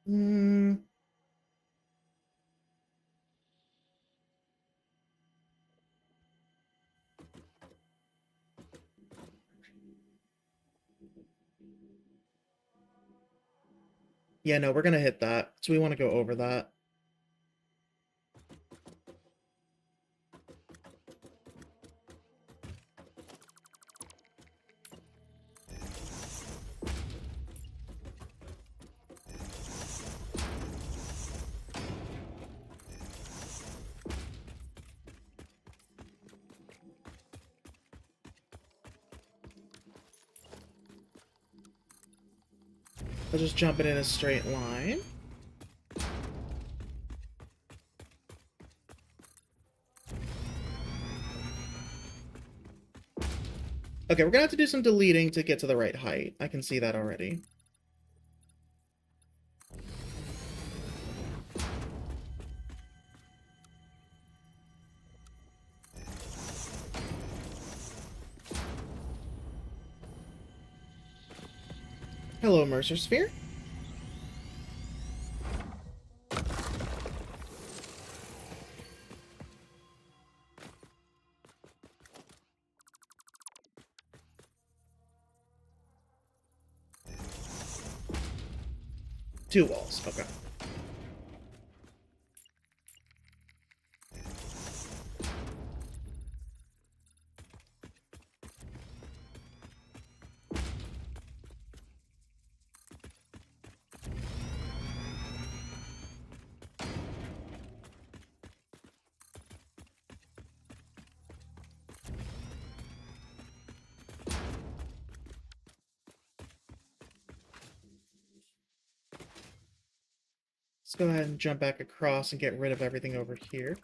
Hmm. Yeah, no, we're gonna hit that. So we want to go over that. I'll just jump it in a straight line. Okay, we're gonna have to do some deleting to get to the right height. I can see that already. Hello, Mercer Sphere. Two walls, okay. Let's go ahead and jump back across and get rid of everything over here.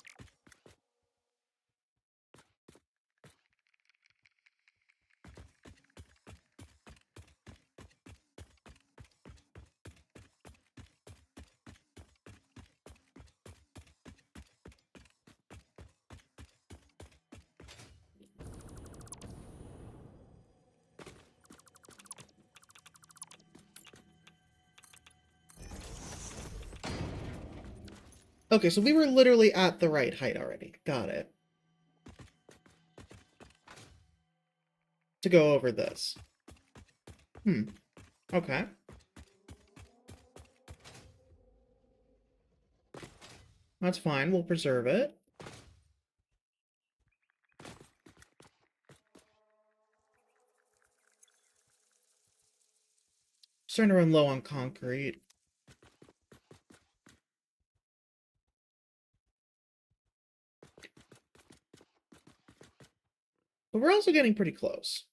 Okay, so we were literally at the right height already. Got it. To go over this. Okay. That's fine, we'll preserve it. Starting to run low on concrete. But we're also getting pretty close.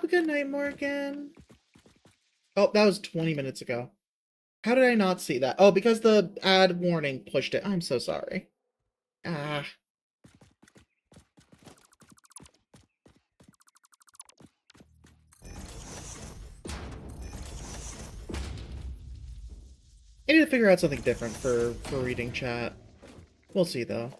a good night, Morgan. Oh, that was 20 minutes ago. How did I not see that? Oh, because the ad warning pushed it. I'm so sorry. Ah. I need to figure out something different for reading chat. We'll see, though.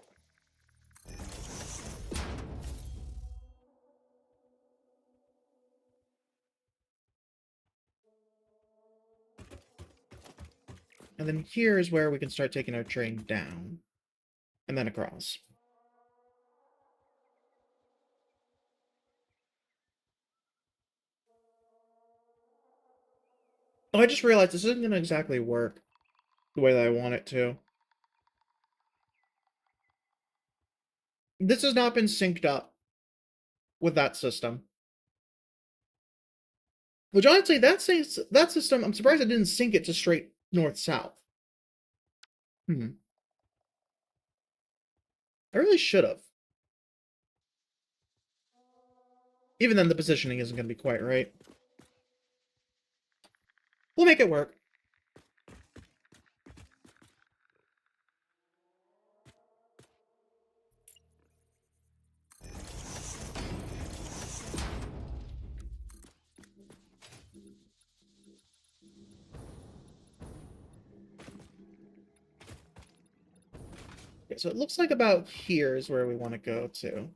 And then here is where we can start taking our train down. And then across. Oh, I just realized this isn't going to exactly work the way that I want it to. This has not been synced up with that system. Which honestly, that system, I'm surprised I didn't sync it to straight north-south. I really should have. Even then, the positioning isn't going to be quite right. We'll make it work. Okay, so it looks like about here is where we want to go to.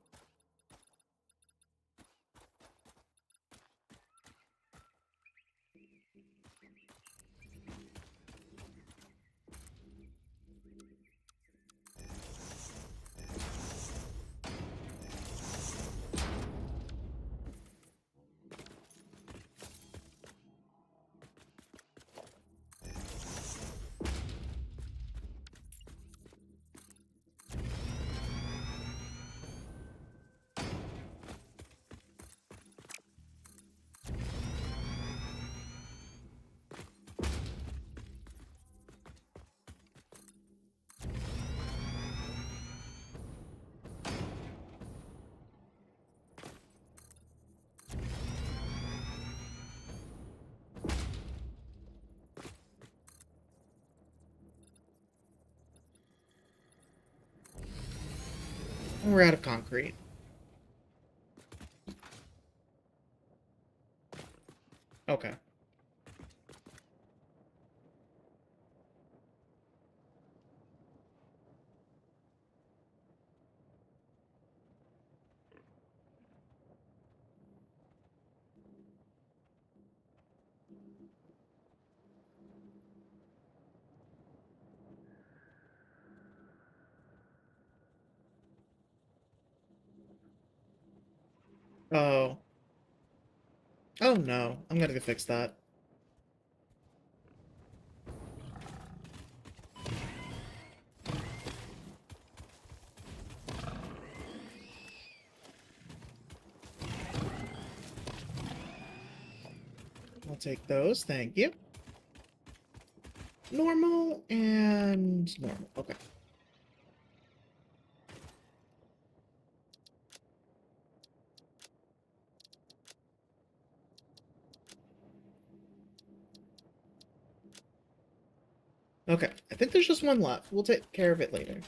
And we're out of concrete. Okay. Oh. Oh no. I'm gonna go fix that. I'll take those, thank you. Normal and normal. Okay. Okay, I think there's just one left. We'll take care of it later.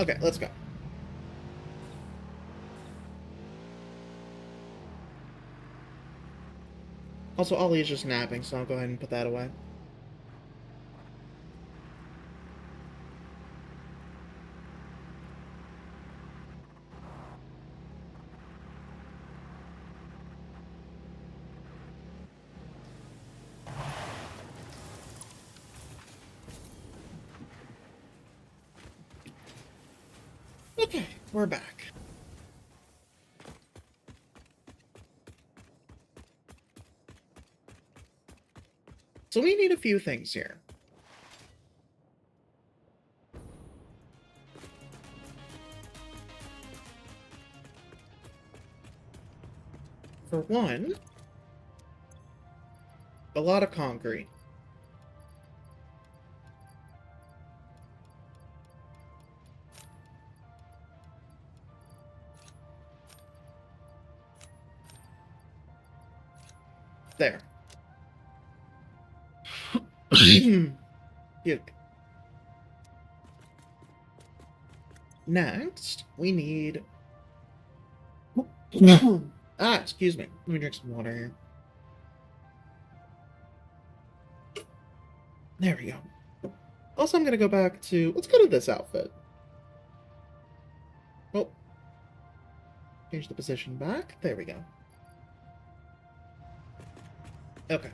Okay, let's go. Also, Ollie is just napping, so I'll go ahead and put that away. Okay, we're back. So we need a few things here. For one, a lot of concrete. Puke. Next, we need... excuse me. Let me drink some water here. There we go. Also, I'm going to go back to... Let's go to this outfit. Oh. Change the position back. There we go. Okay.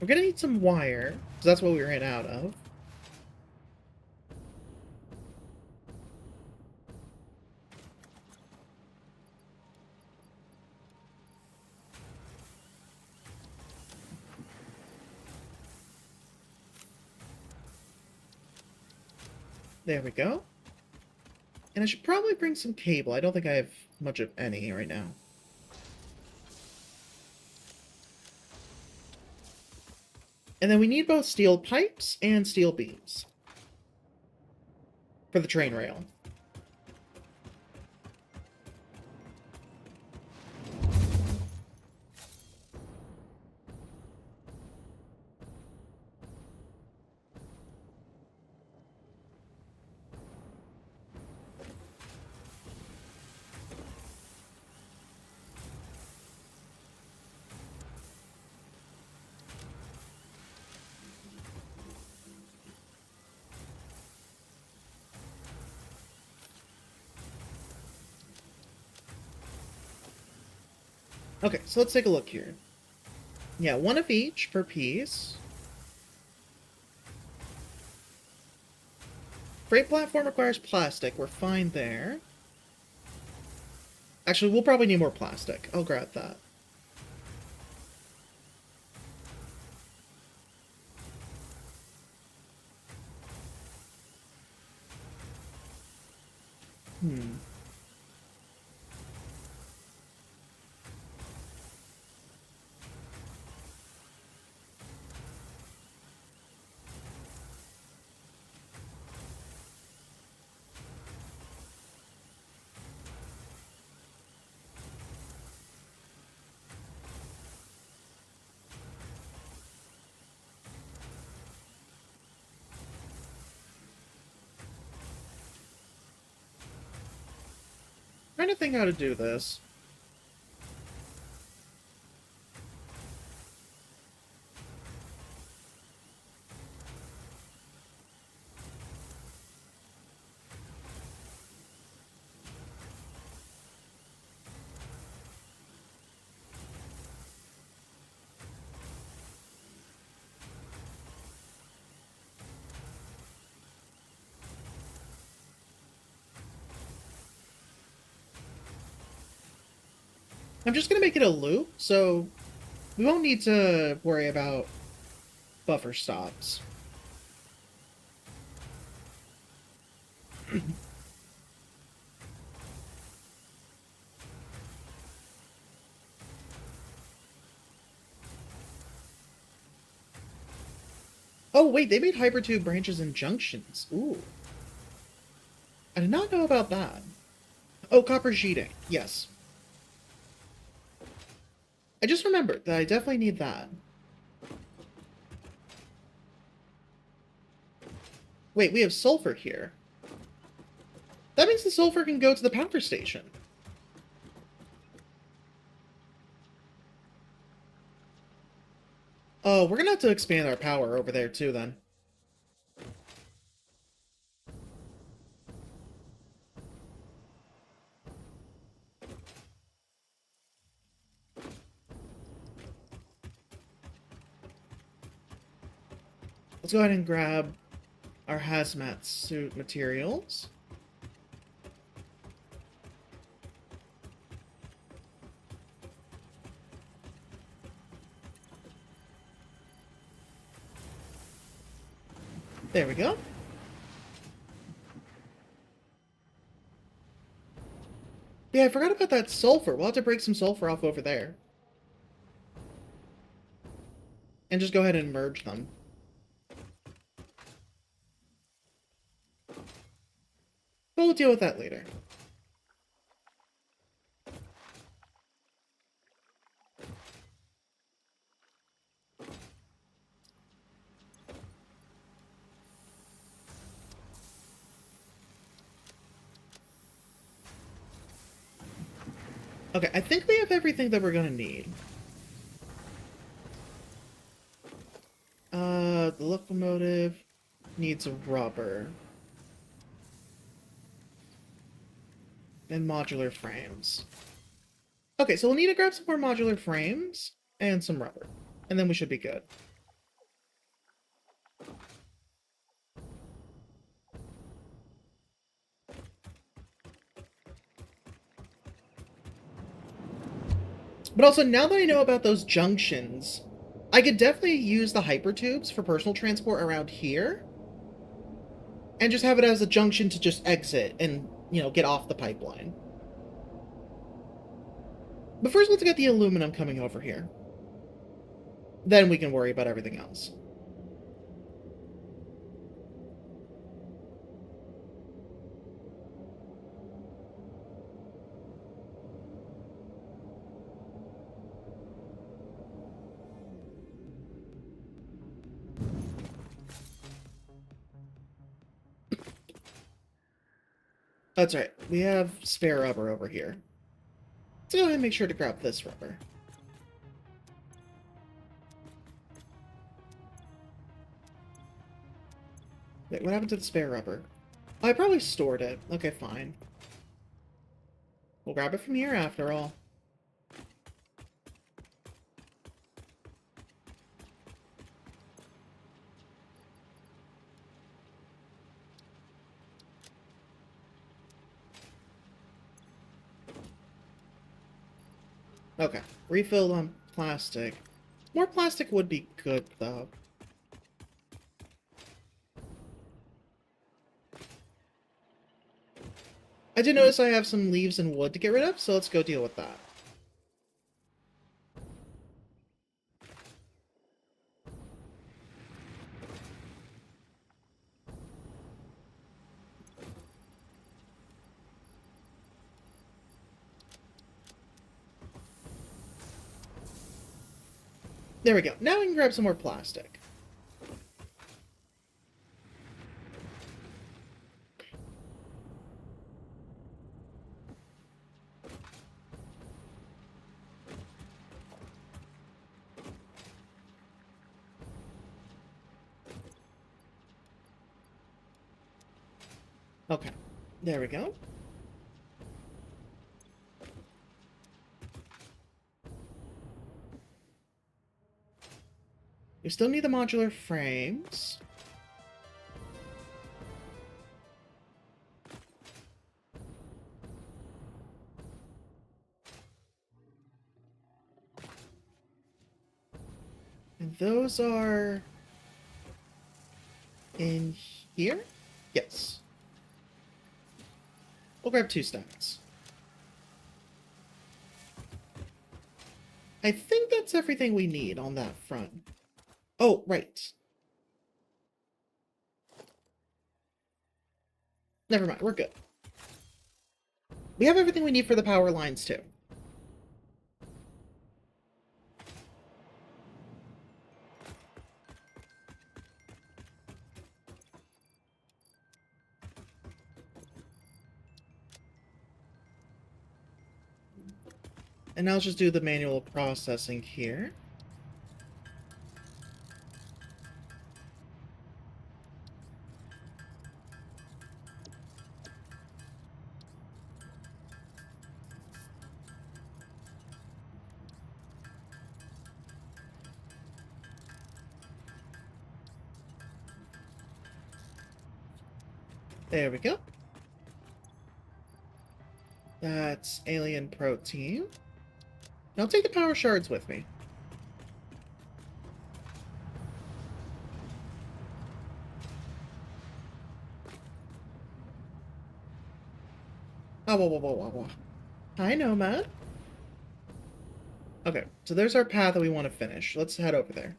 We're going to need some wire, because that's what we ran out of. There we go. And I should probably bring some cable. I don't think I have much of any right now. And then we need both steel pipes and steel beams for the train rail. Okay, so let's take a look here. Yeah, one of each per piece. Freight platform requires plastic. We're fine there. Actually, we'll probably need more plastic. I'll grab that. Hmm. Trying to think how to do this. I'm just going to make it a loop, so we won't need to worry about buffer stops. Oh, wait, they made hypertube branches and junctions. Ooh. I did not know about that. Oh, copper sheeting. Yes. I just remembered that I definitely need that. Wait, we have sulfur here. That means the sulfur can go to the power station. Oh, we're gonna have to expand our power over there too, then. Let's go ahead and grab our hazmat suit materials. There we go. Yeah, I forgot about that sulfur. We'll have to break some sulfur off over there. And just go ahead and merge them. But we'll deal with that later. Okay, I think we have everything that we're gonna need. The locomotive needs rubber. And modular frames. Okay, so we'll need to grab some more modular frames and some rubber. And then we should be good. But also, now that I know about those junctions, I could definitely use the hypertubes for personal transport around here. And just have it as a junction to just exit and, you know, get off the pipeline. But first, let's get the aluminum coming over here. Then we can worry about everything else. That's right. We have spare rubber over here. Let's go ahead and make sure to grab this rubber. Wait, what happened to the spare rubber? Oh, I probably stored it. Okay, fine. We'll grab it from here after all. Okay, refilled on plastic. More plastic would be good, though. I did notice I have some leaves and wood to get rid of, so let's go deal with that. There we go. Now we can grab some more plastic. Okay, there we go. We still need the modular frames. And those are in here? Yes. We'll grab 2 stacks. I think that's everything we need on that front. Oh, right. Never mind, we're good. We have everything we need for the power lines, too. And now let's just do the manual processing here. There we go. That's alien protein. Now I'll take the power shards with me. Oh, whoa, whoa, whoa, whoa, whoa. Hi, Nomad. Okay, so there's our path that we want to finish. Let's head over there.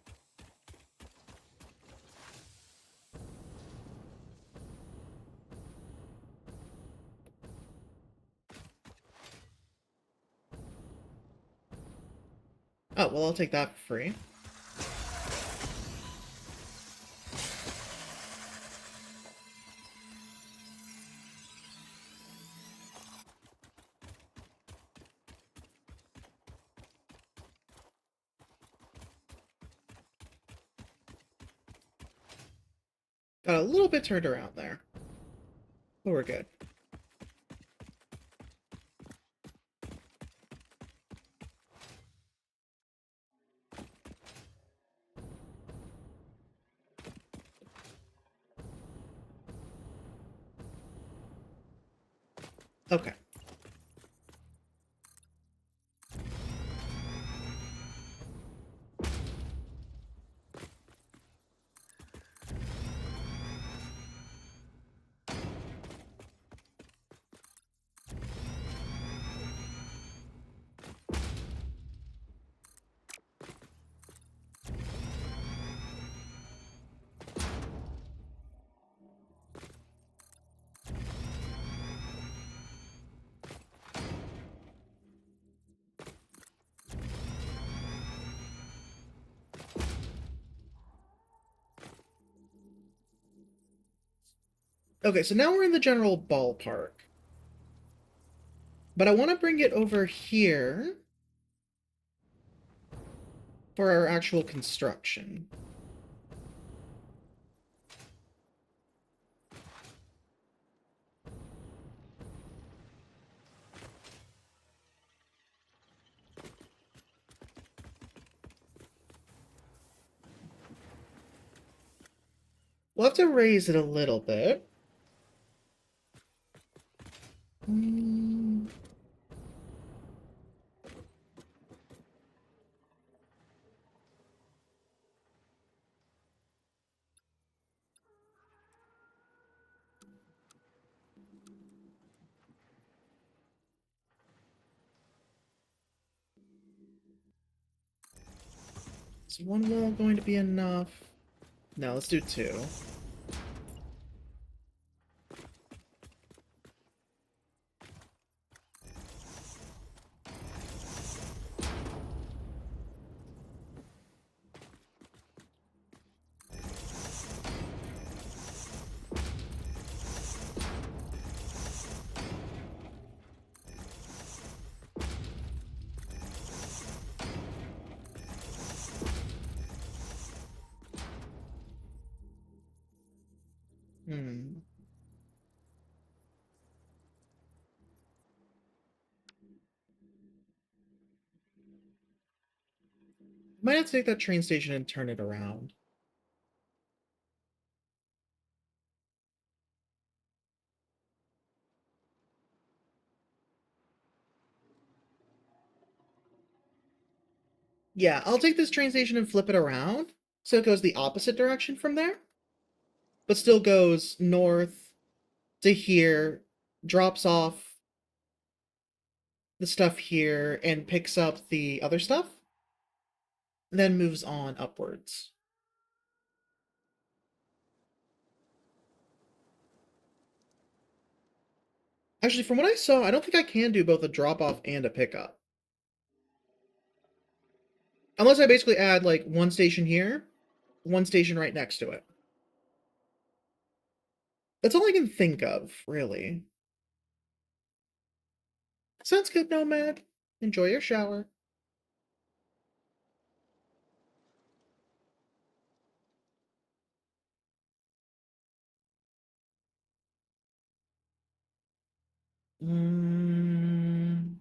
Oh, well, I'll take that for free. Got a little bit turned around there. But we're good. Okay. Okay, so now we're in the general ballpark. But I want to bring it over here for our actual construction. We'll have to raise it a little bit. Hmm. Is one wall going to be enough? No, let's do two. Hmm. Might have to take that train station and turn it around. Yeah, I'll take this train station and flip it around so it goes the opposite direction from there, but still goes north to here, drops off the stuff here, and picks up the other stuff, then moves on upwards. Actually, from what I saw, I don't think I can do both a drop-off and a pickup. Unless I basically add, like, one station here, one station right next to it. That's all I can think of, really. Sounds good, Nomad. Enjoy your shower. Mm.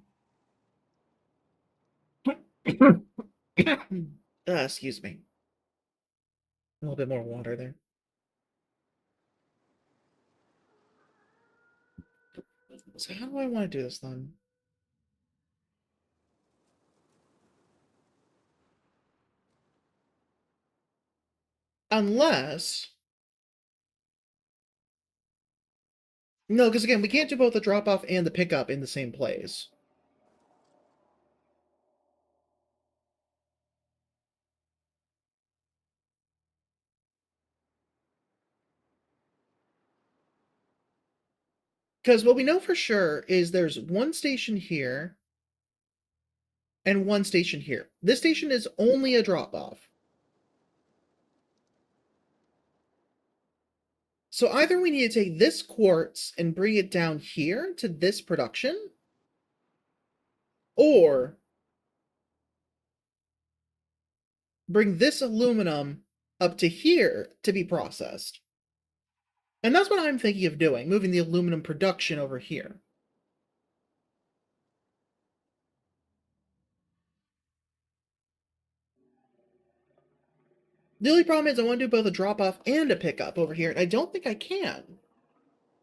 Excuse me. A little bit more water there. So how do I want to do this then? Unless... No, because again, we can't do both the drop-off and the pickup in the same place. Because what we know for sure is there's one station here and one station here. This station is only a drop-off. So either we need to take this quartz and bring it down here to this production, or bring this aluminum up to here to be processed. And that's what I'm thinking of doing, moving the aluminum production over here. The only problem is I want to do both a drop-off and a pickup over here, and I don't think I can.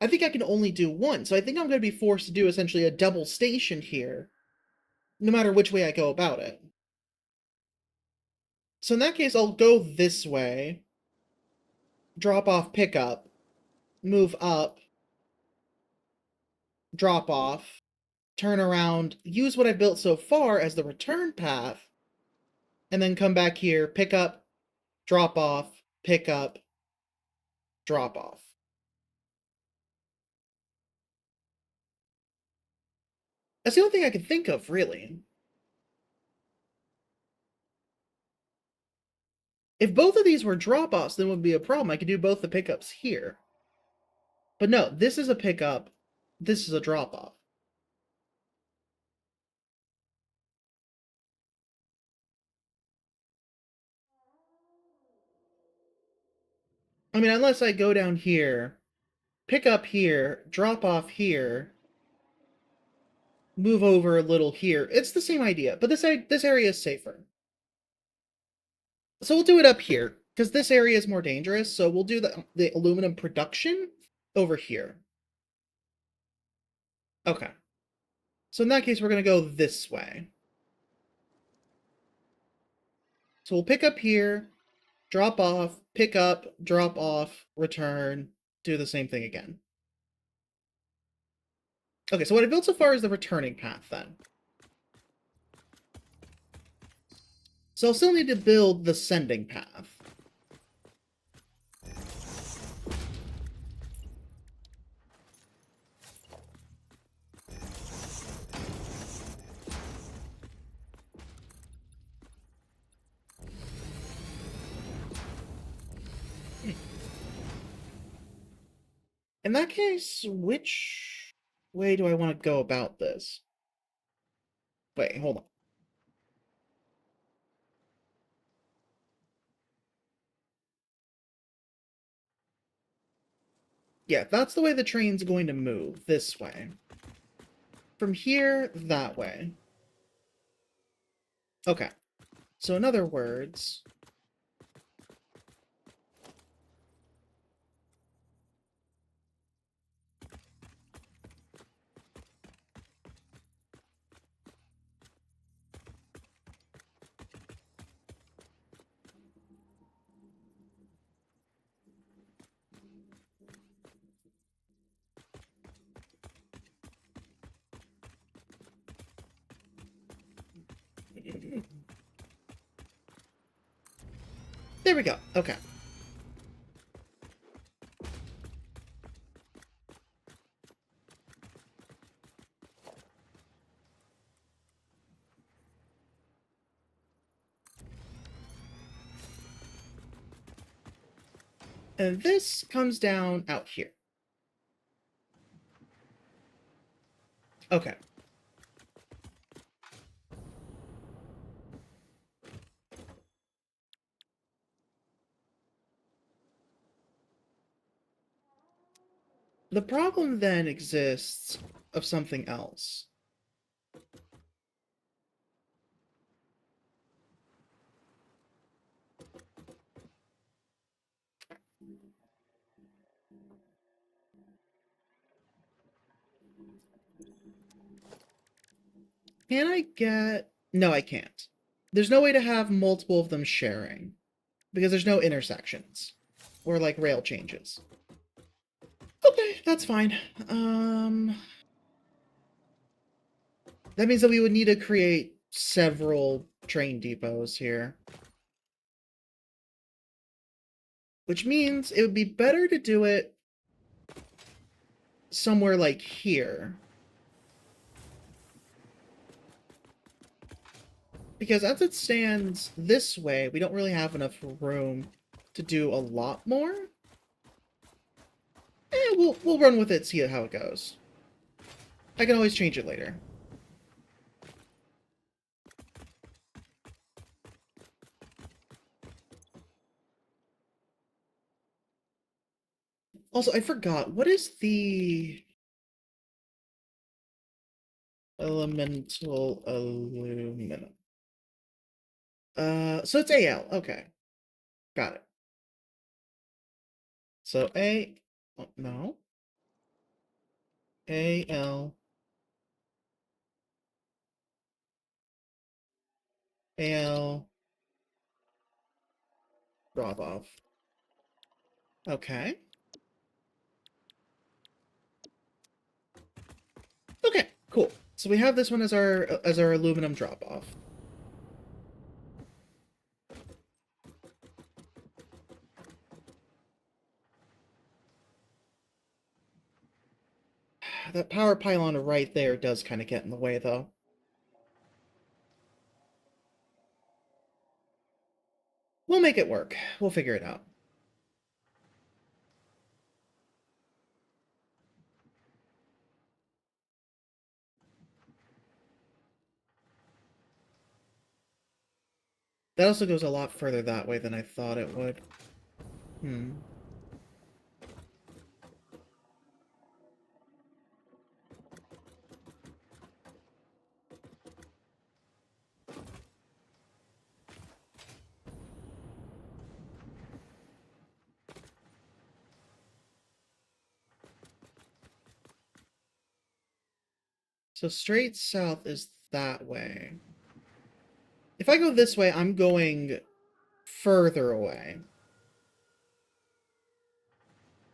I think I can only do one, so I think I'm going to be forced to do essentially a double station here, no matter which way I go about it. So in that case, I'll go this way, drop off, pickup, move up, drop off, turn around, use what I've built so far as the return path, and then come back here, pick up, drop off, pick up, drop off. That's the only thing I can think of, really. If both of these were drop-offs, then it would be a problem. I could do both the pickups here. But no, this is a pickup, this is a drop-off. I mean, unless I go down here, pick up here, drop off here, move over a little here. It's the same idea, but this area is safer. So we'll do it up here, because this area is more dangerous, so we'll do the aluminum production over here. Okay. So in that case, we're going to go this way. So we'll pick up here, drop off, pick up, drop off, return, do the same thing again. Okay, so what I built so far is the returning path, then. So I'll still need to build the sending path. In that case, which way do I want to go about this? Wait, hold on. Yeah, that's the way the train's going to move, this way. From here, that way. Okay. So in other words... There we go. Okay. And this comes down out here. Okay. The problem then exists of something else. Can I get... No, I can't. There's no way to have multiple of them sharing. Because there's no intersections. Or, like, rail changes. Okay, that's fine. That means that we would need to create several train depots here. Which means it would be better to do it somewhere like here. Because as it stands this way, we don't really have enough room to do a lot more. We'll run with it, see how it goes. I can always change it later. Also, I forgot. What is the elemental aluminum? So it's Al. Okay. Got it. So oh, no. Al. Al. Drop off. Okay. Okay, cool. So we have this one as our aluminum drop off. That power pylon right there does kind of get in the way, though. We'll make it work. We'll figure it out. That also goes a lot further that way than I thought it would. So straight south is that way. If I go this way, I'm going further away.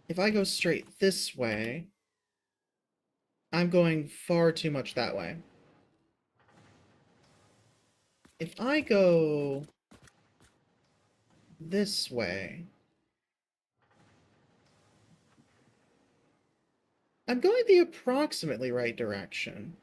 If I go straight this way, I'm going far too much that way. If I go this way, I'm going the approximately right direction.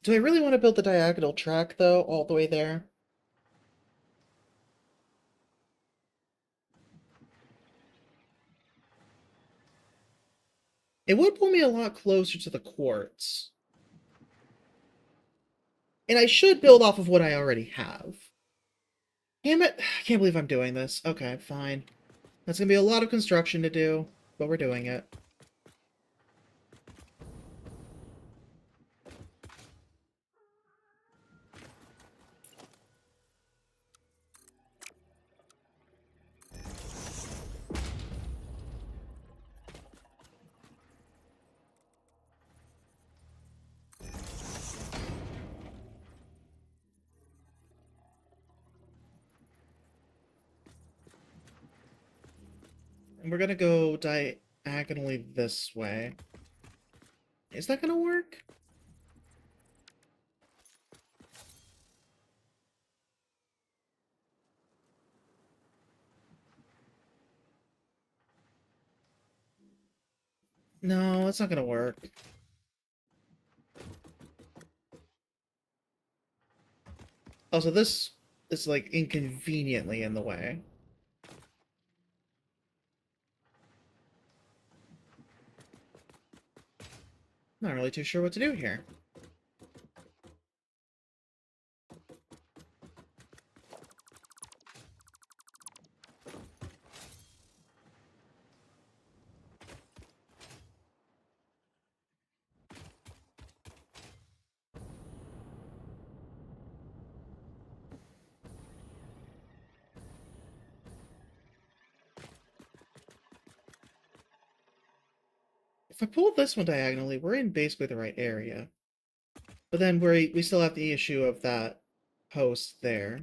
Do I really want to build the diagonal track, though, all the way there? It would pull me a lot closer to the quartz. And I should build off of what I already have. Damn it. I can't believe I'm doing this. Okay, fine. That's gonna be a lot of construction to do, but we're doing it. And we're gonna go diagonally this way. Is that gonna work? No, it's not gonna work. Also, this is, like, inconveniently in the way. Not really too sure what to do here. If I pull this one diagonally, we're in basically the right area. But then we still have the issue of that post there.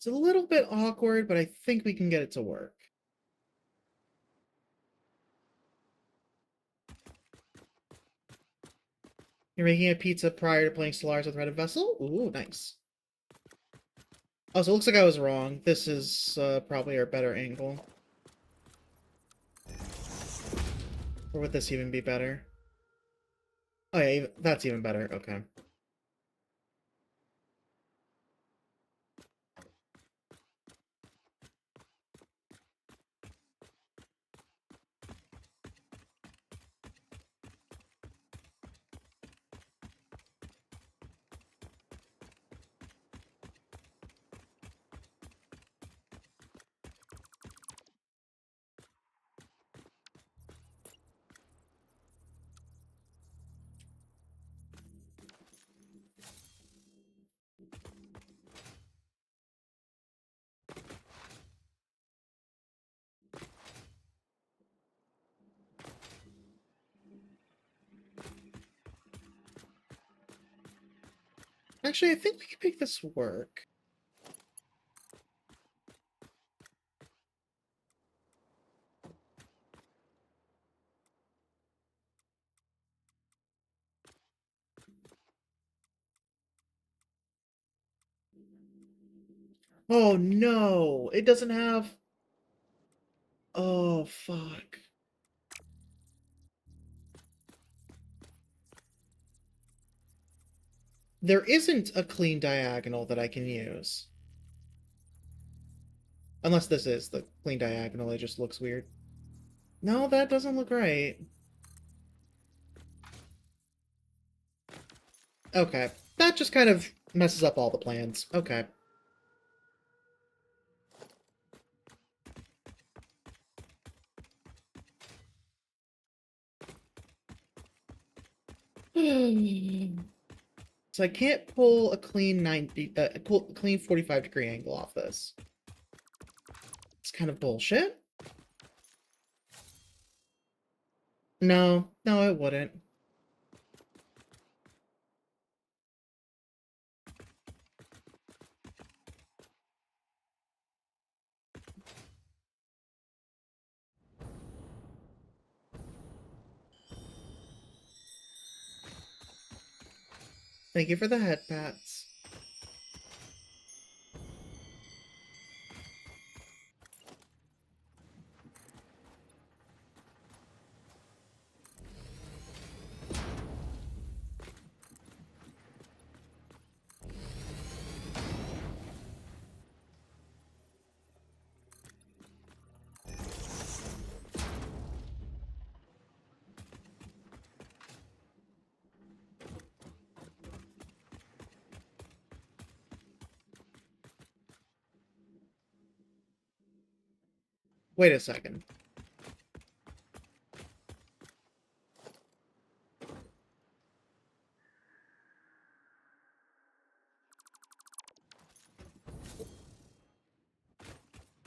a little bit awkward, but I think we can get it to work. You're making a pizza prior to playing Stellaris with Red Vessel? Ooh, nice. Oh, so it looks like I was wrong. This is probably our better angle. Or would this even be better? Oh yeah, that's even better. Okay. Actually, I think we can make this work. Oh no! It doesn't have... Oh, fuck. There isn't a clean diagonal that I can use. Unless this is the clean diagonal, it just looks weird. No, that doesn't look right. Okay. That just kind of messes up all the plans. Okay. So I can't pull a clean 90, clean 45-degree angle off this. It's kind of bullshit. No, no, it wouldn't. Thank you for the head pats. Wait a second.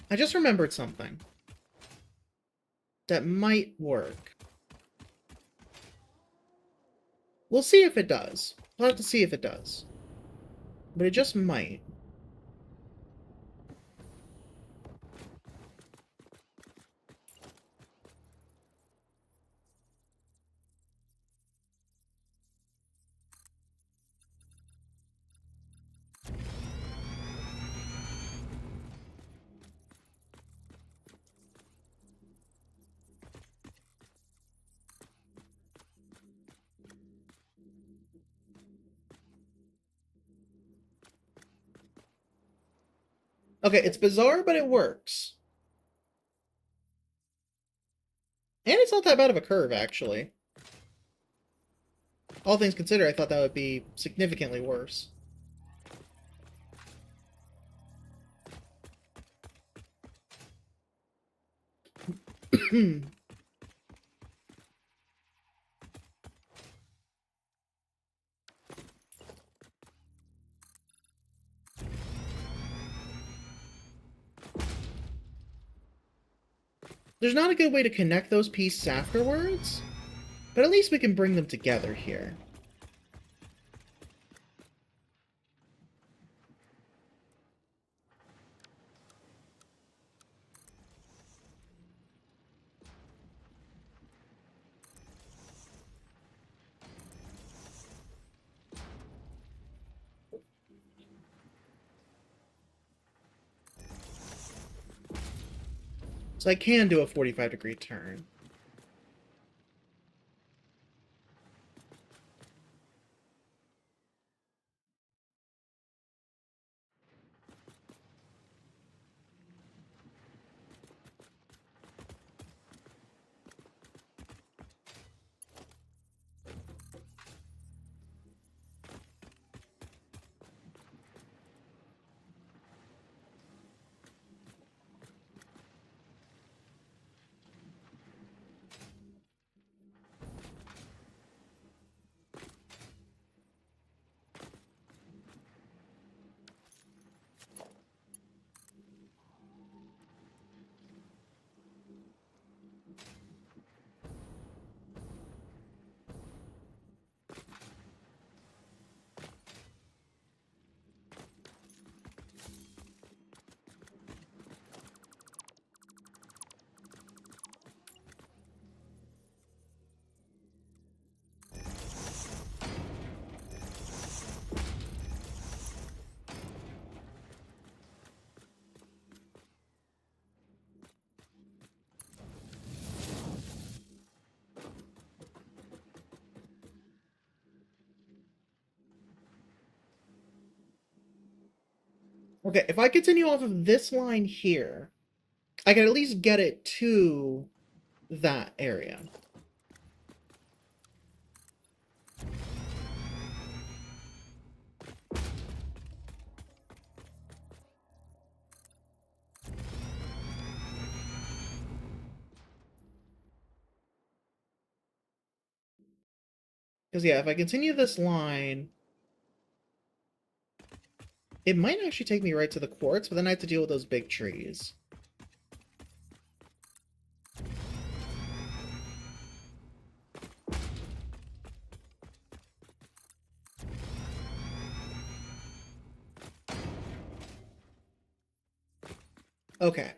I just remembered something that might work. We'll see if it does. We'll have to see if it does. But it just might. Okay, it's bizarre, but it works. And it's not that bad of a curve, actually. All things considered, I thought that would be significantly worse. There's not a good way to connect those pieces afterwards, but at least we can bring them together here. So I can do a 45-degree turn. Okay, if I continue off of this line here, I can at least get it to that area. Because, yeah, if I continue this line, it might actually take me right to the quartz, but then I have to deal with those big trees. Okay,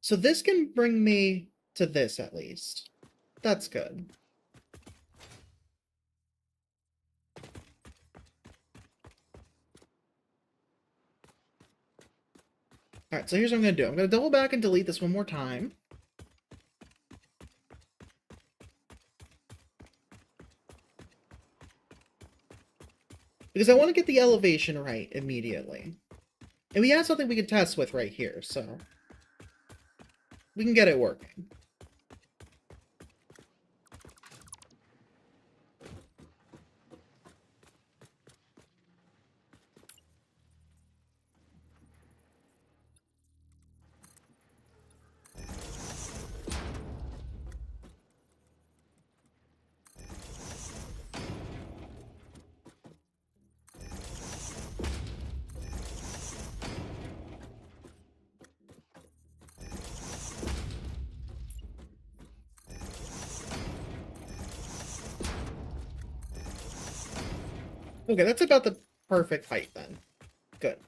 so this can bring me to this at least. That's good. Alright, so here's what I'm going to do. I'm going to double back and delete this one more time. Because I want to get the elevation right immediately. And we have something we can test with right here, so we can get it working. Okay, that's about the perfect height then. Good.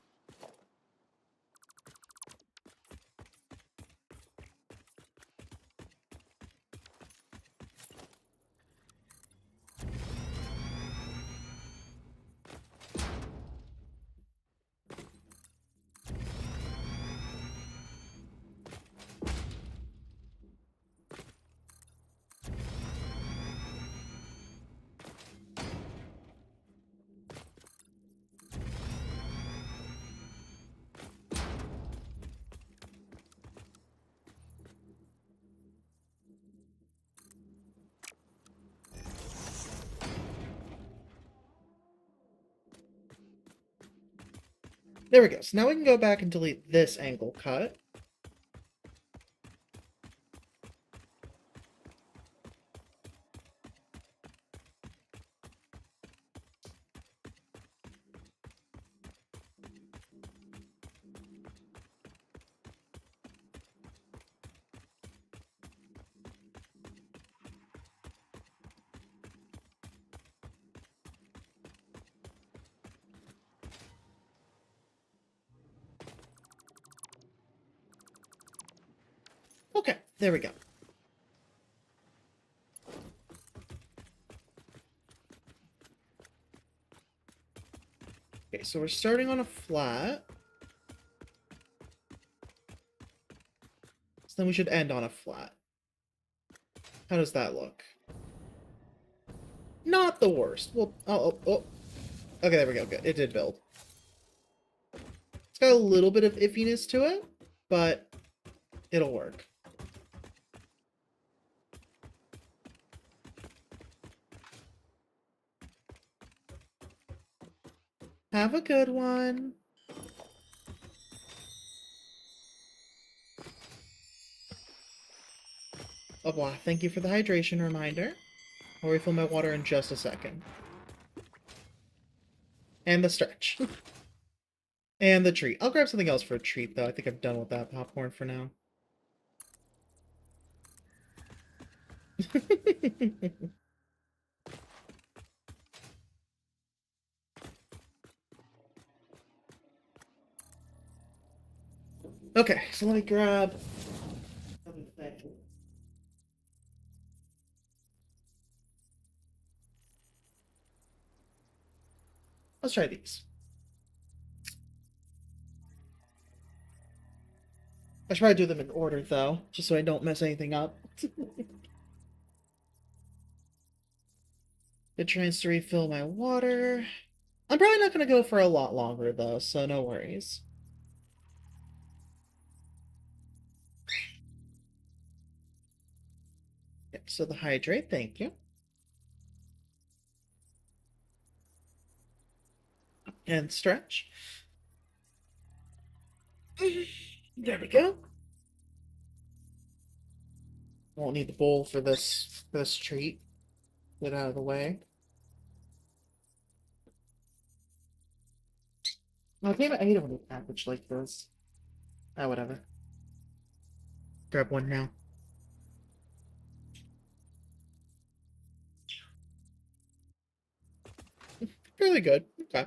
There we go. So now we can go back and delete this angle cut. Okay, there we go. Okay, so we're starting on a flat. So then we should end on a flat. How does that look? Not the worst. Well, oh. Okay, there we go. Good. It did build. It's got a little bit of iffiness to it, but it'll work. Have a good one. Oh, wow. Thank you for the hydration reminder. I'll refill my water in just a second. And the stretch. And the treat. I'll grab something else for a treat, though. I think I'm done with that popcorn for now. Okay, so let me grab other thing. Let's try these. I should probably do them in order, though, just so I don't mess anything up. It tries to refill my water. I'm probably not going to go for a lot longer, though, so no worries. Yep, so the hydrate, thank you. And stretch. There we go. Won't need the bowl for this treat. Get out of the way. Oh, damn it, I hate it when it's packaged like this. Ah, whatever. Grab one now. Really good. Okay.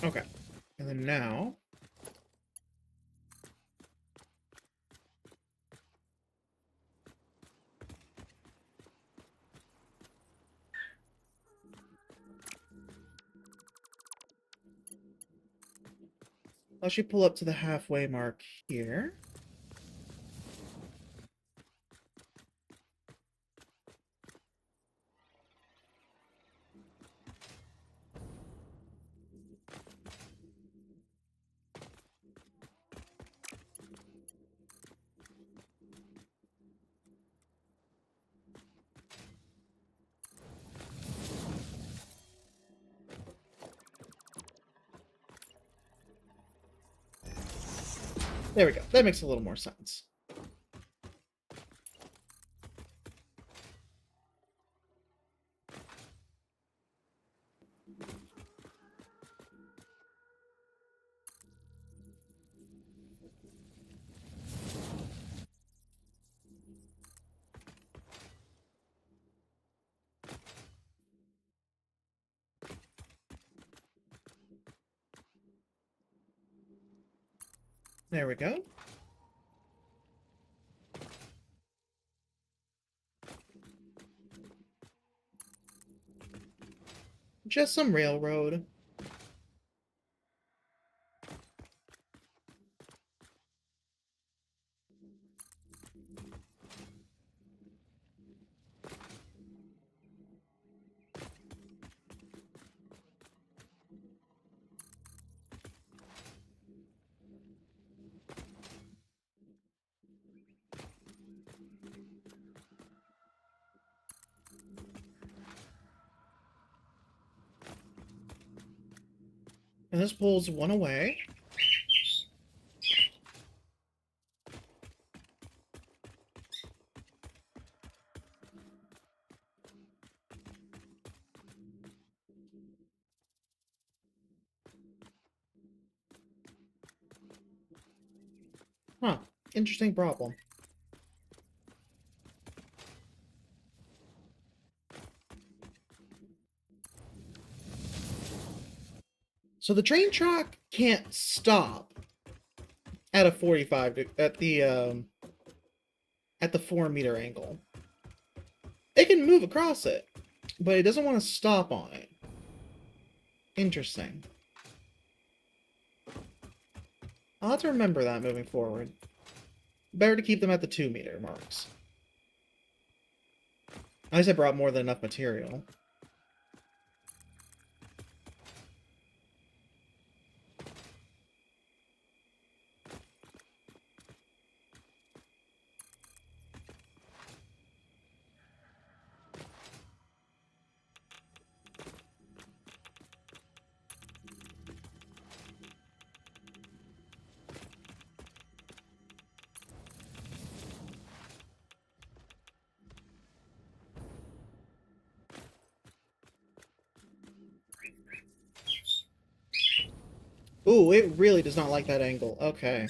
Okay. And then now... I should pull up to the halfway mark here. There we go. That makes a little more sense. There we go. Just some railroad. And this pulls one away. Huh. Interesting problem. So the train track can't stop at a 45 at the 4-meter angle. It can move across it, but it doesn't want to stop on it. Interesting. I'll have to remember that moving forward. Better to keep them at the 2-meter marks. At least I brought more than enough material. Ooh, it really does not like that angle. Okay.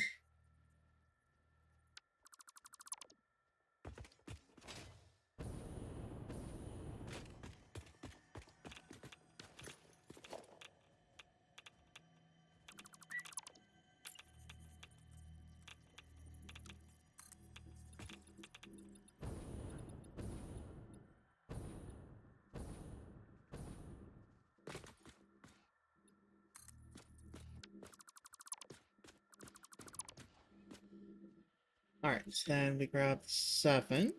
Alright, so then we grab 7.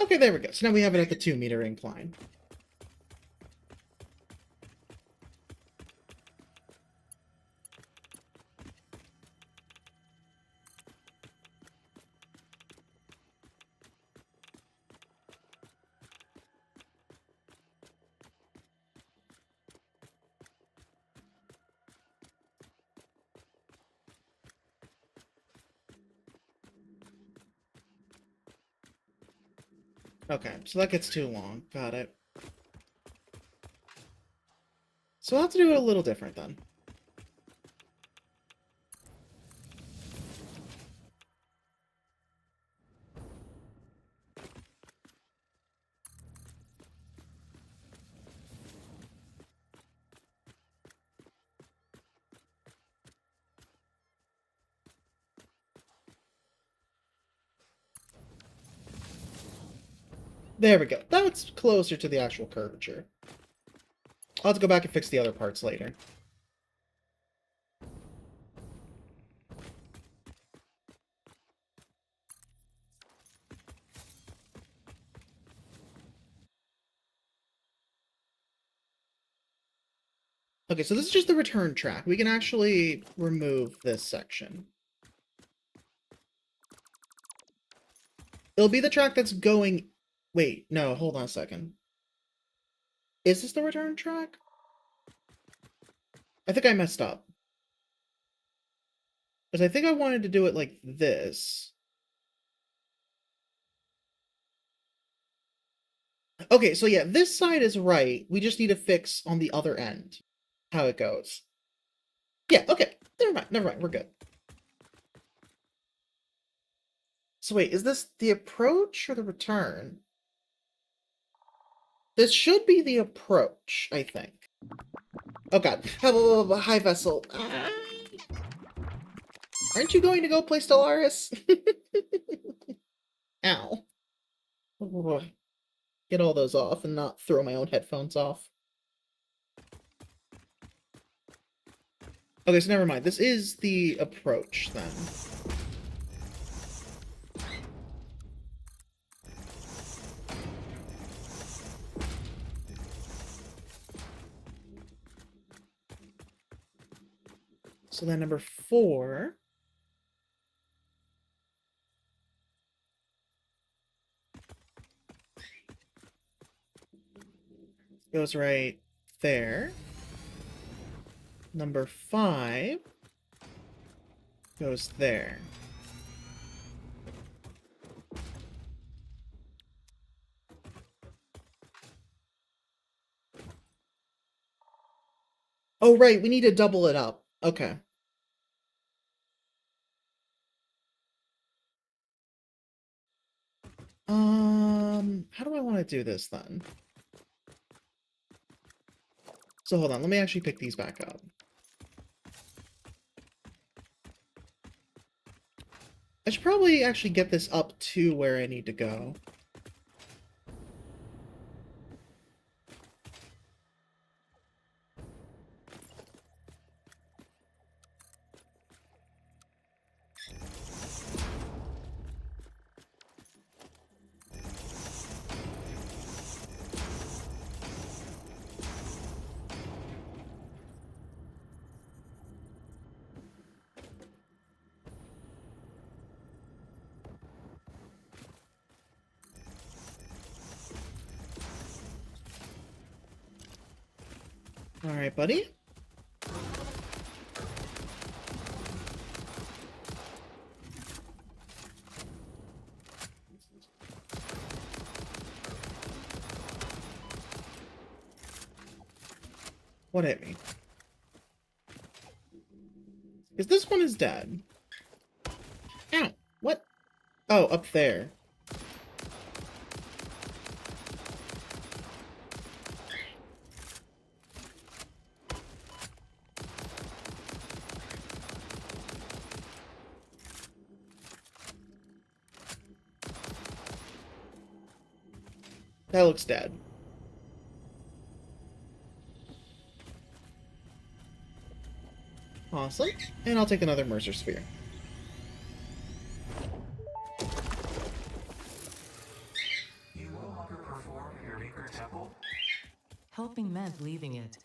Okay, there we go. So now we have it at the 2-meter incline. Okay, so that gets too long. Got it. So we'll have to do it a little different then. There we go. That's closer to the actual curvature. I'll have to go back and fix the other parts later. Okay, so this is just the return track. We can actually remove this section. It'll be the track that's going... Wait, no, hold on a second. Is this the return track? I think I messed up. Because I think I wanted to do it like this. Okay, so yeah, this side is right. We just need to fix on the other end how it goes. Yeah, okay. Never mind, we're good. So wait, is this the approach or the return? This should be the approach, I think. Oh god. Hi, Vessel. Ah. Aren't you going to go play Stellaris? Ow. Get all those off and not throw my own headphones off. Okay, so never mind. This is the approach, then. So then number 4... goes right there. Number 5 goes there. Oh, right, we need to double it up. Okay. How do I want to do this then? So hold on, let me actually pick these back up. I should probably actually get this up to where I need to go. Alright, buddy. What hit me? Because this one is dead. Ow! What? Oh, up there. That looks dead. Awesome. And I'll take another Mercer Sphere. You no longer perform in your maker temple? Helping meant leaving it.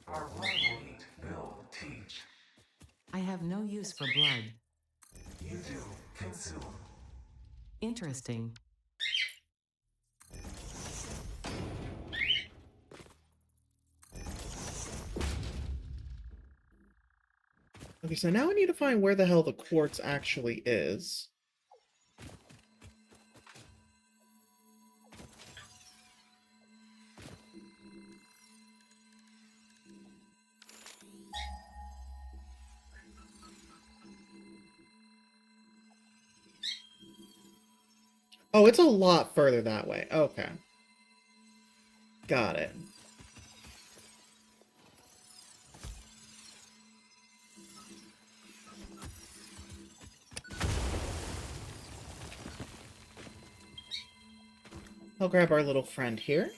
Our blood will eat, build, teach. I have no use for blood. You do, consume. Interesting. Okay, so now I need to find where the hell the quartz actually is. Oh, it's a lot further that way. Okay. Got it. I'll grab our little friend here.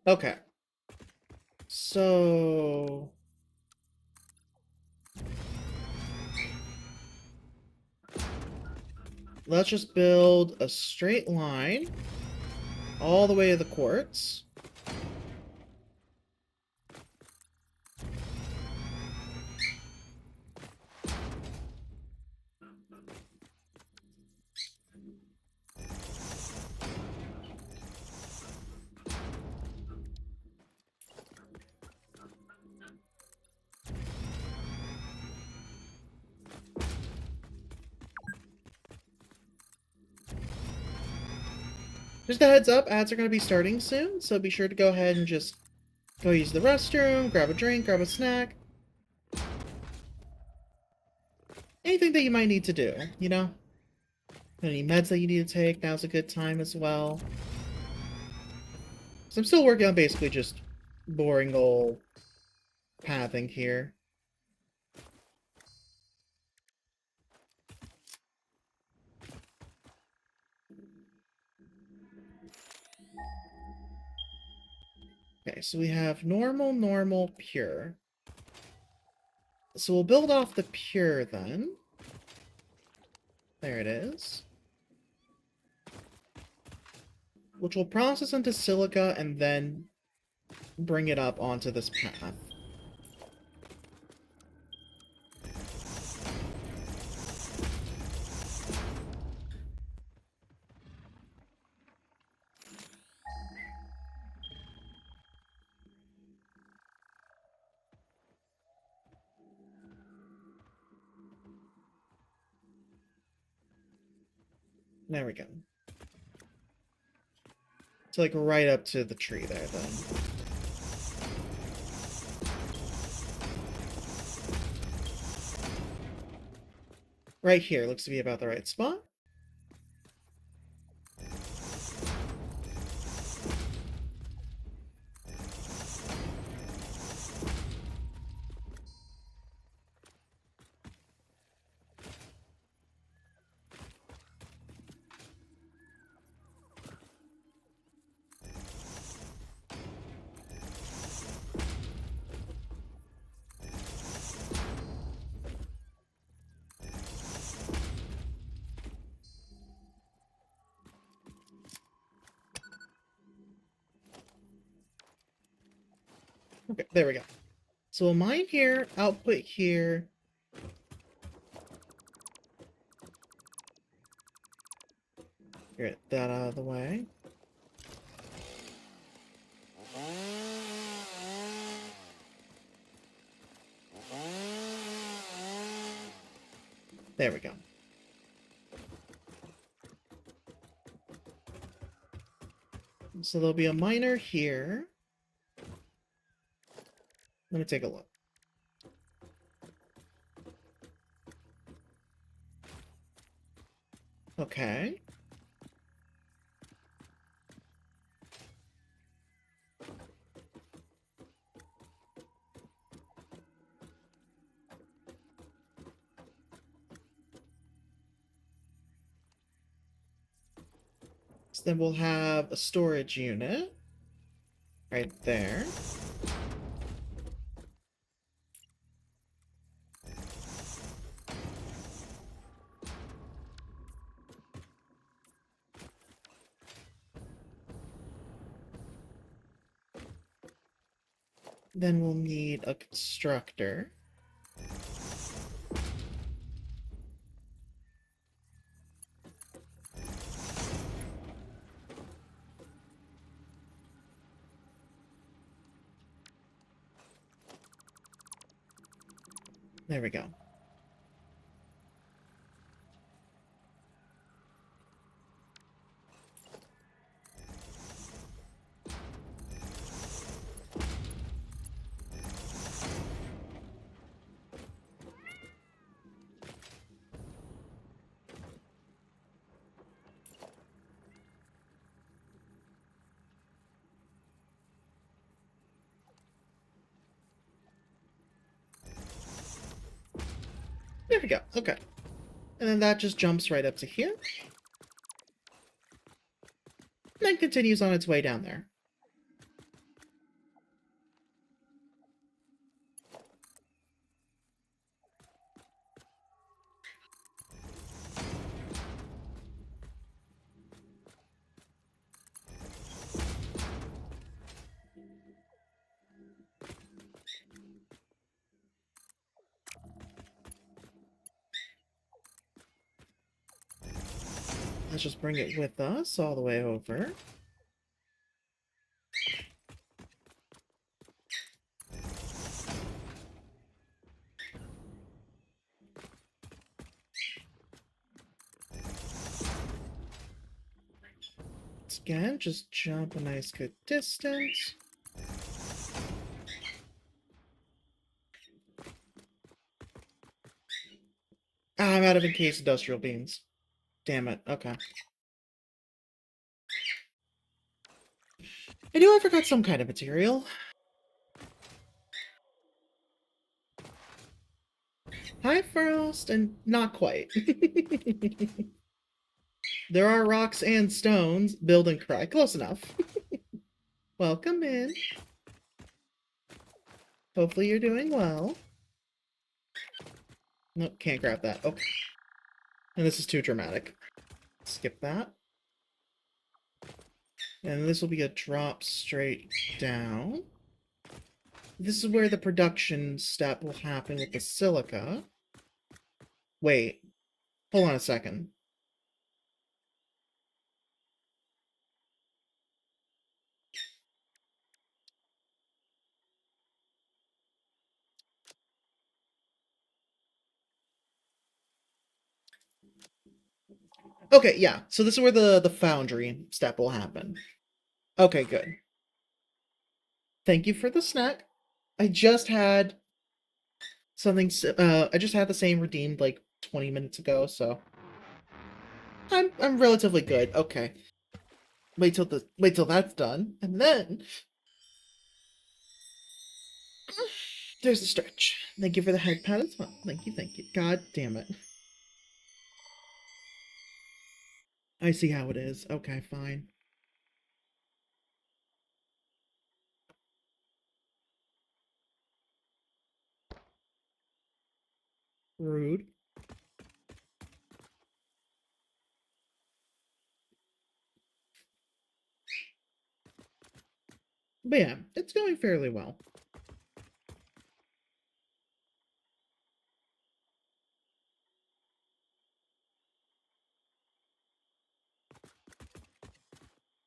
Okay. So... let's just build a straight line all the way to the quartz. Just a heads up, ads are going to be starting soon, so be sure to go ahead and just go use the restroom, grab a drink, grab a snack. Anything that you might need to do, you know? Any meds that you need to take, now's a good time as well. So I'm still working on basically just boring old pathing here. Okay, so we have normal, normal, pure. So we'll build off the pure then. There it is. Which will process into silica and then bring it up onto this path. There we go. So like right up to the tree there then. Right here looks to be about the right spot. Okay, there we go. So we'll mine here, output here. Get that out of the way. There we go. So there'll be a miner here. Let me take a look. Okay. So then we'll have a storage unit right there. Then we'll need a constructor. There we go. There we go. Okay. And then that just jumps right up to here. And then continues on its way down there. Let's just bring it with us all the way over. Again, just jump a nice good distance. Ah, I'm out of encased industrial beams. Damn it. Okay. I knew I forgot some kind of material. Hi, Frost, and not quite. There are rocks and stones. Build and cry. Close enough. Welcome in. Hopefully you're doing well. Nope, can't grab that. Okay. And this is too dramatic. Skip that. And this will be a drop straight down. This is where the production step will happen with the silica. Wait. Hold on a second. Okay, yeah. So this is where the foundry step will happen. Okay, good. Thank you for the snack. I just had something I just had the same redeemed like 20 minutes ago, so I'm relatively good. Okay. Wait till that's done. And then there's the stretch. Thank you for the head pat as well. Thank you, thank you. God damn it. I see how it is. Okay, fine. Rude. But yeah, it's going fairly well.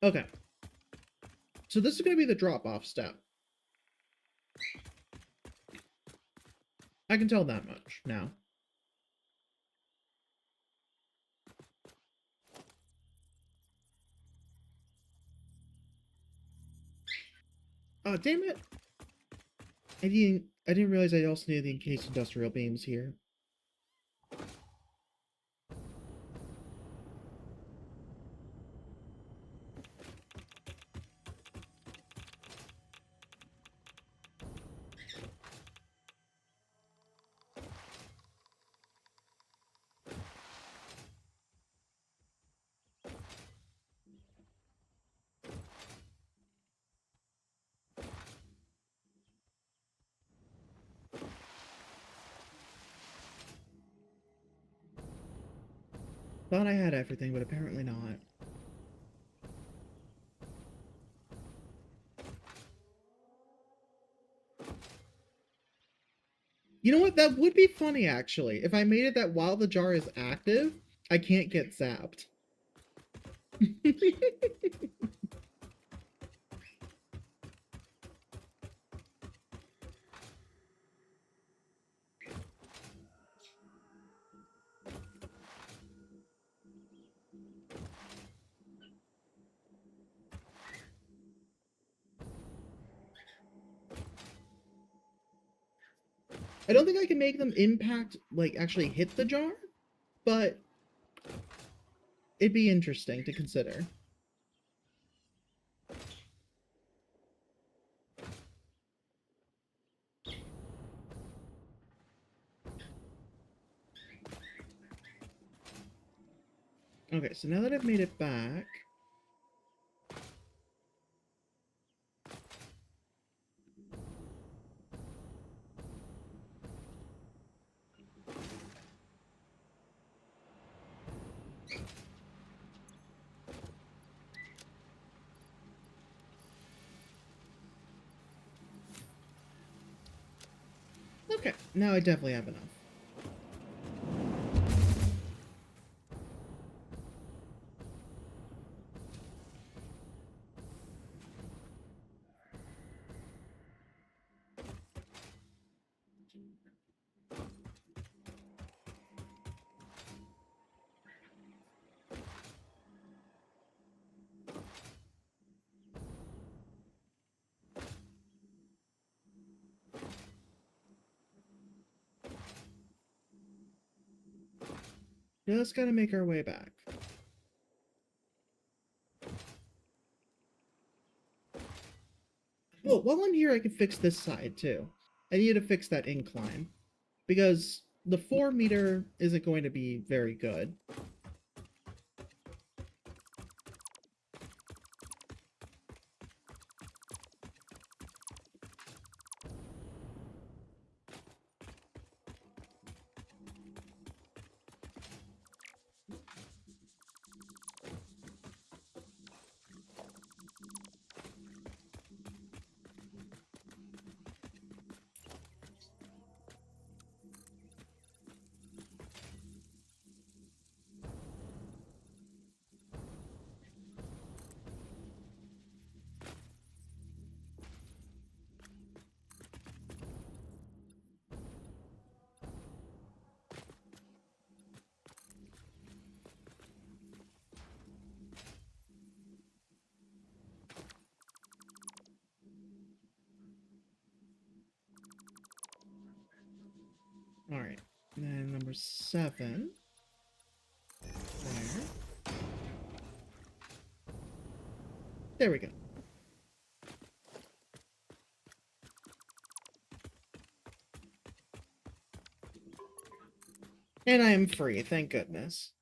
Okay. So this is going to be the drop-off step. I can tell that much now. Oh, damn it. I didn't realize I also needed the encased industrial beams here. Thought I had everything, but apparently not. You know what? That would be funny, actually. If I made it that while the jar is active, I can't get zapped. I don't think I can make them impact, like, actually hit the jar, but it'd be interesting to consider. Okay, so now that I've made it back... Okay, now I definitely have enough. Just gotta make our way back. Oh, while I'm here, I can fix this side, too. I need to fix that incline. Because the 4-meter isn't going to be very good. Alright, then number 7. There. There we go. And I am free, thank goodness.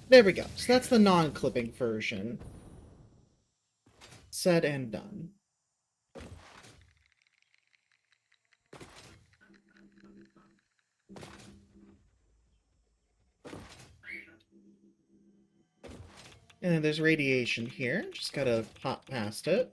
There we go. So that's the non-clipping version. Said and done. And then there's radiation here. Just gotta pop past it.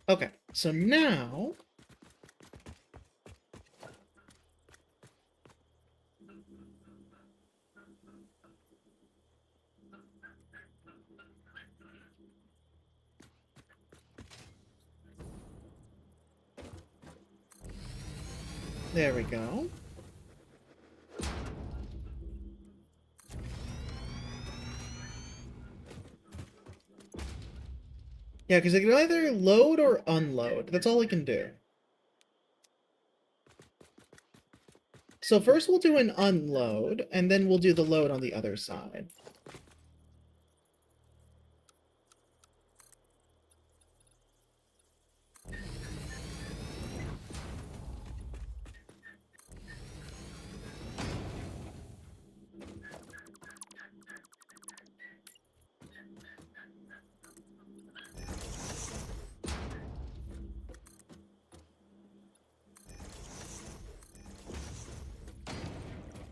Okay, so now... There we go. Yeah, because it can either load or unload. That's all it can do. So first we'll do an unload, and then we'll do the load on the other side.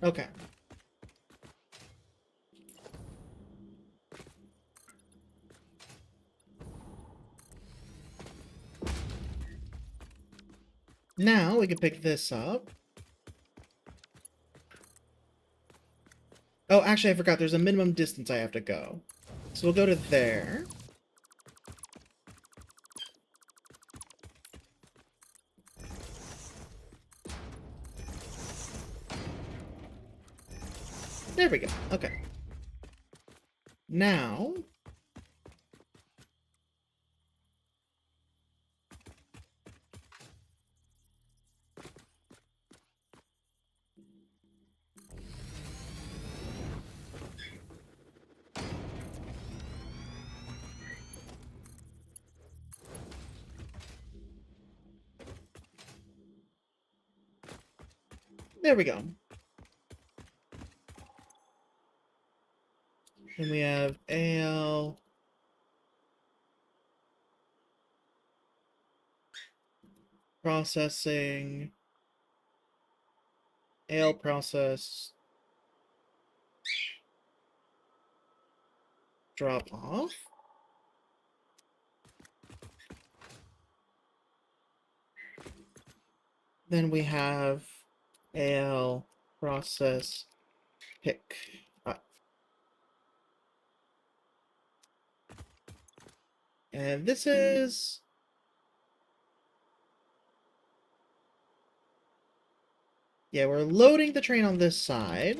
Okay. Now we can pick this up. Oh, actually, I forgot. There's a minimum distance I have to go. So we'll go to there. There we go. Okay. Now... There we go. And we have AL... Processing... AL process... Drop off. Then we have AL process pick up. And this is... Yeah, we're loading the train on this side.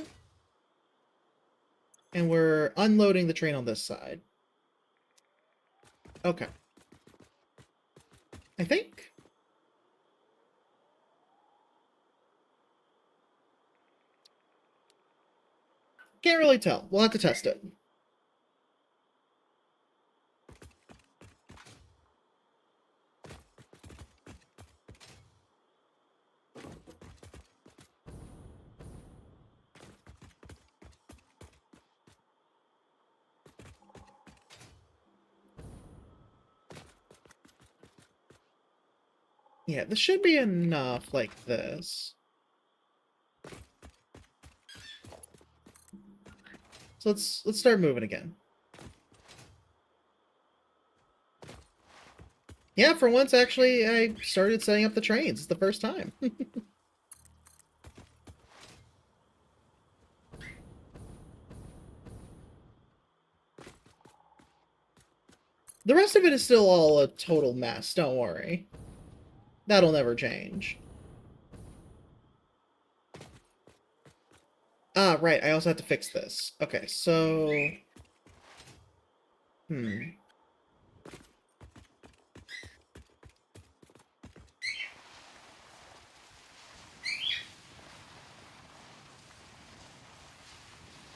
And we're unloading the train on this side. Okay. I think. Can't really tell. We'll have to test it. Yeah, this should be enough like this. So let's start moving again. Yeah, for once, actually, I started setting up the trains. It's the first time. The rest of it is still all a total mess, don't worry. That'll never change. Ah, right, I also have to fix this. Okay, so...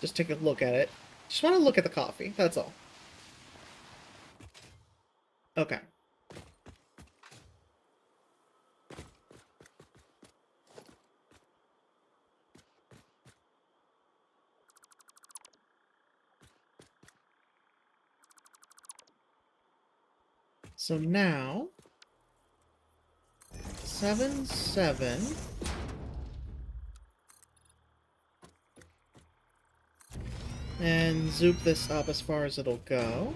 Just take a look at it. Just want to look at the coffee, that's all. Okay. So now, 7, 7. And zoop this up as far as it'll go.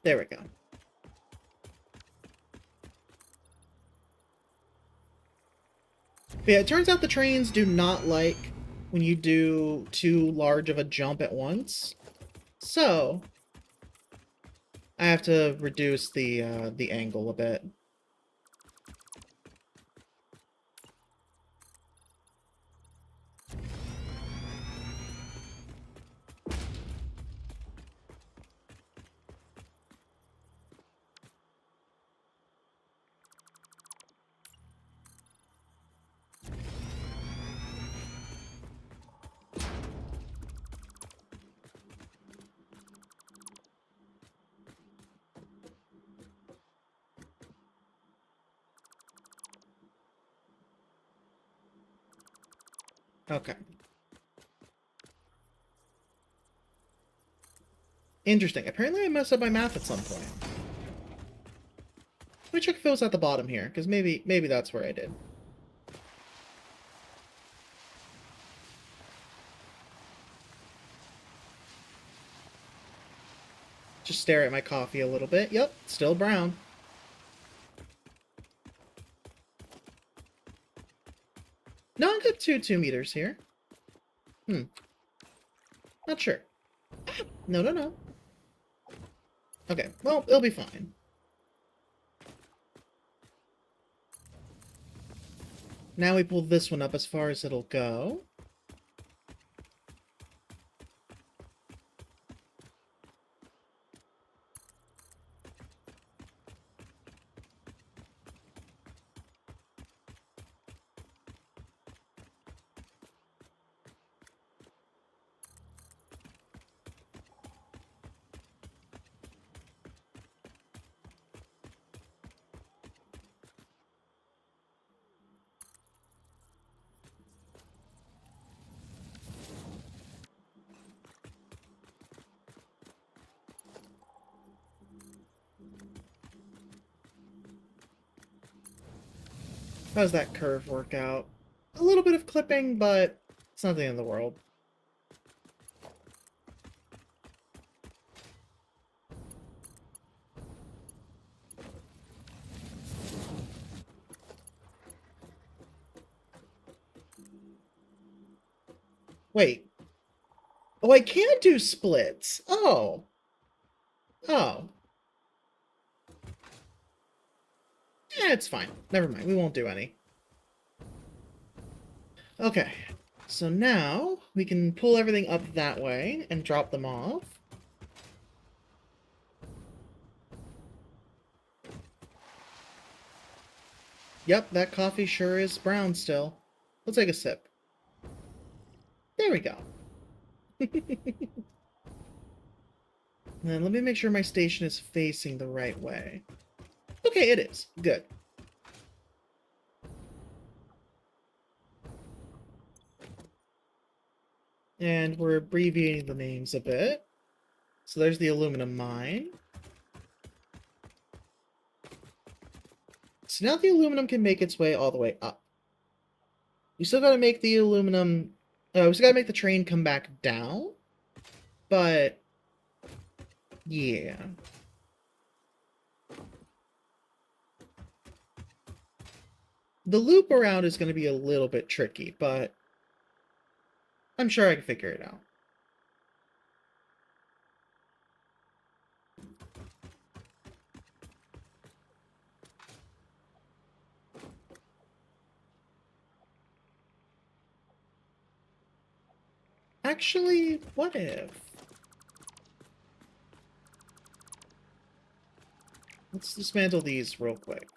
There we go. But yeah, it turns out the trains do not like when you do too large of a jump at once. So, I have to reduce the angle a bit. Okay. Interesting. Apparently I messed up my math at some point. Let me check if it was at the bottom here, because maybe that's where I did. Just stare at my coffee a little bit. Yep, still brown. No, I got 2 meters here. Not sure. No, no, no. Okay, well, it'll be fine. Now we pull this one up as far as it'll go. How does that curve work out? A little bit of clipping, but it's nothing in the world. Wait. Oh, I can do splits. Oh. Oh. Yeah, it's fine. Never mind. We won't do any. Okay. So now we can pull everything up that way and drop them off. Yep, that coffee sure is brown still. Let's take a sip. There we go. And then let me make sure my station is facing the right way. Okay, it is. Good. And we're abbreviating the names a bit. So there's the aluminum mine. So now the aluminum can make its way all the way up. We still gotta make the aluminum... we still gotta make the train come back down. But... yeah. The loop around is gonna be a little bit tricky, but... I'm sure I can figure it out. Actually, what if... Let's dismantle these real quick.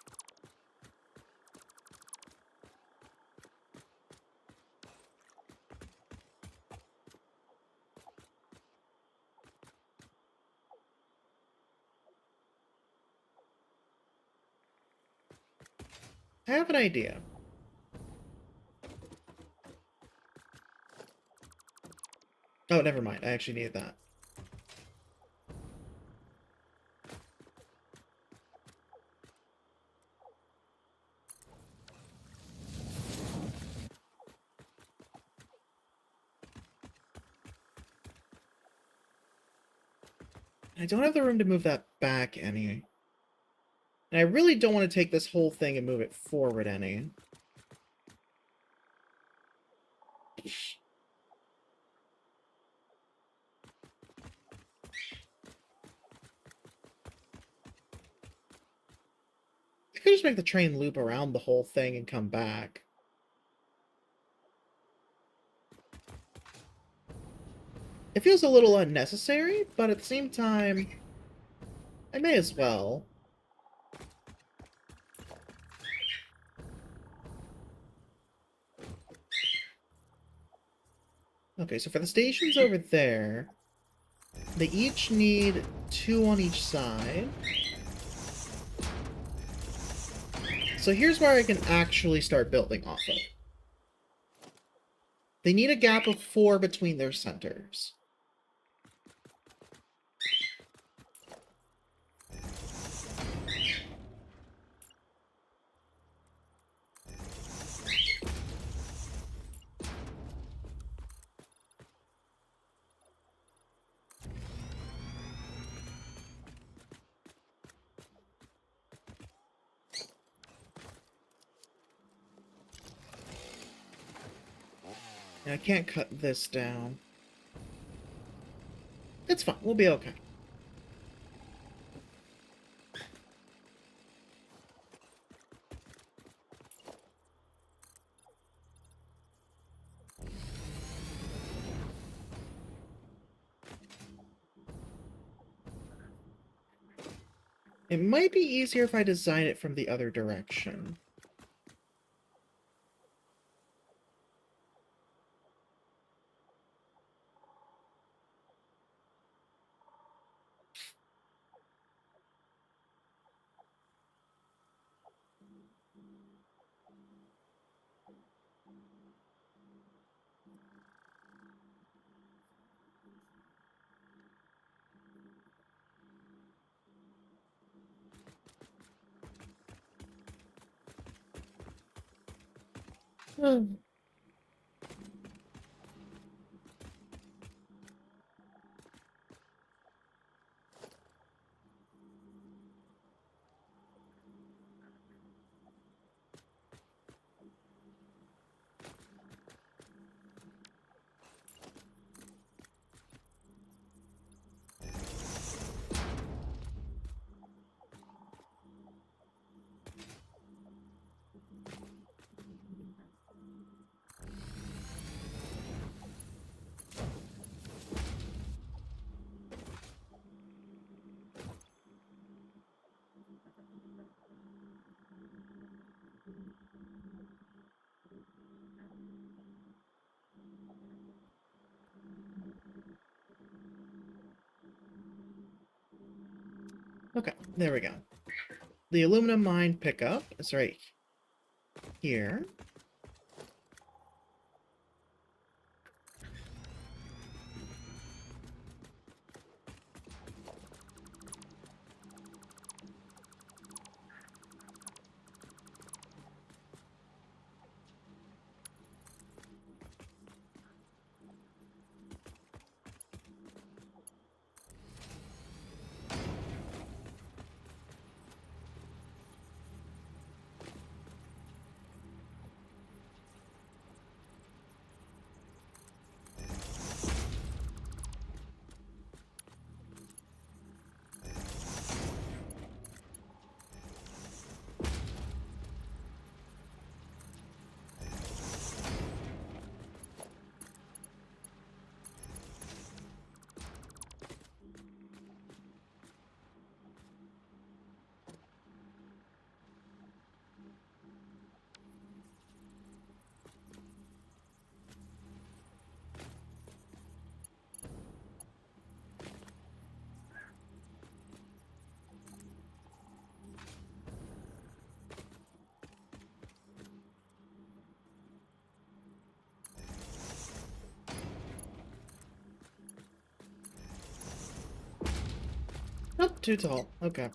I have an idea. Oh, never mind. I actually need that. I don't have the room to move that back any. And I really don't want to take this whole thing and move it forward any. I could just make the train loop around the whole thing and come back. It feels a little unnecessary, but at the same time, I may as well. Okay, so for the stations over there, they each need 2 on each side. So here's where I can actually start building off of. They need a gap of 4 between their centers. And I can't cut this down. It's fine. We'll be okay. It might be easier if I design it from the other direction. Hmm. Okay, there we go. The aluminum mine pickup is right here. Oh, too tall. Okay.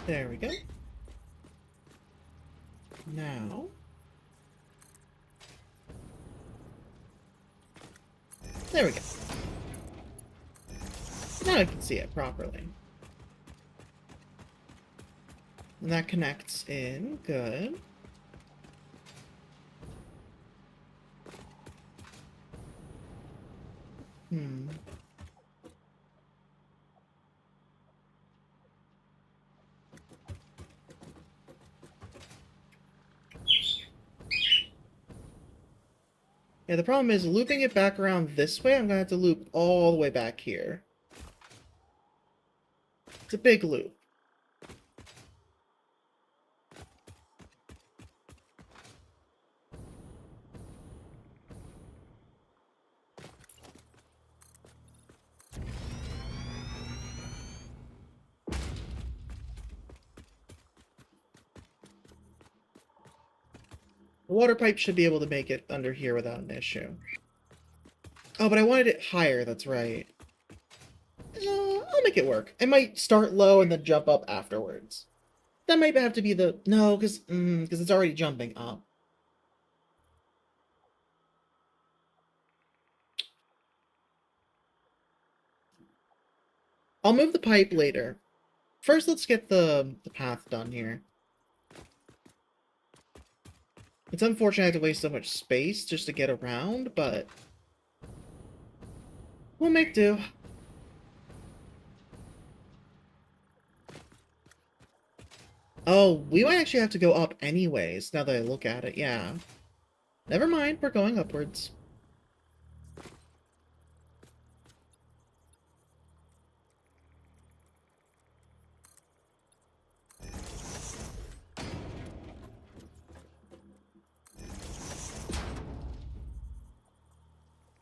There we go. Now... There we go. Now I can see it properly. And that connects in. Good. Hmm. Yeah, the problem is looping it back around this way, I'm gonna have to loop all the way back here. It's a big loop. The water pipe should be able to make it under here without an issue. Oh, but I wanted it higher, that's right. I'll make it work. I might start low and then jump up afterwards. That might have to be the... No, because it's already jumping up. I'll move the pipe later. First, let's get the path done here. It's unfortunate I have to waste so much space just to get around, but... we'll make do. Oh, we might actually have to go up anyways, now that I look at it, yeah. Never mind, we're going upwards.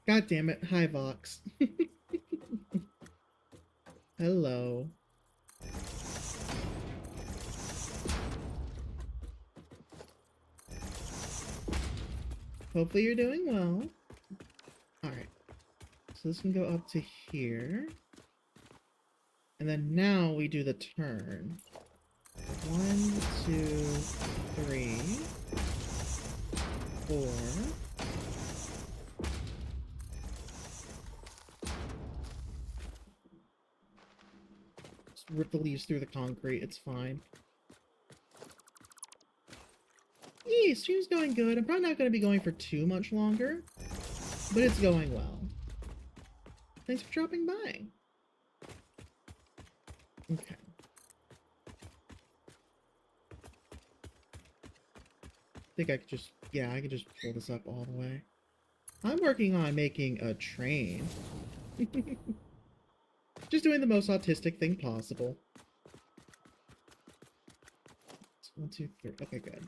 God damn it. Hi, Vox. Hello. Hopefully you're doing well. Alright. So this can go up to here. And then now we do the turn. 1, 2, 3, 4. Just rip the leaves through the concrete, it's fine. Yee, stream's going good. I'm probably not going to be going for too much longer, but it's going well. Thanks for dropping by. Okay. I think I could just, yeah, I could just pull this up all the way. I'm working on making a train. Just doing the most autistic thing possible. 1, 2, 3. Okay, good.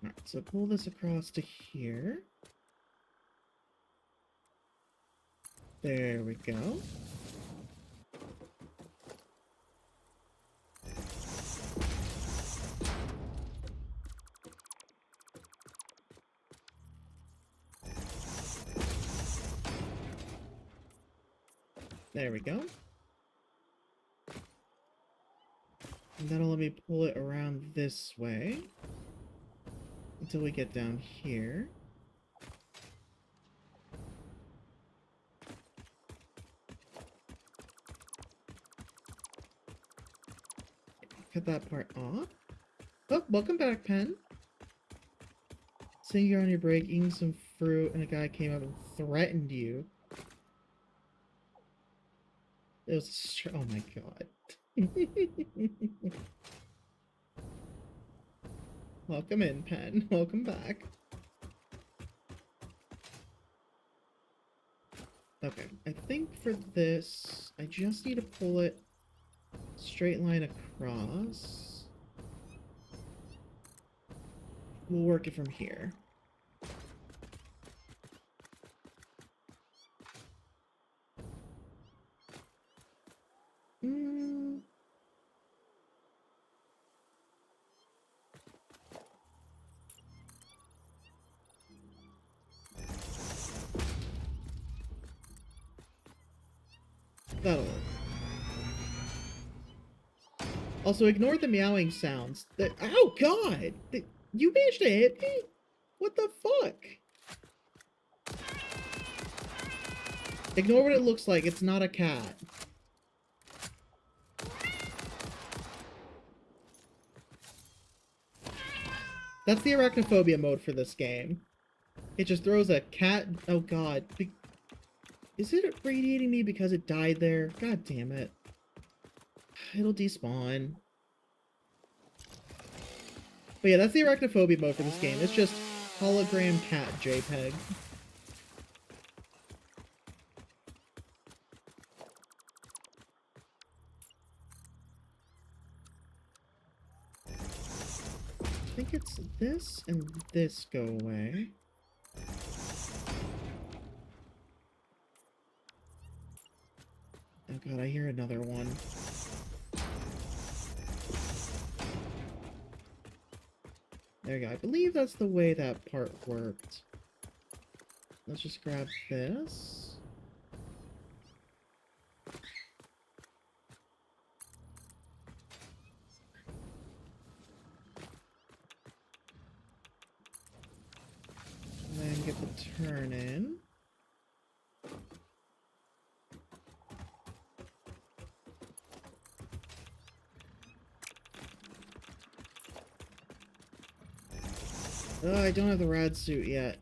Alright, so pull this across to here. There we go. There we go. And that'll let me pull it around this way until we get down here. Cut that part off. Oh, welcome back, Pen. Sitting here on your break, eating some fruit, and a guy came up and threatened you. It was oh my god. Welcome in, Pen. Welcome back. Okay, I think for this, I just need to pull it straight line across. We'll work it from here. That'll work. Also, ignore the meowing sounds. Oh, God! You managed to hit me? What the fuck? Ignore what it looks like. It's not a cat. That's the arachnophobia mode for this game. It just throws a cat... Oh, God. Is it radiating me because it died there? God damn it. It'll despawn. But yeah, that's the arachnophobia mode for this game. It's just hologram cat JPEG. I think it's this and this go away. Oh god, I hear another one. There you go. I believe that's the way that part worked. Let's just grab this. And then get the turn in. Oh, I don't have the rad suit yet.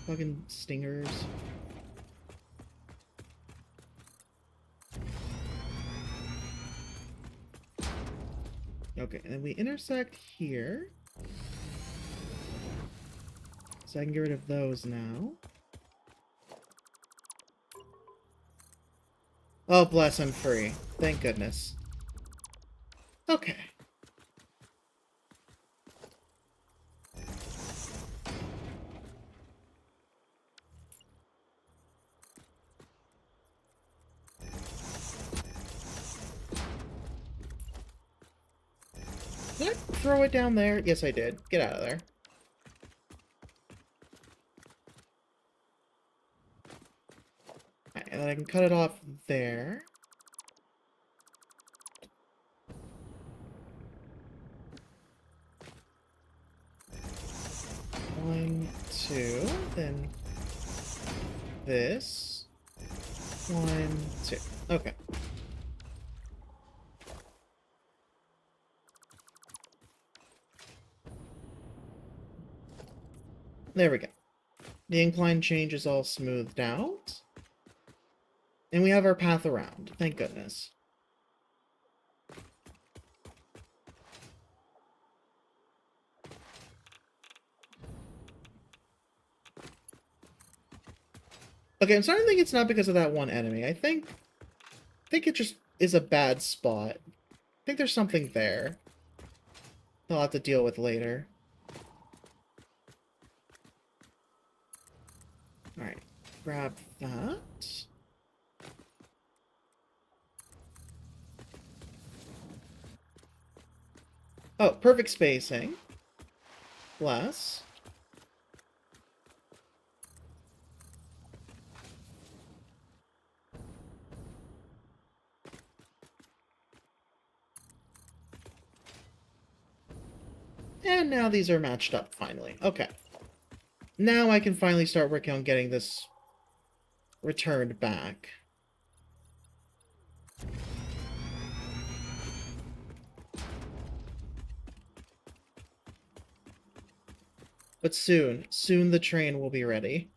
Fucking stingers. Okay, and then we intersect here. So I can get rid of those now. Oh, bless, I'm free. Thank goodness. Okay. Did I throw it down there? Yes, I did. Get out of there. Alright, and then I can cut it off there. One, two, then this. One, two. Okay. There we go. The incline change is all smoothed out. And we have our path around. Thank goodness. Okay, I'm starting to think it's not because of that one enemy. I think it just is a bad spot. I think there's something there I'll have to deal with later. Alright, grab that. Oh, perfect spacing. Bless. And now these are matched up, finally. Okay. Now I can finally start working on getting this returned back. But soon the train will be ready.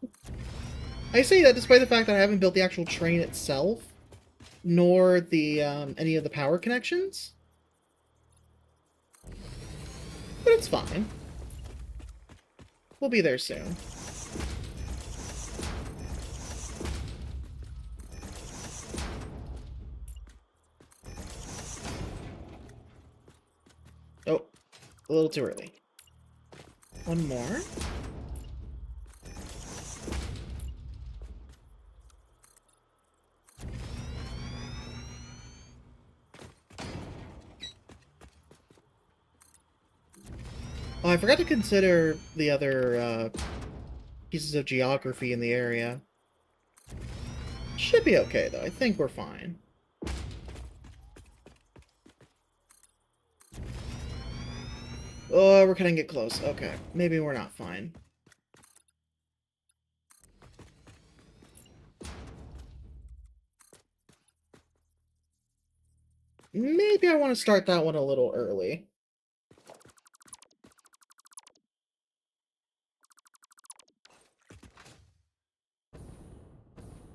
I say that despite the fact that I haven't built the actual train itself, nor the any of the power connections. But it's fine. We'll be there soon. Oh, a little too early. One more. Oh, I forgot to consider the other pieces of geography in the area. Should be okay, though. I think we're fine. Oh, we're cutting it close. Okay, maybe we're not fine. Maybe I want to start that one a little early.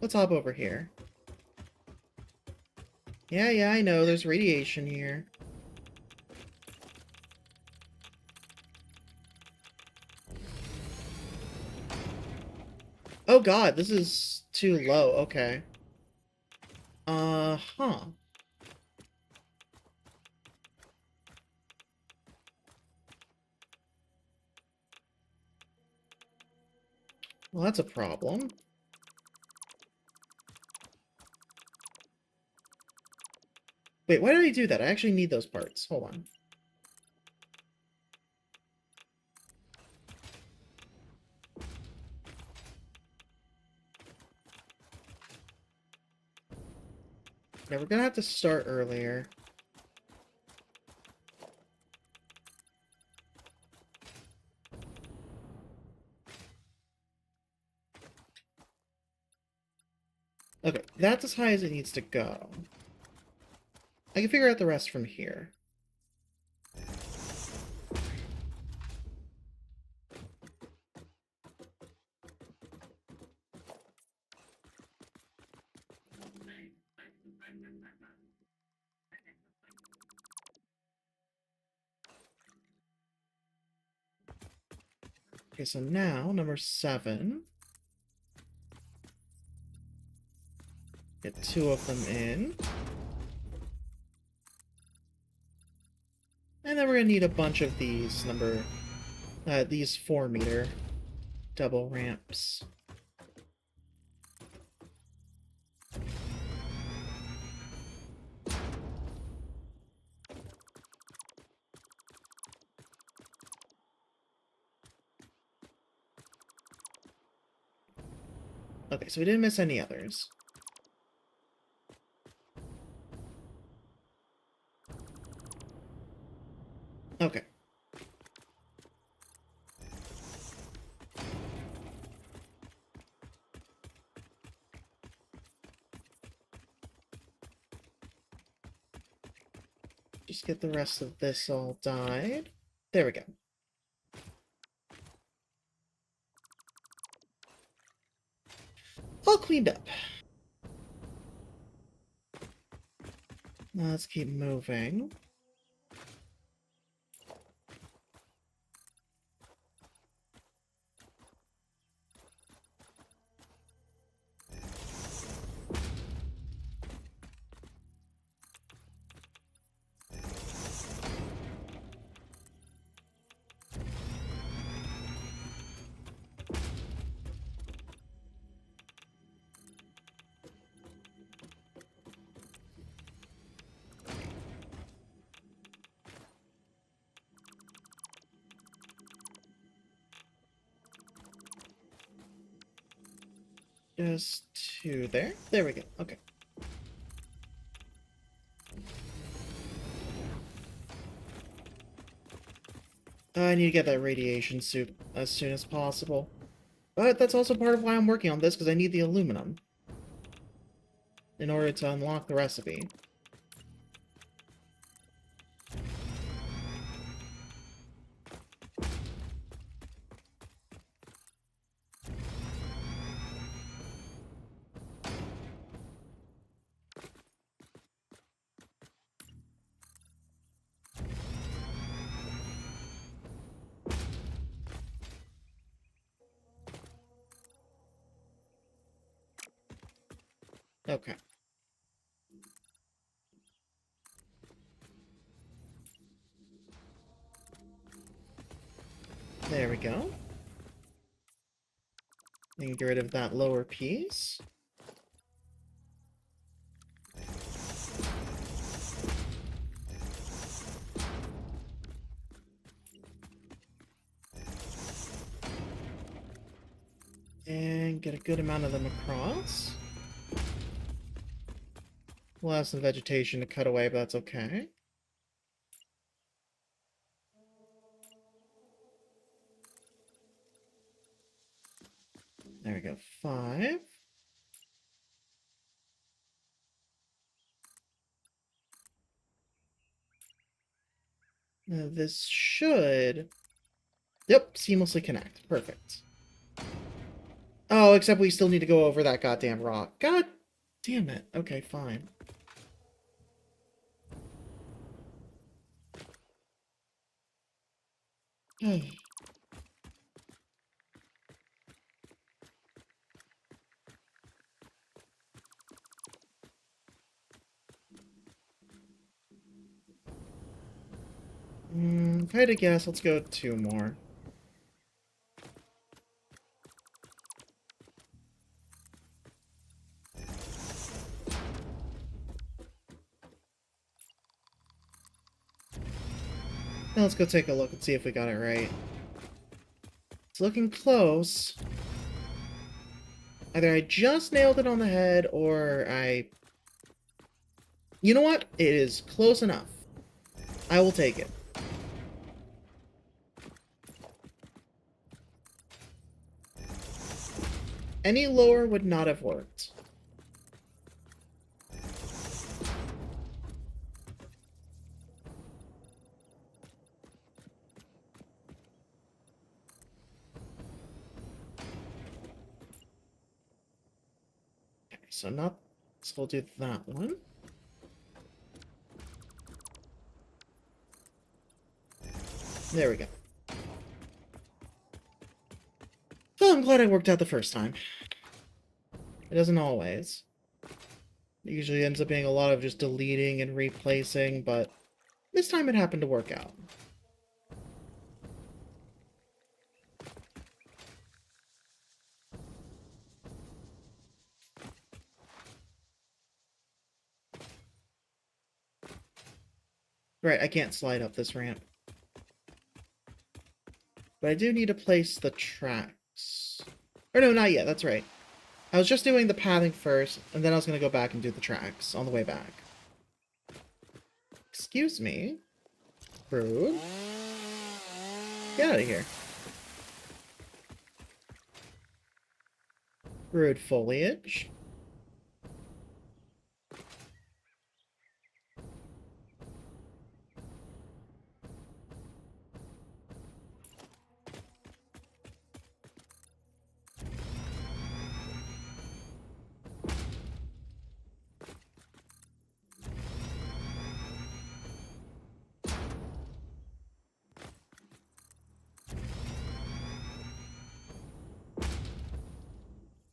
Let's hop over here. Yeah, I know. There's radiation here. Oh god, this is too low. Okay. Huh. Well, that's a problem. Wait, why did I do that? I actually need those parts. Hold on. Yeah, we're gonna have to start earlier. Okay, that's as high as it needs to go. I can figure out the rest from here. Okay, so now, number 7. Get 2 of them in. And then we're gonna need a bunch of these these 4-meter double ramps. Okay, so we didn't miss any others. Okay. Just get the rest of this all dyed. There we go. All cleaned up. Now let's keep moving. Just 2 there. There we go. Okay. I need to get that radiation suit as soon as possible. But that's also part of why I'm working on this, because I need the aluminum in order to unlock the recipe. Okay. There we go. And get rid of that lower piece. And get a good amount of them across. We'll have some vegetation to cut away, but that's okay. There we go, 5. Now this should... Yep, seamlessly connect. Perfect. Oh, except we still need to go over that goddamn rock. God damn it. Okay, fine. If I had to guess, let's go 2 more. Now let's go take a look and see if we got it right. It's looking close. Either I just nailed it on the head, or I... You know what? It is close enough. I will take it. Any lower would not have worked. Okay, so not... So we'll do that one. There we go. Well, I'm glad it worked out the first time. It doesn't always. It usually ends up being a lot of just deleting and replacing, but this time it happened to work out. Right, I can't slide up this ramp. But I do need to place the tracks. Or no, not yet, that's right. I was just doing the pathing first, and then I was going to go back and do the tracks on the way back. Excuse me. Rude. Get out of here. Rude foliage.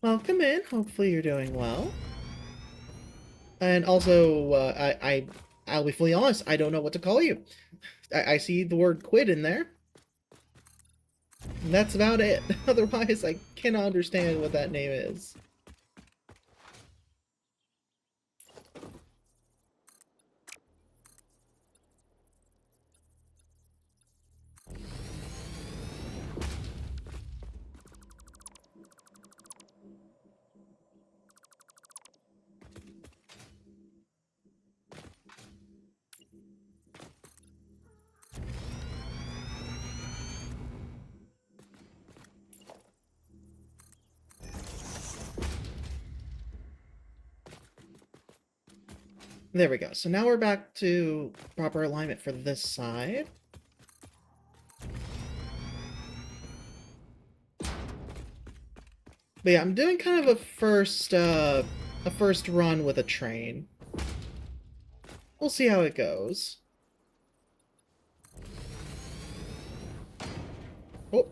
Welcome in. Hopefully you're doing well. And also, I'll be fully honest, I don't know what to call you. I see the word quid in there. And that's about it. Otherwise, I cannot understand what that name is. There we go. So now we're back to proper alignment for this side. But yeah, I'm doing kind of a first run with a train. We'll see how it goes. Oh.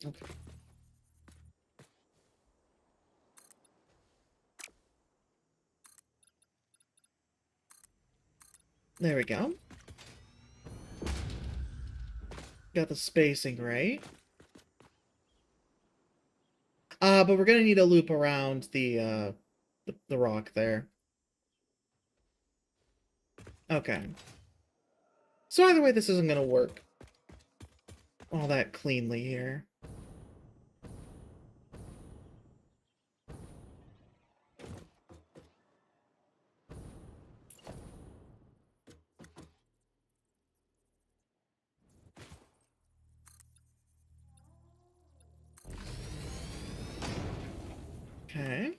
Okay. There we go. Got the spacing right. But we're gonna need a loop around the rock there. Okay. So either way, this isn't gonna work all that cleanly here. Okay.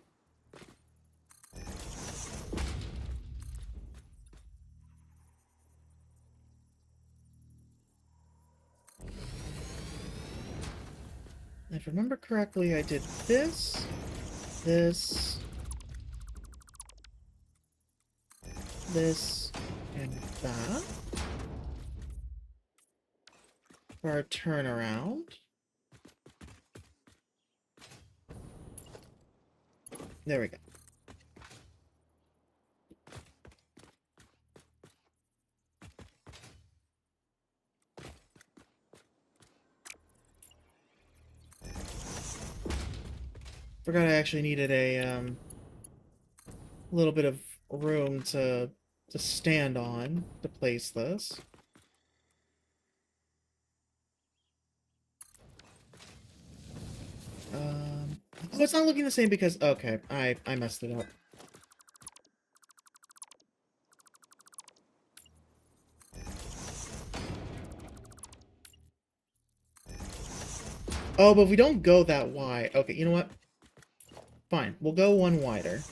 If I remember correctly, I did this, this, this, and that for our turnaround. There we go. Forgot I actually needed a little bit of room to stand on to place this. Oh, it's not looking the same because okay, I messed it up. Oh, but if we don't go that wide. Okay, you know what? Fine, we'll go one wider.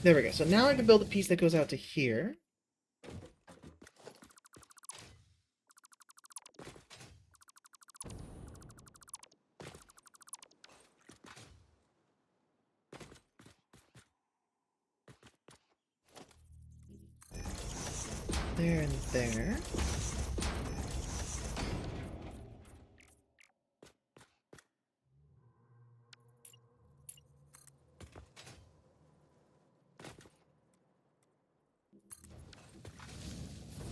There we go. So now I can build a piece that goes out to here. There and there.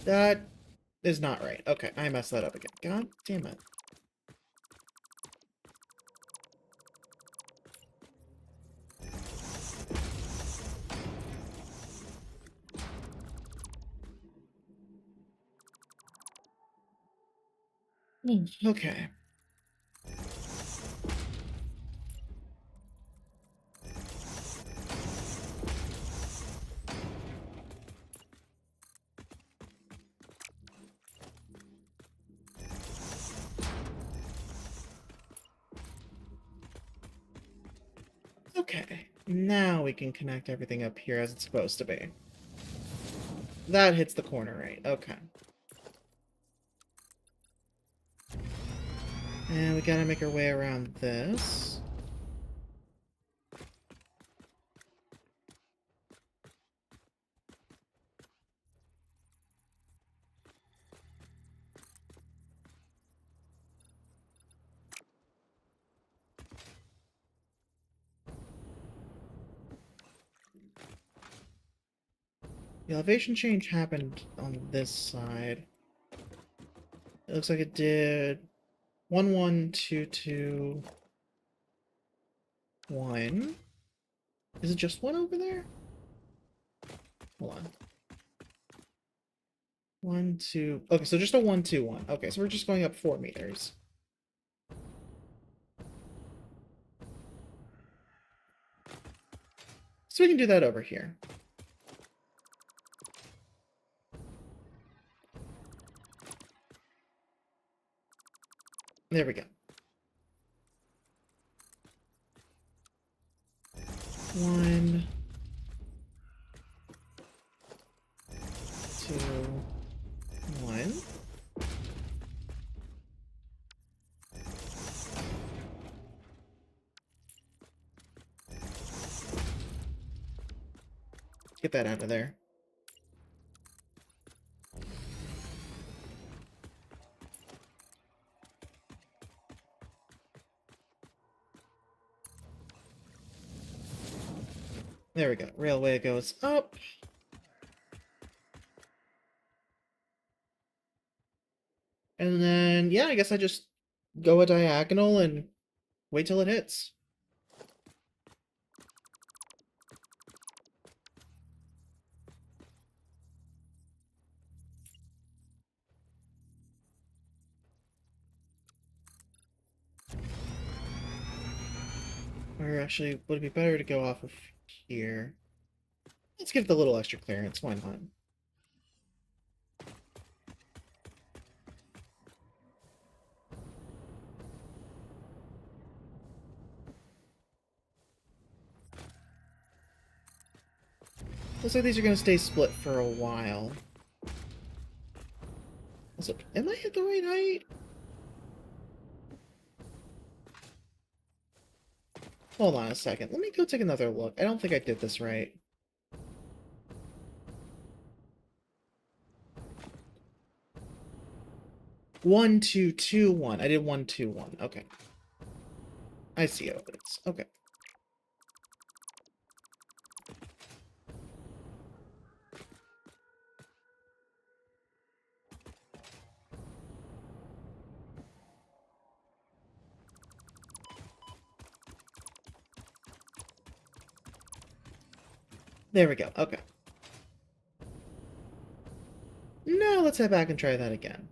That is not right. Okay, I messed that up again. God damn it. Okay. Okay. Now we can connect everything up here as it's supposed to be. That hits the corner right. Okay. And we gotta make our way around this. The elevation change happened on this side. It looks like it did 1, 1, 2, 2, 1. Is it just one over there? Hold on. 1, 2. Okay, so just a 1, 2, 1. Okay, so we're just going up 4 meters. So we can do that over here. There we go. 1, 2, 1. Get that out of there. There we go. Railway goes up. And then, yeah, I guess I just go a diagonal and wait till it hits. Or actually, would it be better to go off of here? Let's give it a little extra clearance. Why not? Looks like these are going to stay split for a while. Also, am I at the right height? Hold on a second. Let me go take another look. I don't think I did this right. One, two, two, one. I did 1, 2, 1. Okay. I see how it is. Okay. There we go. Okay. Now let's head back and try that again.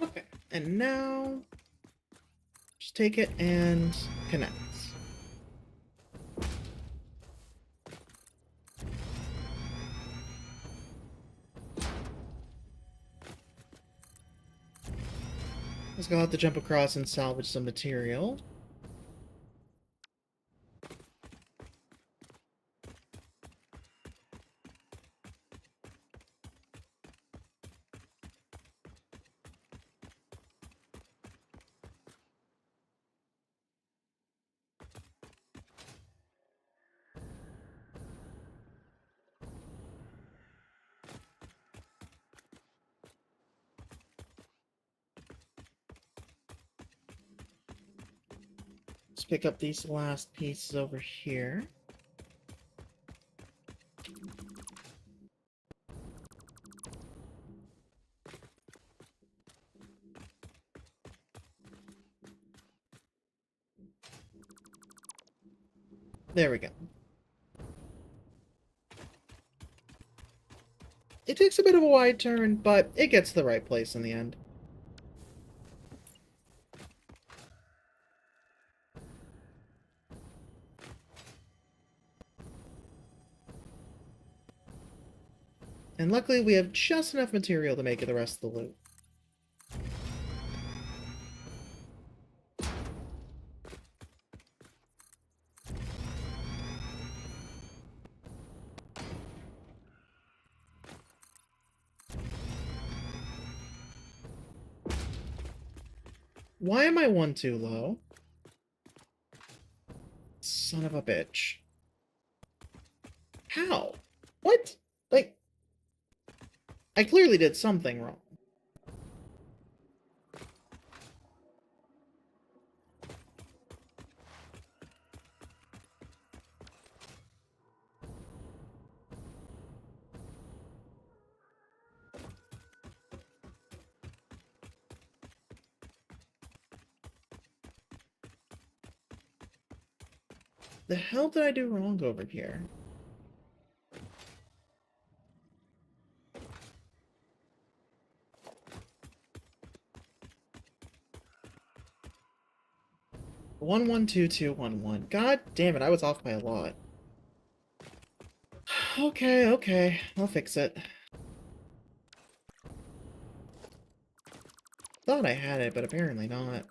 Okay. And now just take it and connect. Let's go have to jump across and salvage some material. Let's pick up these last pieces over here. There we go. It takes a bit of a wide turn, but it gets to the right place in the end. And luckily we have just enough material to make it the rest of the loot. Why am I 1 too low? Son of a bitch. How? What? Like, I clearly did something wrong. The hell did I do wrong over here? One, 1, 2, 2, 1, 1. God damn it, I was off by a lot. Okay, okay. I'll fix it. Thought I had it, but apparently not.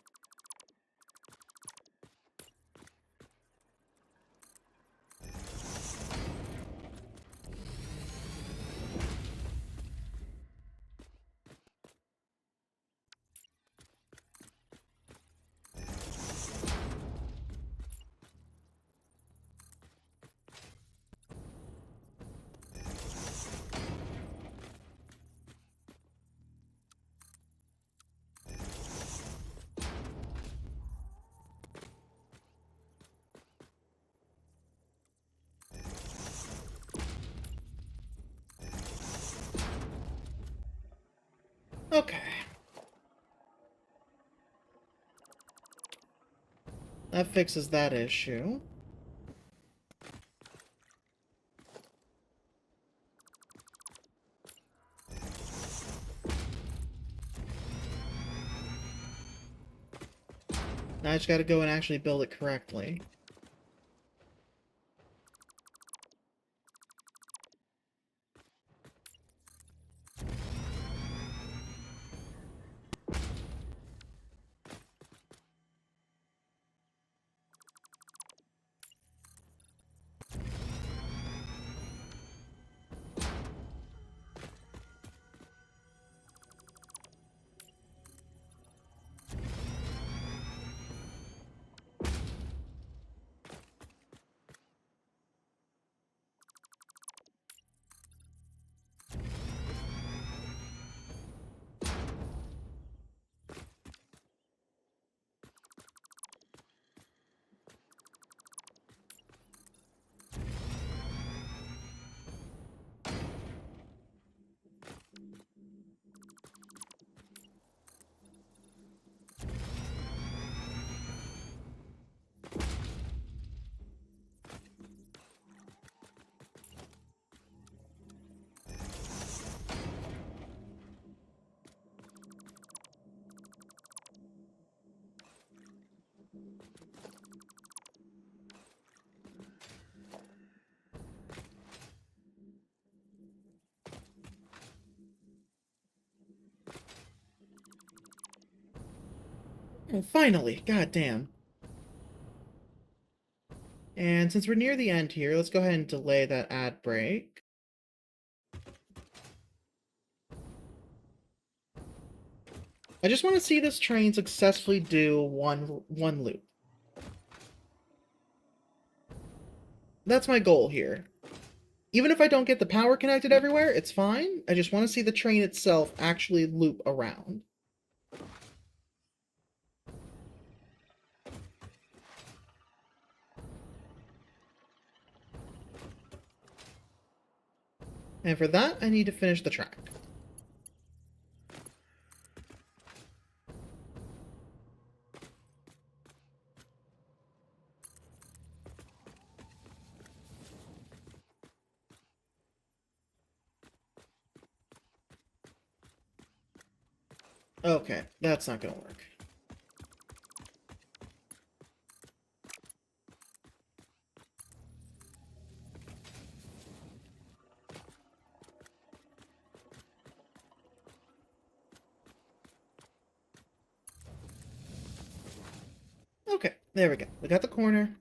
Okay. That fixes that issue. Now I just gotta go and actually build it correctly. Oh, finally! God damn. And since we're near the end here, let's go ahead and delay that ad break. I just want to see this train successfully do one loop. That's my goal here. Even if I don't get the power connected everywhere, it's fine. I just want to see the train itself actually loop around. And for that, I need to finish the track. Okay, that's not gonna work. Okay, there we go. We got the corner.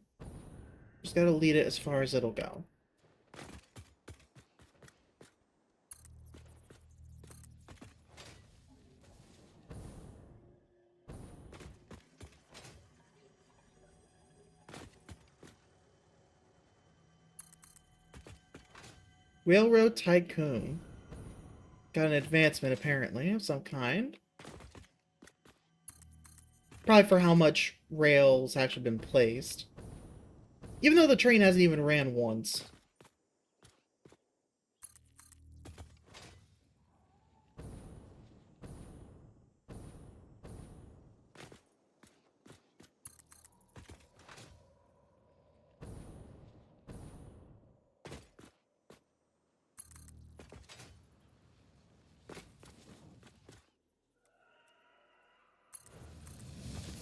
Just gotta lead it as far as it'll go. Railroad Tycoon. Got an advancement, apparently, of some kind. Probably for how much rails actually been placed. Even though the train hasn't even ran once.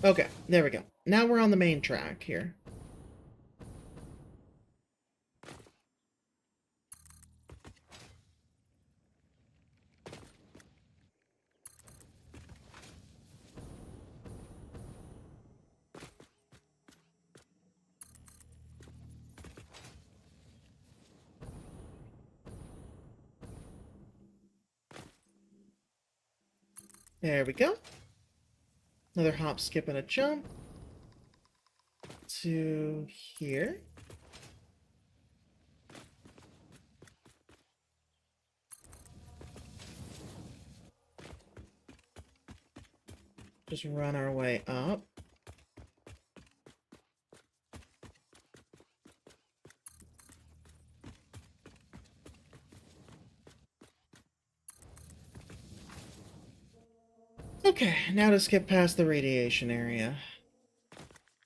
Okay, there we go. Now we're on the main track here. There we go. Another hop, skip, and a jump. To here. Just run our way up. now to skip past the radiation area.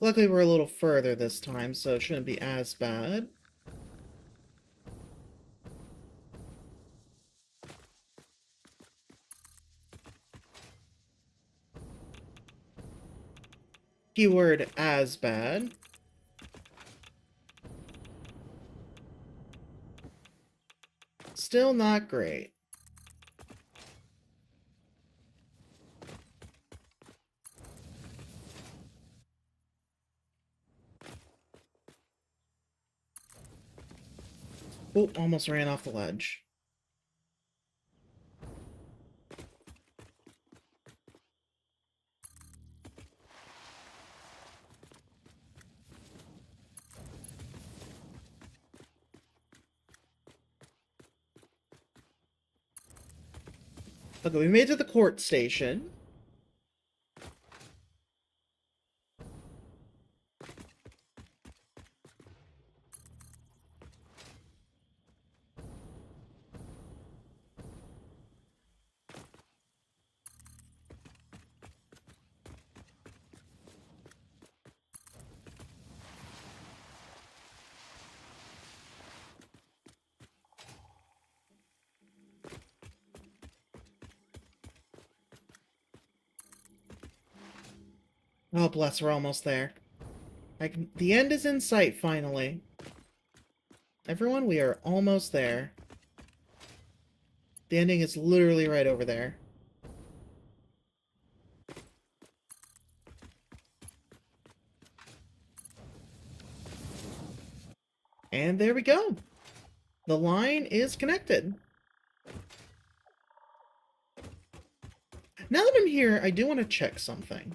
Luckily, we're a little further this time, so it shouldn't be as bad. Keyword as bad. Still not great. Oh, almost ran off the ledge. Okay, we made it to the court station. Oh, bless, we're almost there. The end is in sight, finally. Everyone, we are almost there. The ending is literally right over there. And there we go. The line is connected. Now that I'm here, I do want to check something.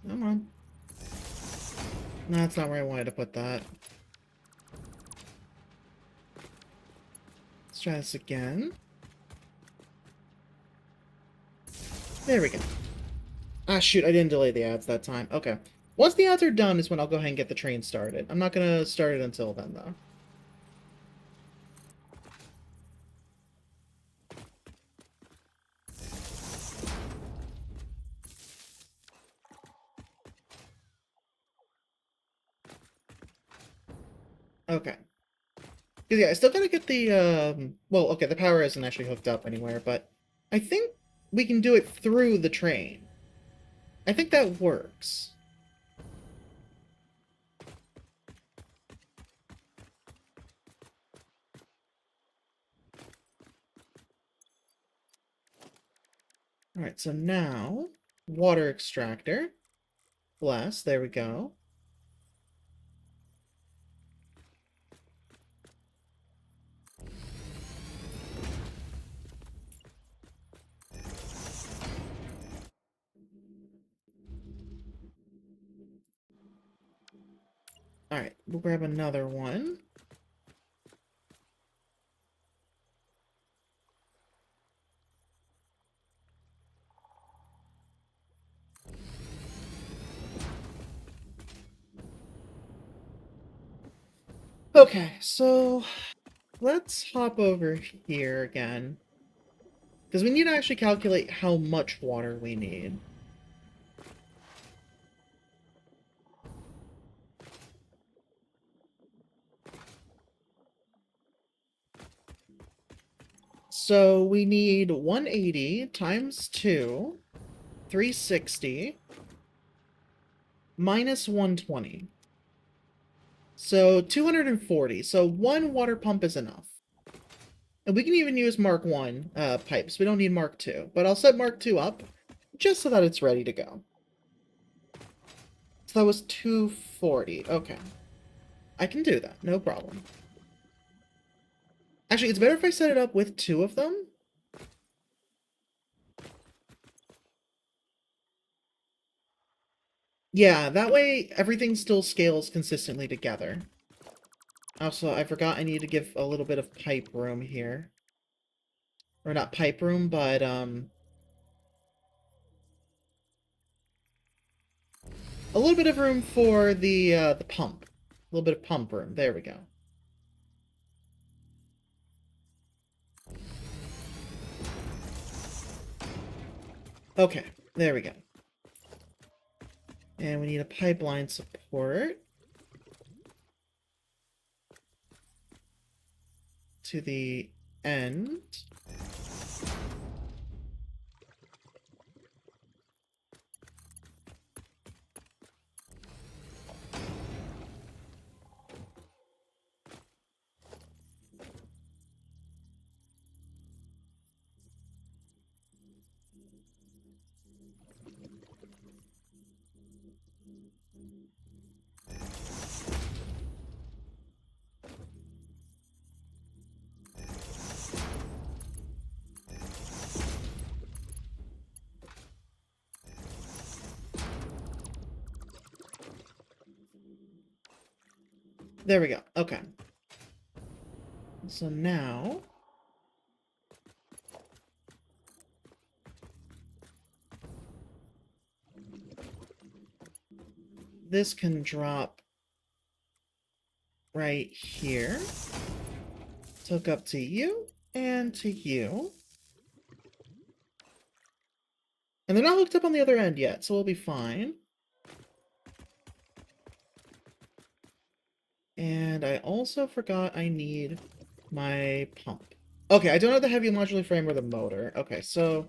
Come on. No, that's not where I wanted to put that. Let's try this again. There we go. Ah, shoot, I didn't delay the ads that time. Okay. Once the ads are done is when I'll go ahead and get the train started. I'm not gonna start it until then, though. Okay. Because, yeah, I still gotta get the, well, okay, the power isn't actually hooked up anywhere, but I think we can do it through the train. I think that works. Alright, so now, water extractor. Blast, there we go. Alright, we'll grab another one. Okay, so let's hop over here again. Because we need to actually calculate how much water we need. So we need 180 times 2, 360, minus 120. So 240. So one water pump is enough. And we can even use Mark 1 pipes. We don't need Mark 2. But I'll set Mark 2 up just so that it's ready to go. So that was 240. Okay. I can do that. No problem. Actually, it's better if I set it up with 2 of them. Yeah, that way everything still scales consistently together. Also, I forgot I need to give a little bit of pipe room here. Or not pipe room, but, a little bit of room for the pump. A little bit of pump room. There we go. Okay, there we go. And we need a pipeline support to the end. There we go. Okay. So now this can drop right here. Hook up to you and to you. And they're not hooked up on the other end yet, so we'll be fine. And I also forgot I need my pump. Okay, I don't have the heavy modular frame or the motor. Okay, so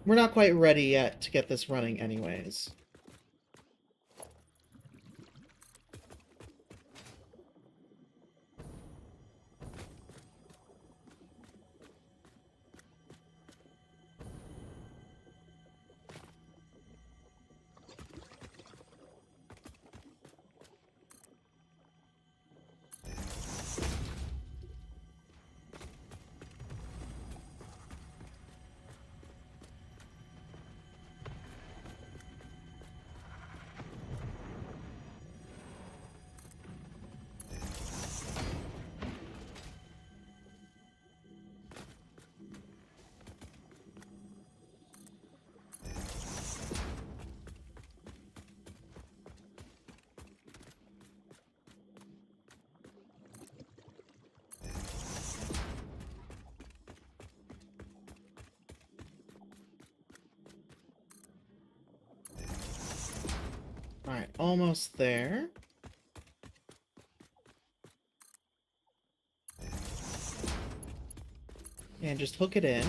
we're not quite ready yet to get this running anyways. Alright, almost there. And just hook it in.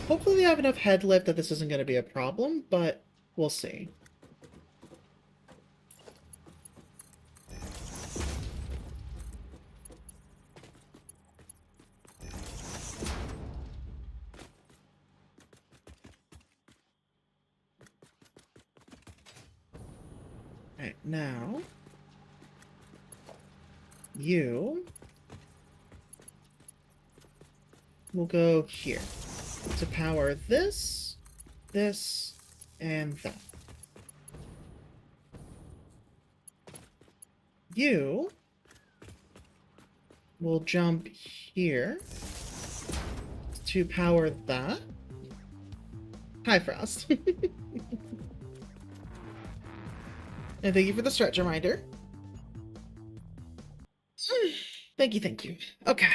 Hopefully they have enough head lift that this isn't going to be a problem, but we'll see. Alright, now you will go here to power this, this, and that. You will jump here to power that. Hi, Frost. And thank you for the stretch reminder. Thank you, thank you. Okay.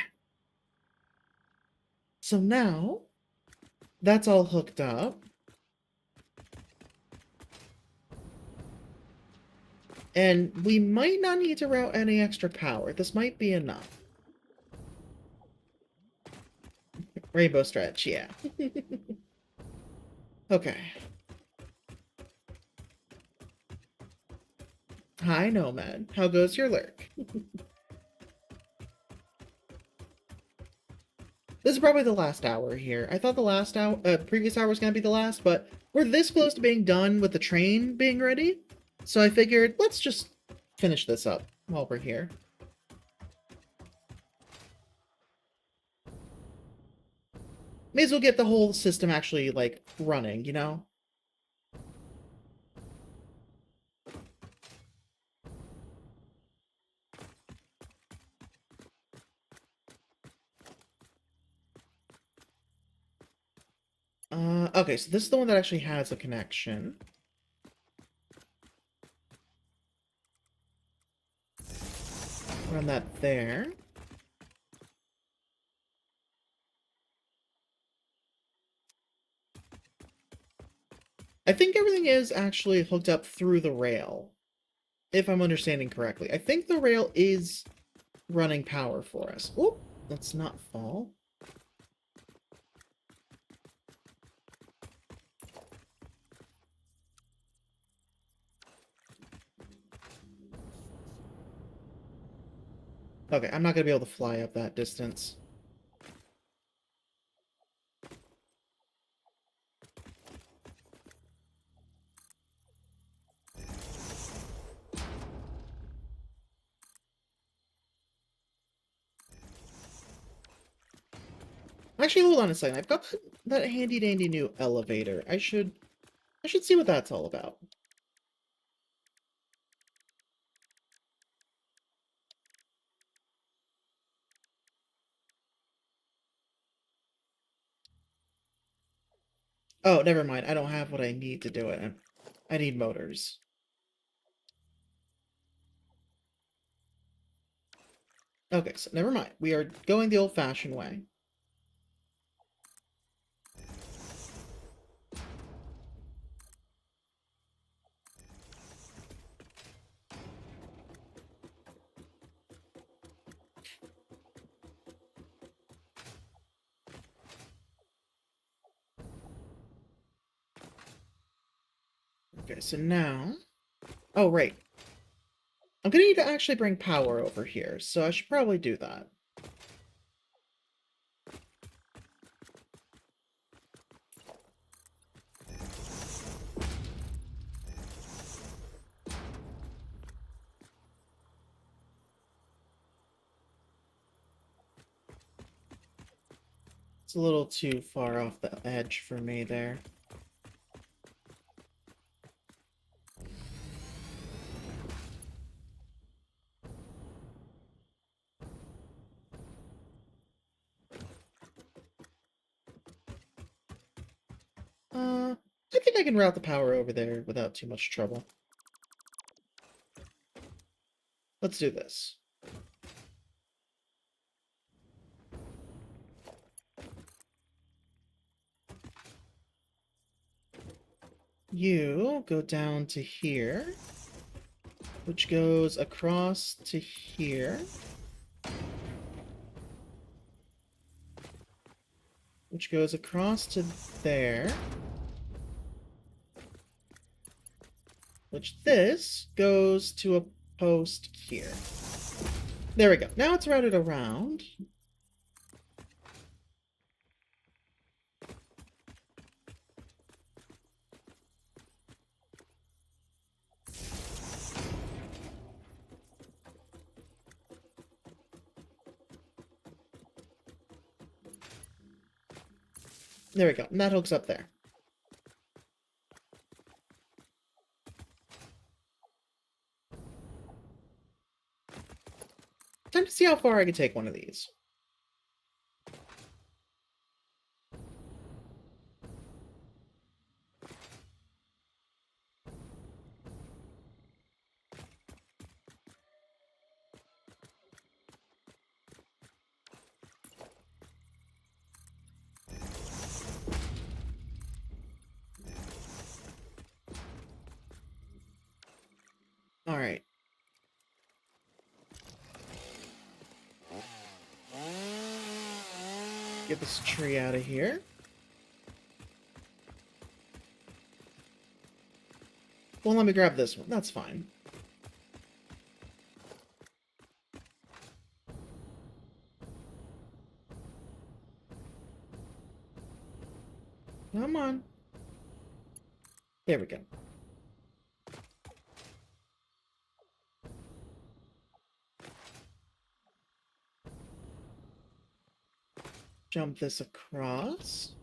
So now, that's all hooked up. And we might not need to route any extra power. This might be enough. Rainbow stretch, yeah. Okay. Hi, Nomad. How goes your lurk? This is probably the last hour here. I thought the last hour, previous hour was going to be the last, but we're this close to being done with the train being ready. So I figured, let's just finish this up while we're here. May as well get the whole system actually, like, running, you know? Okay, so this is the one that actually has a connection. Run that there. I think everything is actually hooked up through the rail, if I'm understanding correctly. I think the rail is running power for us. Oop, let's not fall. Okay, I'm not going to be able to fly up that distance. Actually, hold on a second. I've got that handy-dandy new elevator. I should see what that's all about. Oh, never mind. I don't have what I need to do it. I need motors. Okay, so never mind. We are going the old-fashioned way. Okay, so now... Oh, right. I'm gonna need to actually bring power over here, so I should probably do that. It's a little too far off the edge for me there. I think I can route the power over there without too much trouble. Let's do this. You go down to here, which goes across to here, which goes across to there, which this goes to a post here. There we go. Now it's routed around. There we go. And that hooks up there. Time to see how far I can take one of these. Alright. Get this tree out of here. Well, let me grab this one. That's fine. Come on. There we go. Jump this across.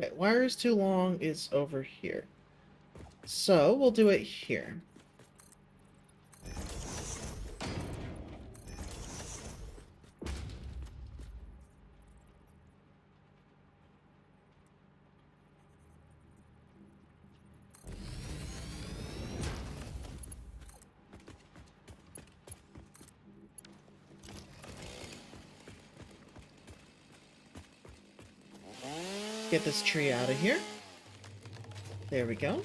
Okay, wire is too long is over here. So, we'll do it here. Get this tree out of here. There we go.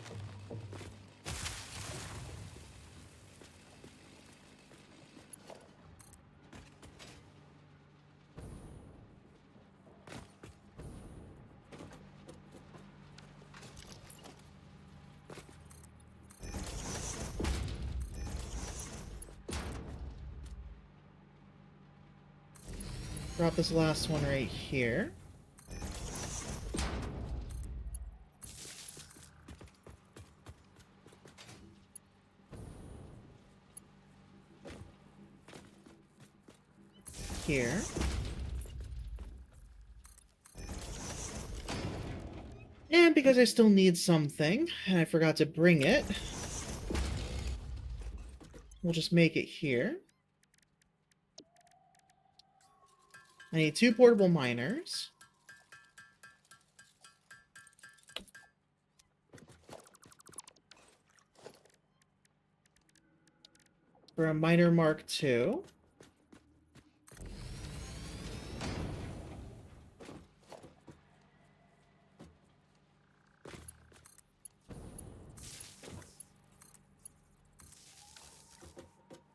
Drop this last one right here. Here. And because I still need something, and I forgot to bring it, we'll just make it here. I need 2 portable miners. For a miner Mark II.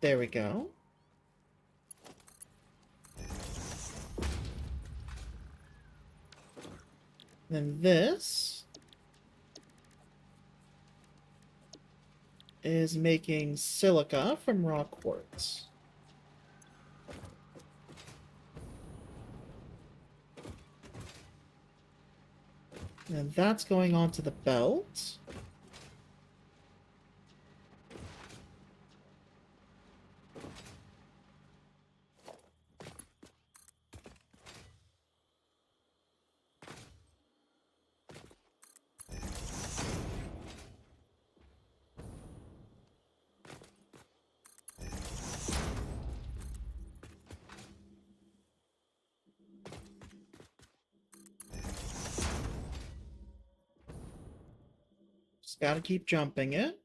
There we go. Then this is making silica from raw quartz. And that's going onto the belt. Just gotta keep jumping it.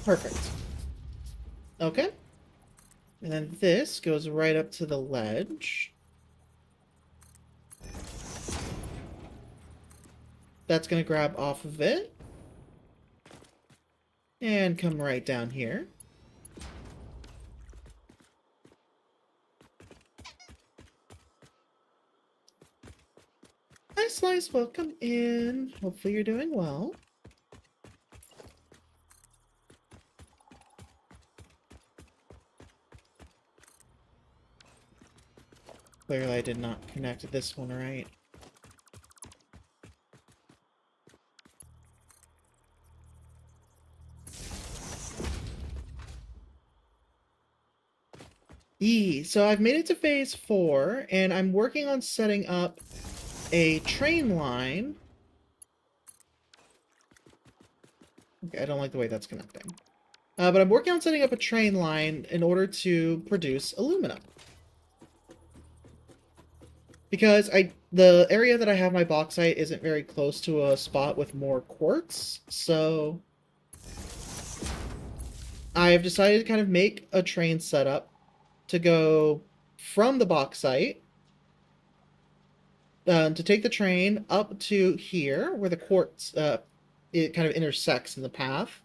Perfect. Okay. And then this goes right up to the ledge. That's going to grab off of it. And come right down here. Hi, Slice. Welcome in. Hopefully you're doing well. Clearly I did not connect this one right. So I've made it to phase 4, and I'm working on setting up a train line. Okay, I don't like the way that's connecting. But I'm working on setting up a train line in order to produce aluminum. Because the area that I have my bauxite isn't very close to a spot with more quartz, so I've decided to kind of make a train setup to go from the bauxite to take the train up to here where the quartz it kind of intersects in the path.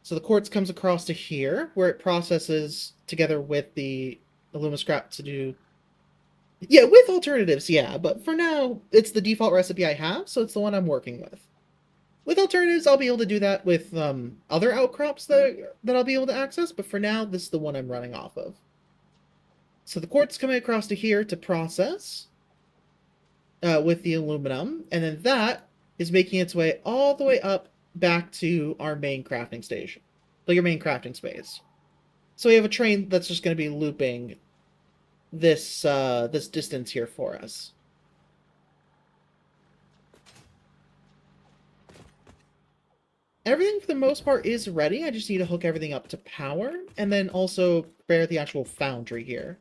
So the quartz comes across to here where it processes together with the alumina scrap to do. Yeah, with alternatives, yeah, but for now it's the default recipe I have, so it's the one I'm working with. With alternatives, I'll be able to do that with other outcrops that I'll be able to access, but for now, this is the one I'm running off of. So the quartz coming across to here to process with the aluminum, and then that is making its way all the way up back to our main crafting station, like your main crafting space. So we have a train that's just going to be looping this distance here for us. Everything for the most part is ready. I just need to hook everything up to power and then also prepare the actual foundry here.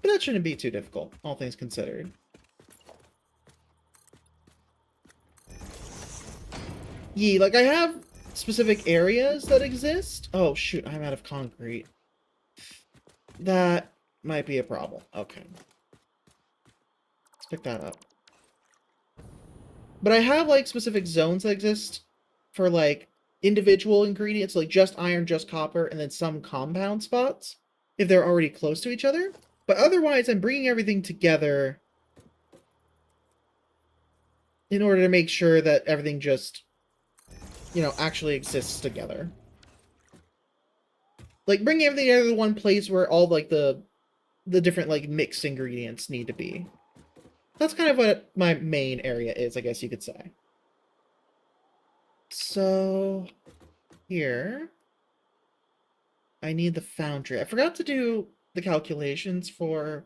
But that shouldn't be too difficult, all things considered. Yeah, like I have specific areas that exist. Oh shoot, I'm out of concrete. That might be a problem. Okay. Let's pick that up. But I have like specific zones that exist for like individual ingredients, like just iron, just copper, and then some compound spots if they're already close to each other. But otherwise, I'm bringing everything together in order to make sure that everything just, actually exists together. Like, bringing everything together to one place where all, like, the different, like, mixed ingredients need to be. That's kind of what my main area is, I guess you could say. So, here, I need the foundry. I forgot to do the calculations for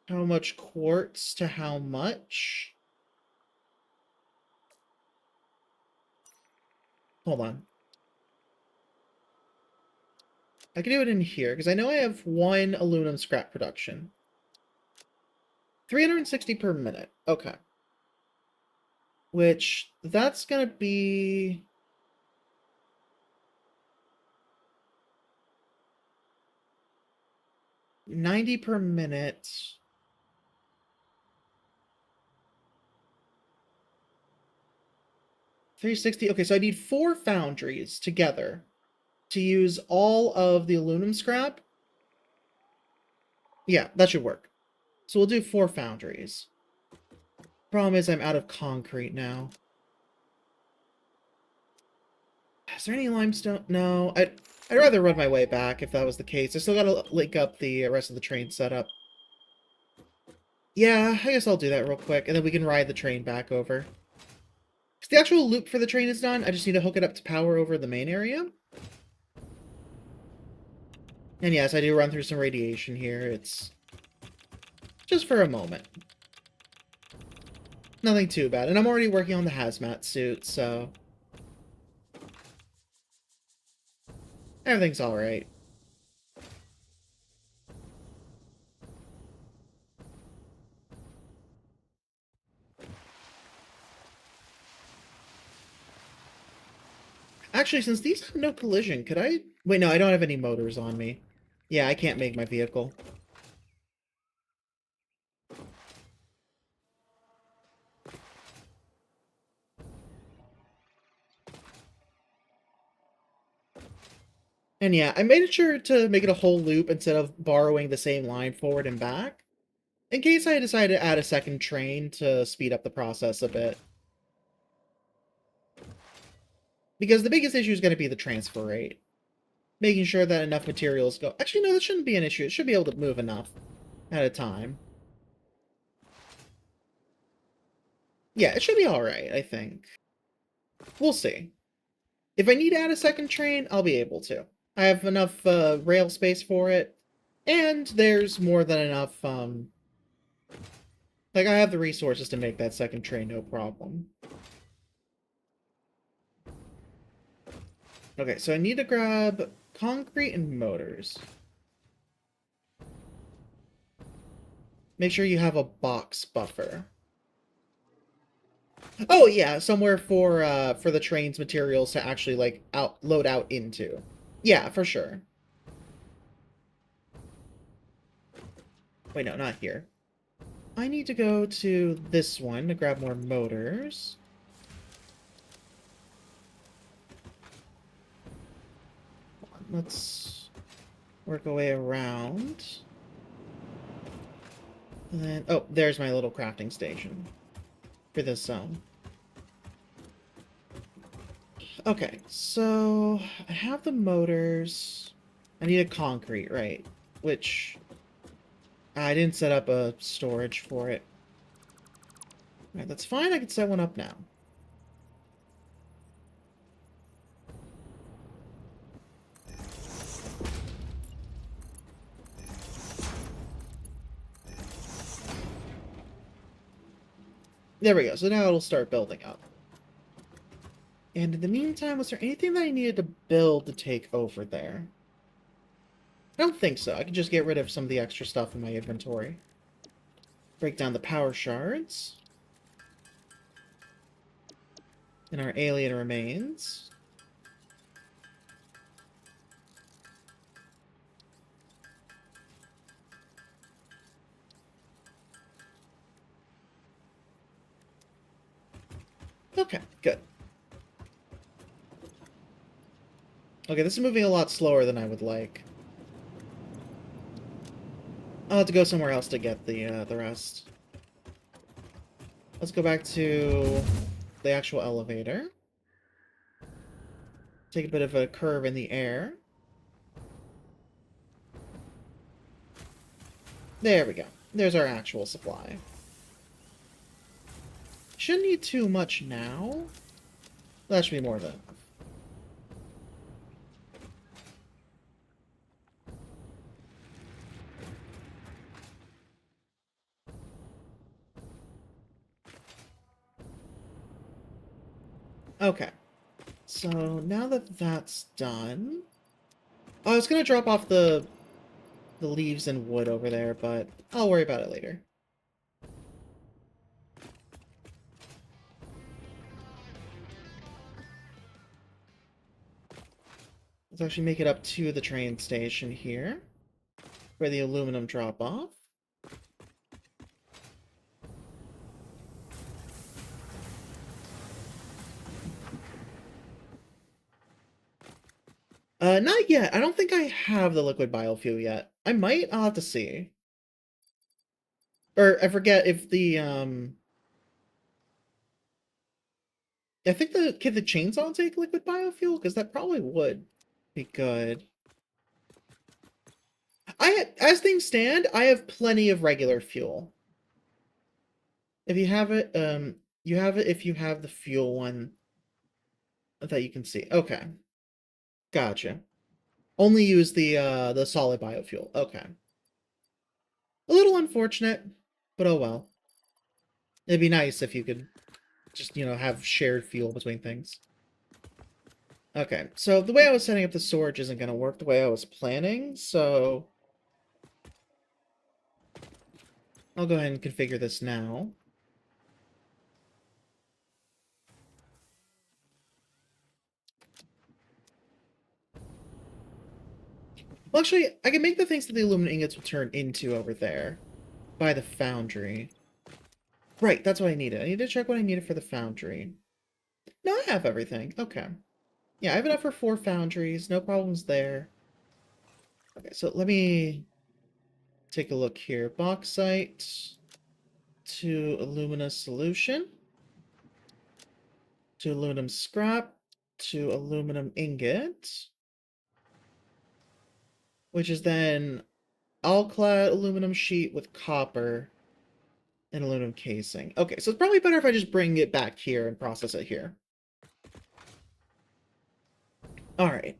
how much quartz to how much. Hold on. I can do it in here, because I know I have 1 aluminum scrap production. 360 per minute. Okay. Which, that's gonna be... $90 per minute. 360. Okay, so I need 4 foundries together to use all of the aluminum scrap. Yeah, that should work. So we'll do 4 foundries. Problem is I'm out of concrete now. Is there any limestone? No, I'd rather run my way back if that was the case. I still gotta link up the rest of the train setup. Yeah, I guess I'll do that real quick, and then we can ride the train back over. Because the actual loop for the train is done, I just need to hook it up to power over the main area. And yes, I do run through some radiation here. It's just for a moment. Nothing too bad. And I'm already working on the hazmat suit, so... everything's alright. Actually, since these have no collision, could I... wait, no, I don't have any motors on me. Yeah, I can't make my vehicle. And yeah, I made sure to make it a whole loop instead of borrowing the same line forward and back, in case I decide to add a second train to speed up the process a bit. Because the biggest issue is going to be the transfer rate. Making sure that enough materials go... actually, no, that shouldn't be an issue. It should be able to move enough at a time. Yeah, it should be alright, I think. We'll see. If I need to add a second train, I'll be able to. I have enough rail space for it, and there's more than enough, like, I have the resources to make that second train, no problem. Okay, so I need to grab concrete and motors. Make sure you have a box buffer. Oh yeah, somewhere for the train's materials to actually like load out into. Yeah, for sure. Wait, no, not here. I need to go to this one to grab more motors. Let's work our way around. And then, oh, there's my little crafting station for this zone. Okay, so I have the motors. I need a concrete, right? Which I didn't set up a storage for it. Alright, that's fine. I can set one up now. There we go. So now it'll start building up. And in the meantime, was there anything that I needed to build to take over there? I don't think so. I can just get rid of some of the extra stuff in my inventory. Break down the power shards. And our alien remains. Okay, good. Okay, this is moving a lot slower than I would like. I'll have to go somewhere else to get the rest. Let's go back to the actual elevator. Take a bit of a curve in the air. There we go. There's our actual supply. Shouldn't need too much now. That should be more than enough. Okay. So now that that's done... Oh, I was gonna drop off the leaves and wood over there, but I'll worry about it later. Let's actually make it up to the train station here, where the aluminum drop off. Not yet. I don't think I have the liquid biofuel yet. I might. I'll have to see. Or I forget if I think can the chainsaw take liquid biofuel? Because that probably would be good. As things stand, I have plenty of regular fuel. If you have it, you have it if you have the fuel one that you can see. Okay. Gotcha. Only use the solid biofuel. Okay. A little unfortunate, but oh well. It'd be nice if you could just, have shared fuel between things. Okay, so the way I was setting up the storage isn't going to work the way I was planning, so I'll go ahead and configure this now. Well, actually, I can make the things that the aluminum ingots will turn into over there by the foundry. Right, that's what I needed. I need to check what I needed for the foundry. No, I have everything. Okay. Yeah, I have enough for 4 foundries. No problems there. Okay, so let me take a look here. Bauxite to alumina solution to aluminum scrap to aluminum ingot, which is then all-clad aluminum sheet with copper and aluminum casing. Okay, so it's probably better if I just bring it back here and process it here. Alright.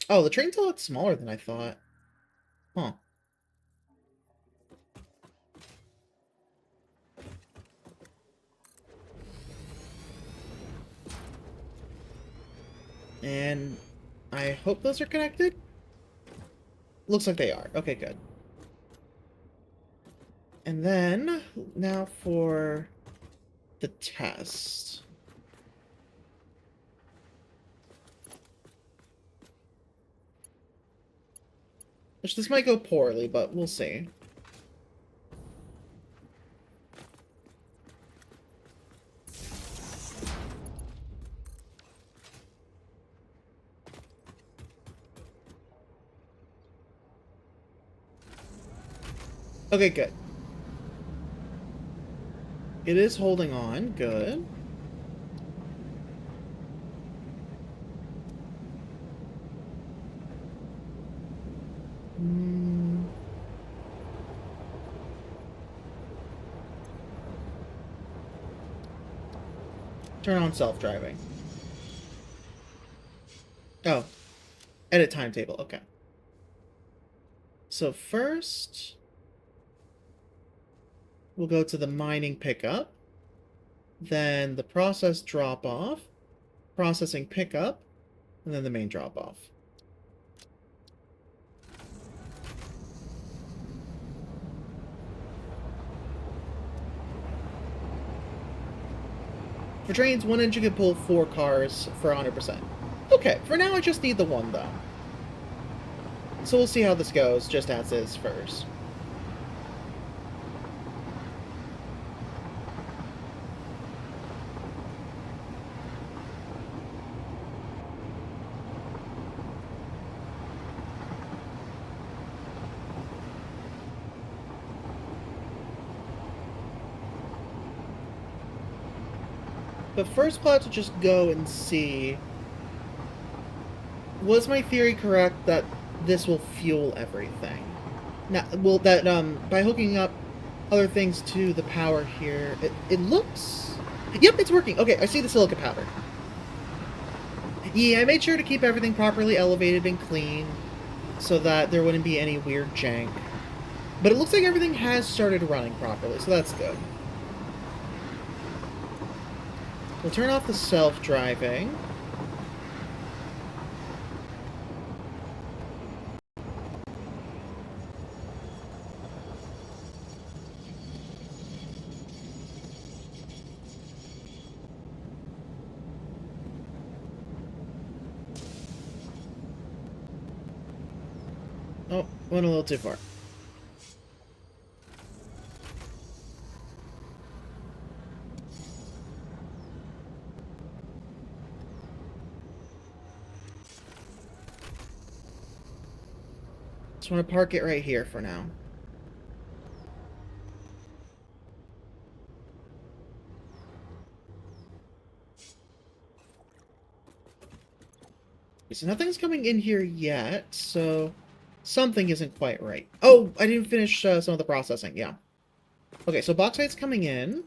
Oh, the train's a lot smaller than I thought. Huh. And I hope those are connected. Looks like they are. Okay, good. And then, now for the test. Which this might go poorly, but we'll see. Okay, good. It is holding on. Good. Mm. Turn on self-driving. Oh, edit timetable. Okay. So first, we'll go to the mining pickup, then the process drop-off, processing pickup, and then the main drop-off. For trains, one engine can pull 4 cars for 100%. Okay, for now I just need the one, though. So we'll see how this goes, just as is first. But first, we'll have to just go and see... Was my theory correct that this will fuel everything? Now, well, that, by hooking up other things to the power here, it looks... Yep, it's working. Okay, I see the silica powder. Yeah, I made sure to keep everything properly elevated and clean so that there wouldn't be any weird jank. But it looks like everything has started running properly, so that's good. We'll turn off the self-driving. Oh, went a little too far. Just want to park it right here for now. So nothing's coming in here yet, so something isn't quite right. Oh, I didn't finish some of the processing, yeah. Okay, so bauxite's coming in.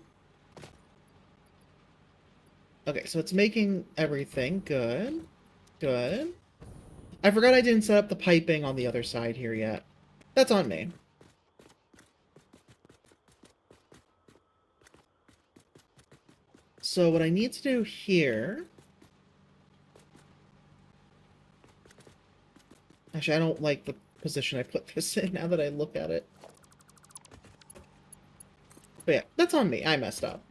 Okay, so it's making everything. Good. Good. I forgot I didn't set up the piping on the other side here yet. That's on me. So what I need to do here... Actually, I don't like the position I put this in now that I look at it. But yeah, that's on me. I messed up.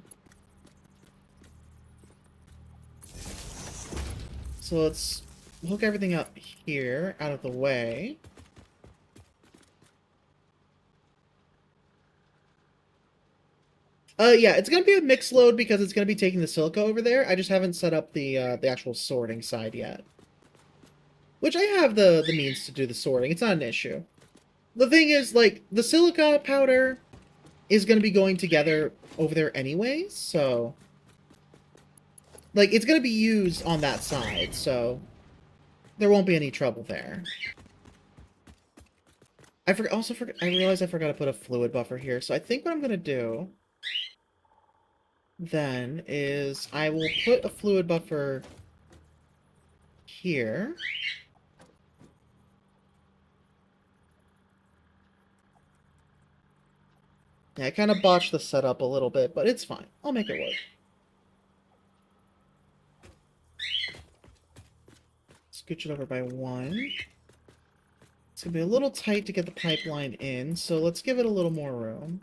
So let's hook everything up here, out of the way. Yeah, it's gonna be a mixed load because it's gonna be taking the silica over there. I just haven't set up the actual sorting side yet. Which I have the means to do the sorting. It's not an issue. The thing is, like, the silica powder is gonna be going together over there anyway, so... Like, it's gonna be used on that side, so... There won't be any trouble there. I realized I forgot to put a fluid buffer here, so I think what I'm gonna do... then is I will put a fluid buffer here. Yeah, I kind of botched the setup a little bit, but it's fine. I'll make it work. Scooch it over by 1. It's gonna be a little tight to get the pipeline in, so let's give it a little more room.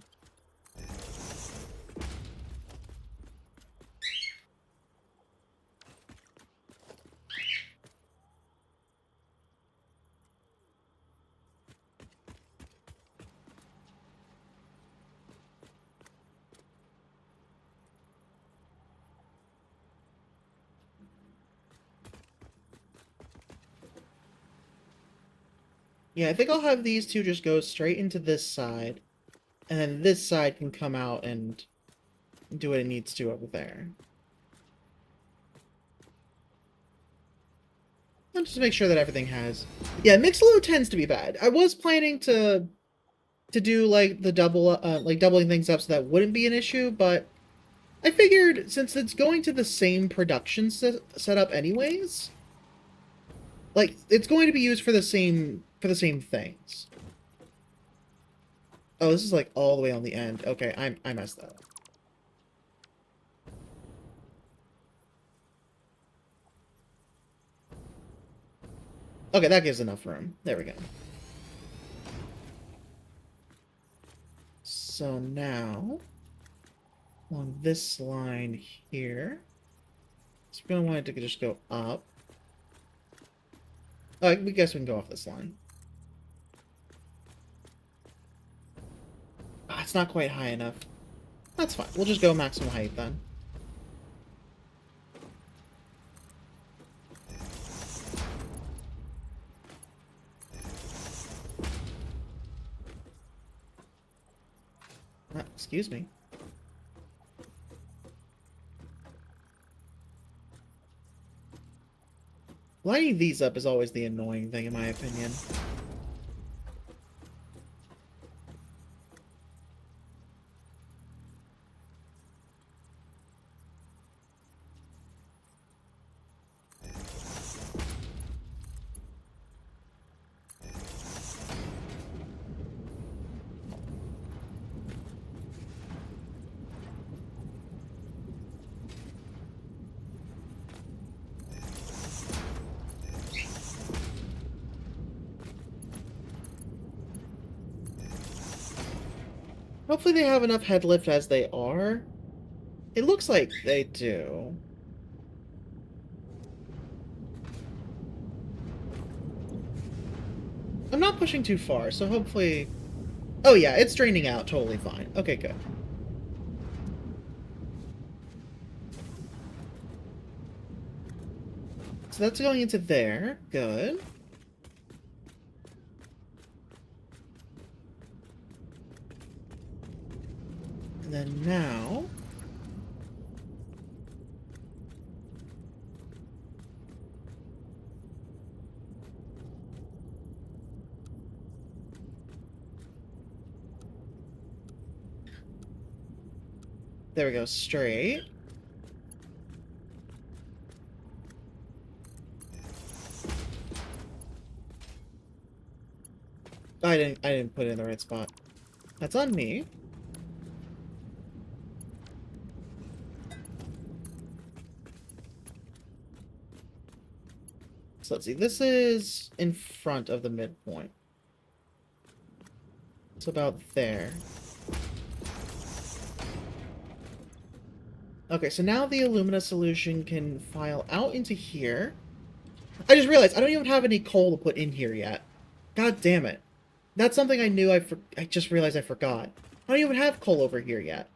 Yeah, I think I'll have these two just go straight into this side. And then this side can come out and do what it needs to over there. And just make sure that everything has... Yeah, Mixalo tends to be bad. I was planning to do like the doubling things up so that wouldn't be an issue, but I figured since it's going to the same production setup anyways, like it's going to be used for the same things. Oh, this is like all the way on the end. Okay, I messed that up. Okay, that gives enough room. There we go. So now, on this line here, so we're going to want it to just go up. I guess we can go off this line. Ah, it's not quite high enough. That's fine. We'll just go maximum height then. Ah, excuse me. Lighting these up is always the annoying thing, in my opinion. Hopefully they have enough head lift as they are. It looks like they do. I'm not pushing too far, so hopefully... Oh yeah, it's draining out totally fine. Okay, good. So that's going into there. Good. And then now... There we go, straight. I didn't put it in the right spot. That's on me. So let's see, this is in front of the midpoint. It's about there. Okay, so now the Illumina solution can file out into here. I just realized I don't even have any coal to put in here yet. God damn it. That's something I knew I just realized I forgot. I don't even have coal over here yet.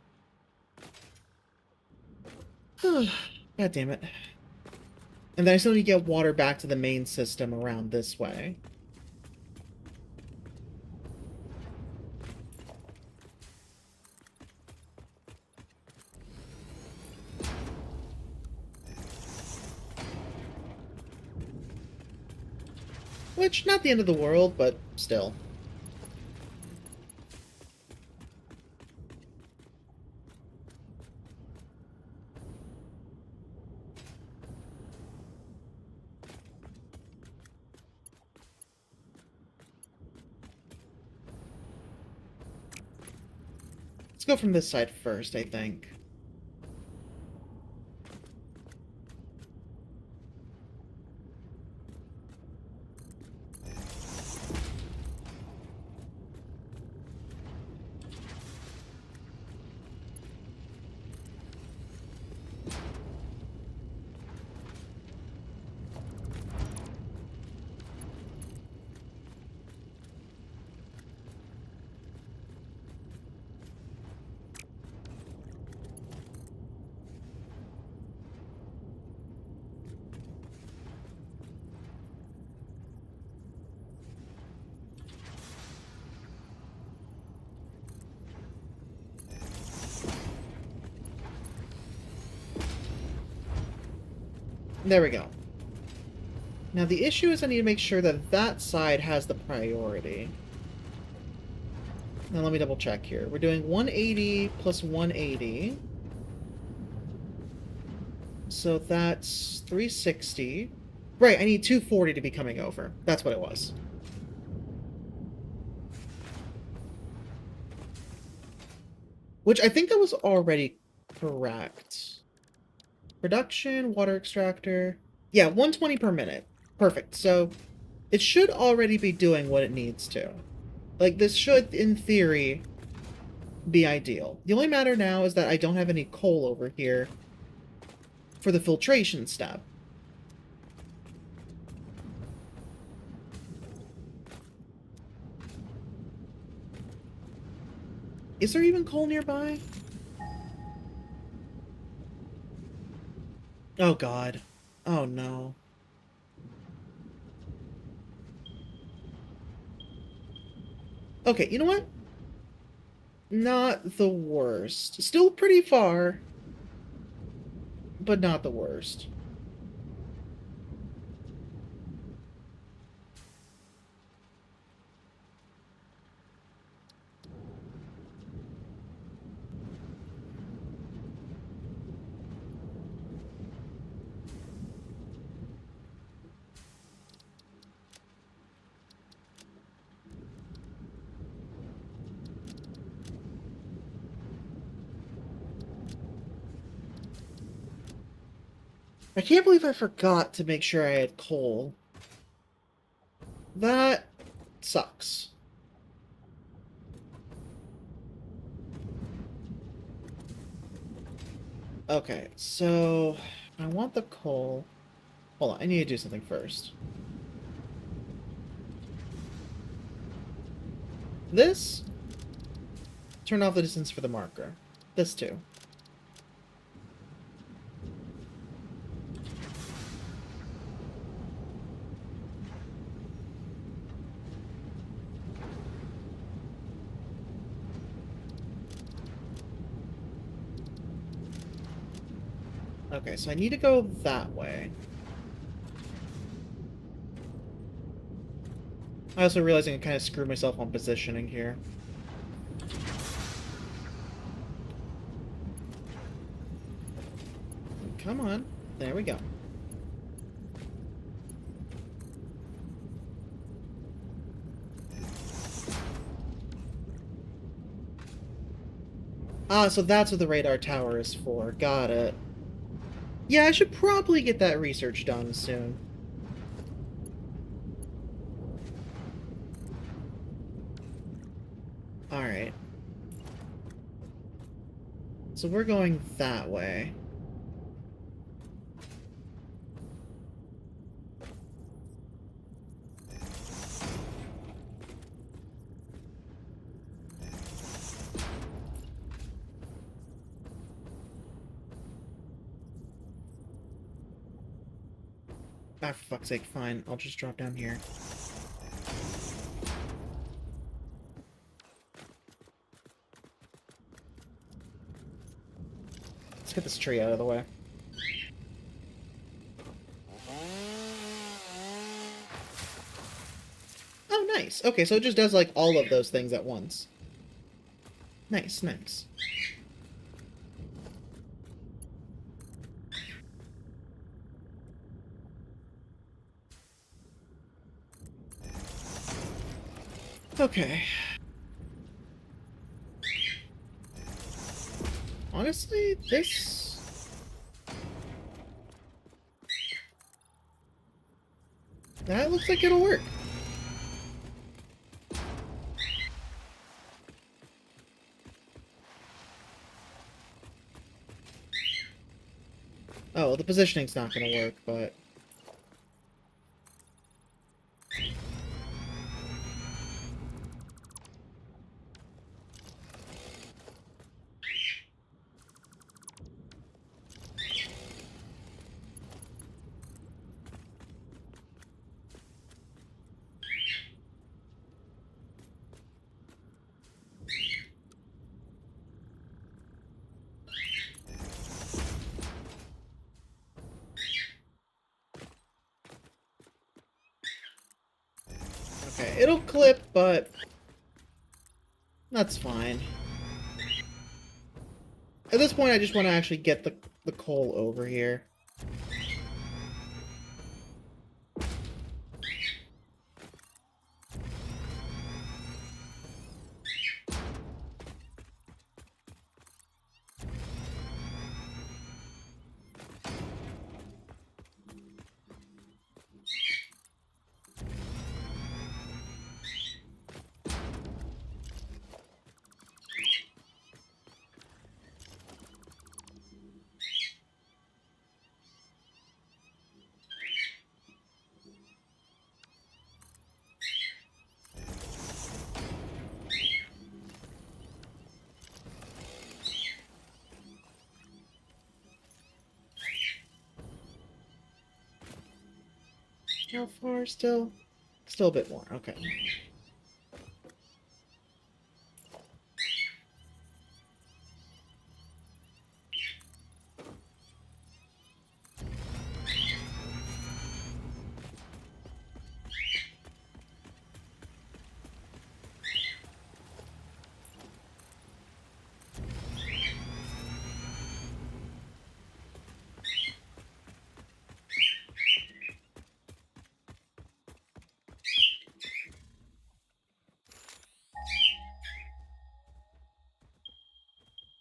God damn it. And then I still need to get water back to the main system around this way. Which, not the end of the world, but still. Let's go from this side first, I think. There we go. Now the issue is I need to make sure that that side has the priority. Now let me double check here. We're doing 180 plus 180. So that's 360. Right, I need 240 to be coming over. That's what it was. Which I think that was already correct. Production, water extractor. Yeah, 120 per minute. Perfect. So it should already be doing what it needs to. Like, this should, in theory, be ideal. The only matter now is that I don't have any coal over here for the filtration step. Is there even coal nearby? Oh god. Oh no. Okay, you know what? Not the worst. Still pretty far, but not the worst. I can't believe I forgot to make sure I had coal. That sucks. Okay, so I want the coal. Hold on, I need to do something first. This, turn off the distance for the marker. This too. Okay, so I need to go that way. I also realizing I kind of screwed myself on positioning here. Come on. There we go. Ah, so that's what the radar tower is for. Got it. Yeah, I should probably get that research done soon. Alright. So we're going that way. Ah, for fuck's sake, fine. I'll just drop down here. Let's get this tree out of the way. Oh, nice. Okay, so it just does, like, all of those things at once. Nice, nice. Okay. Honestly, this... that looks like it'll work. Oh, well, the positioning's not gonna work, but... Okay, it'll clip, but that's fine. At this point, I just want to actually get the coal over here. How far still? Still a bit more, okay.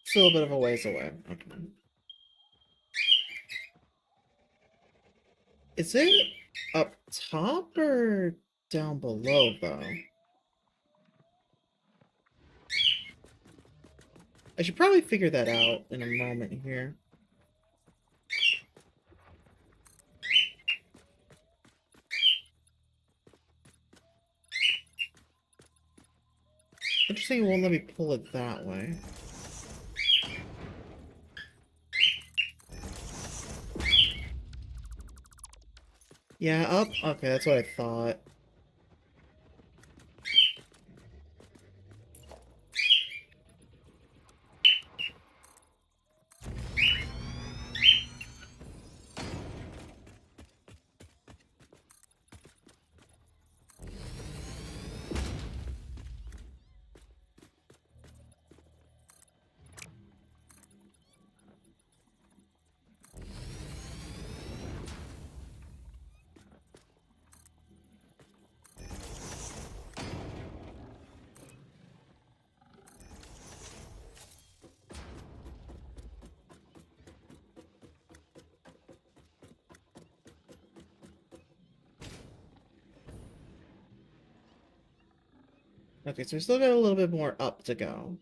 Still a bit of a ways away. Okay. Is it up top or down below, though? I should probably figure that out in a moment here. Interesting, it won't let me pull it that way. Yeah, up? Okay, that's what I thought. Okay, so we still got a little bit more up to go.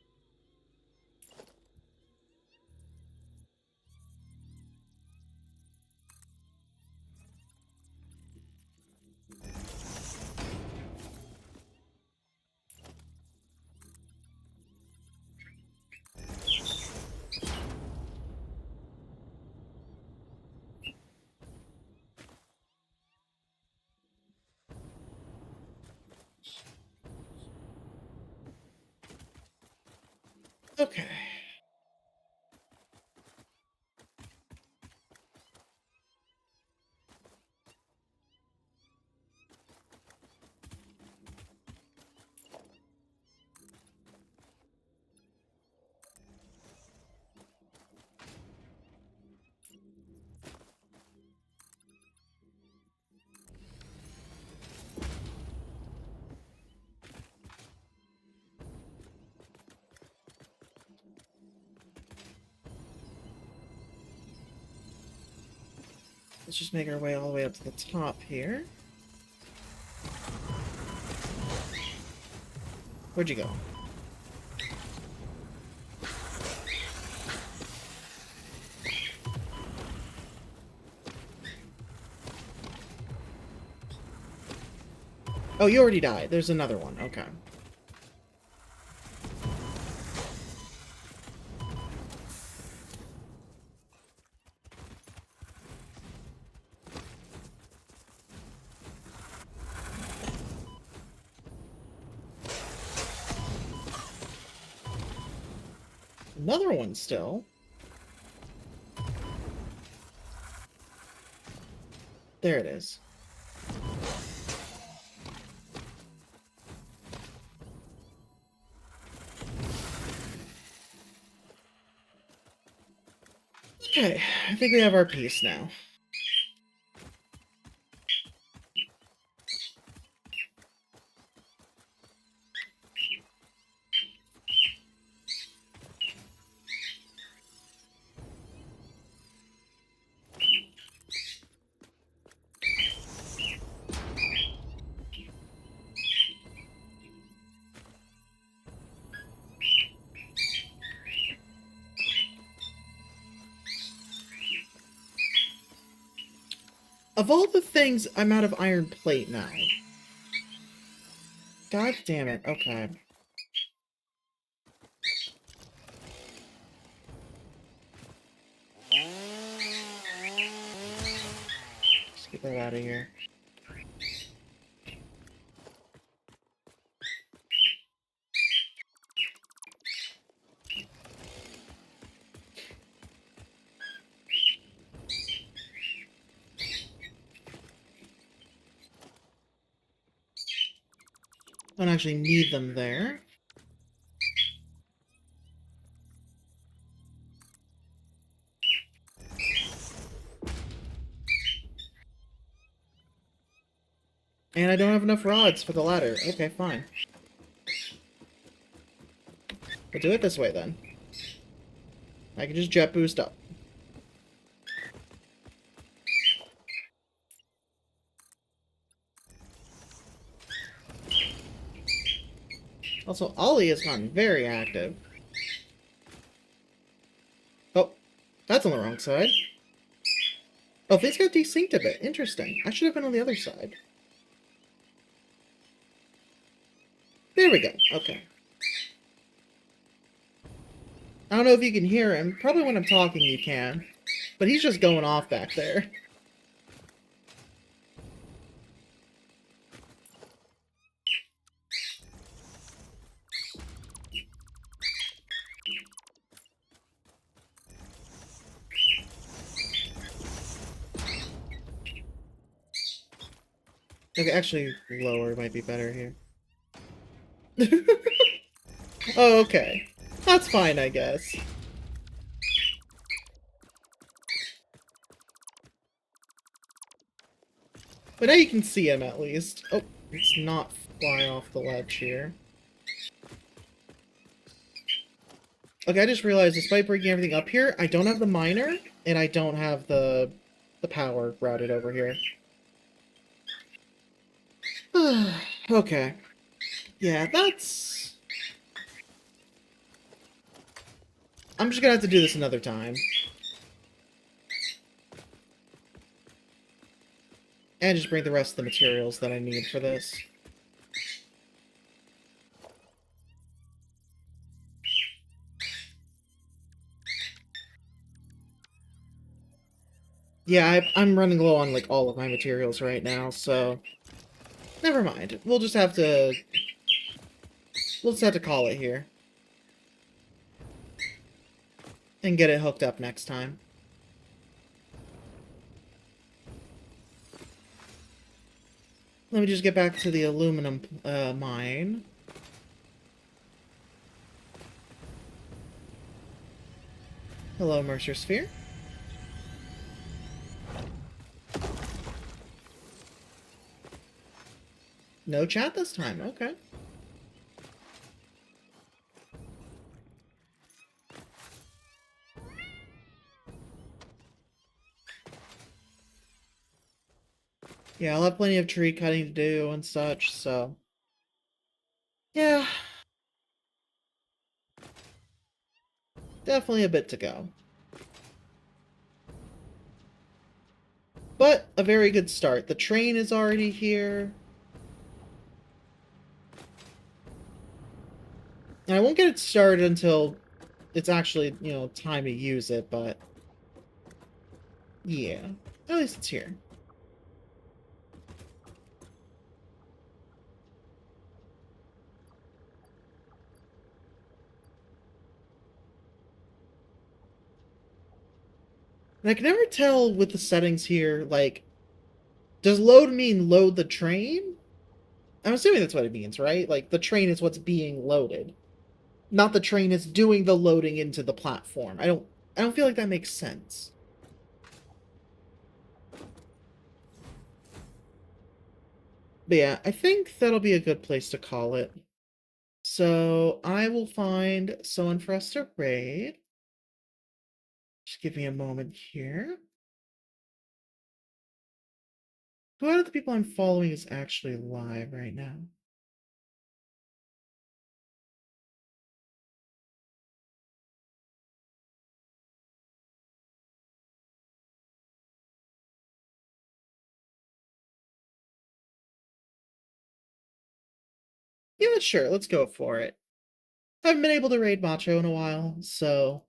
Okay. Let's just make our way all the way up to the top here. Where'd you go? Oh, you already died. There's another one. Okay. Another one still. There it is. Okay, I think we have our piece now. Of all the things, I'm out of iron plate now. God damn it. Okay. Let's get that out of here. Don't actually need them there. And I don't have enough rods for the ladder. Okay, fine. We'll do it this way then. I can just jet boost up. Also, Ollie has gotten very active. Oh, that's on the wrong side. Oh, things got desynced a bit. Interesting. I should have been on the other side. There we go. Okay. I don't know if you can hear him. Probably when I'm talking you can. But he's just going off back there. Okay, actually, lower might be better here. Oh, okay. That's fine, I guess. But now you can see him, at least. Oh, let's not fly off the ledge here. Okay, I just realized, despite breaking everything up here, I don't have the miner, and I don't have the power routed over here. Okay. Yeah, that's... I'm just gonna have to do this another time. And just bring the rest of the materials that I need for this. Yeah, I'm running low on, like, all of my materials right now, so... Never mind. We'll just have to... We'll just have to call it here. And get it hooked up next time. Let me just get back to the aluminum mine. Hello, Mercer Sphere. No chat this time, okay. Yeah, I'll have plenty of tree cutting to do and such, so... Yeah. Definitely a bit to go. But, a very good start. The train is already here. And I won't get it started until it's actually, you know, time to use it, but... Yeah. At least it's here. And I can never tell with the settings here, like... Does load mean load the train? I'm assuming that's what it means, right? Like, the train is what's being loaded. Not the train is doing the loading into the platform. I don't I don't feel like that makes sense. But yeah, I think that'll be a good place to call it. So I will find someone for us to raid. Just give me a moment here. Who out of the people I'm following is actually live right now? Yeah, sure, let's go for it. I haven't been able to raid Macho in a while, so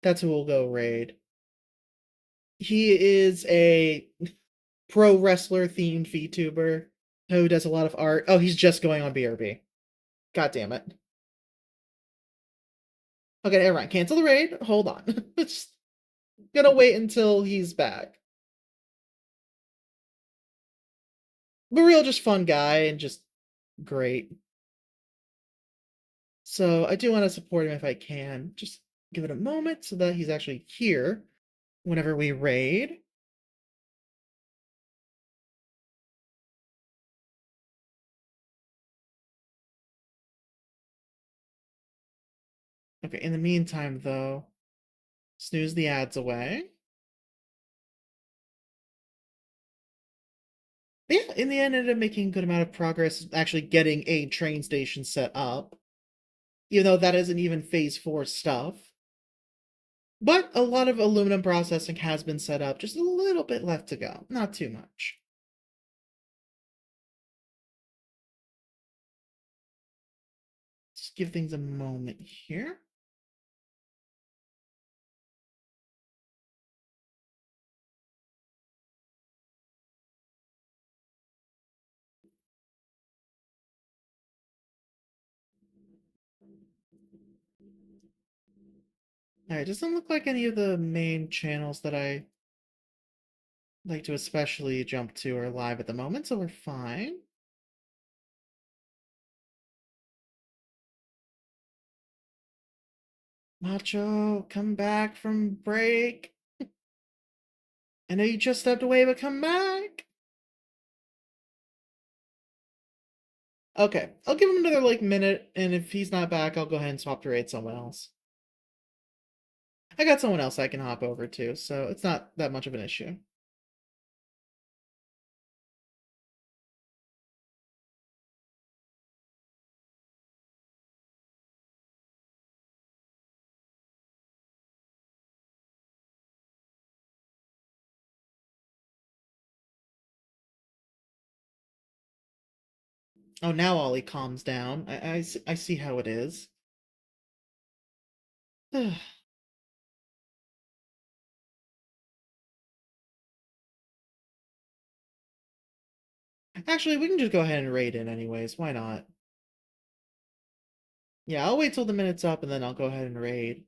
that's who we'll go raid. He is a pro wrestler themed VTuber who does a lot of art. Oh, he's just going on BRB. God damn it. Okay, never mind. Cancel the raid. Hold on. Just gonna wait until he's back. But real just fun guy and just great. So I do want to support him if I can. Just give it a moment so that he's actually here whenever we raid. Okay, in the meantime, though, snooze the ads away. But yeah, in the end, I ended up making a good amount of progress actually getting a train station set up. Even though that isn't even phase 4 stuff. But a lot of aluminum processing has been set up, just a little bit left to go. Not too much. Just give things a moment here. Alright, doesn't look like any of the main channels that I like to especially jump to are live at the moment, so we're fine. Macho, come back from break. I know you just stepped away, but come back. Okay, I'll give him another like minute, and if he's not back, I'll go ahead and swap to raid someone else. I got someone else I can hop over to, so it's not that much of an issue. Oh, now Ollie calms down. I see how it is. Actually, we can just go ahead and raid in anyways. Why not? Yeah, I'll wait till the minute's up and then I'll go ahead and raid.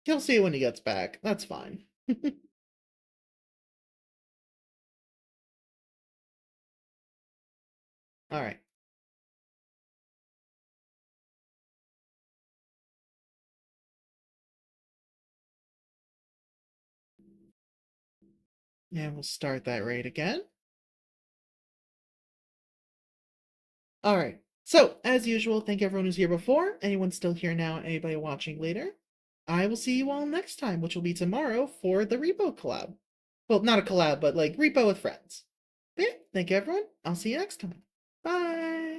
He'll see it when he gets back. That's fine. Alright. And we'll start that raid again. Alright. So, as usual, thank everyone who's here before. Anyone still here now, anybody watching later. I will see you all next time, which will be tomorrow for the Repo collab. Well, not a collab, but like Repo with friends. But yeah, thank you everyone. I'll see you next time. Bye!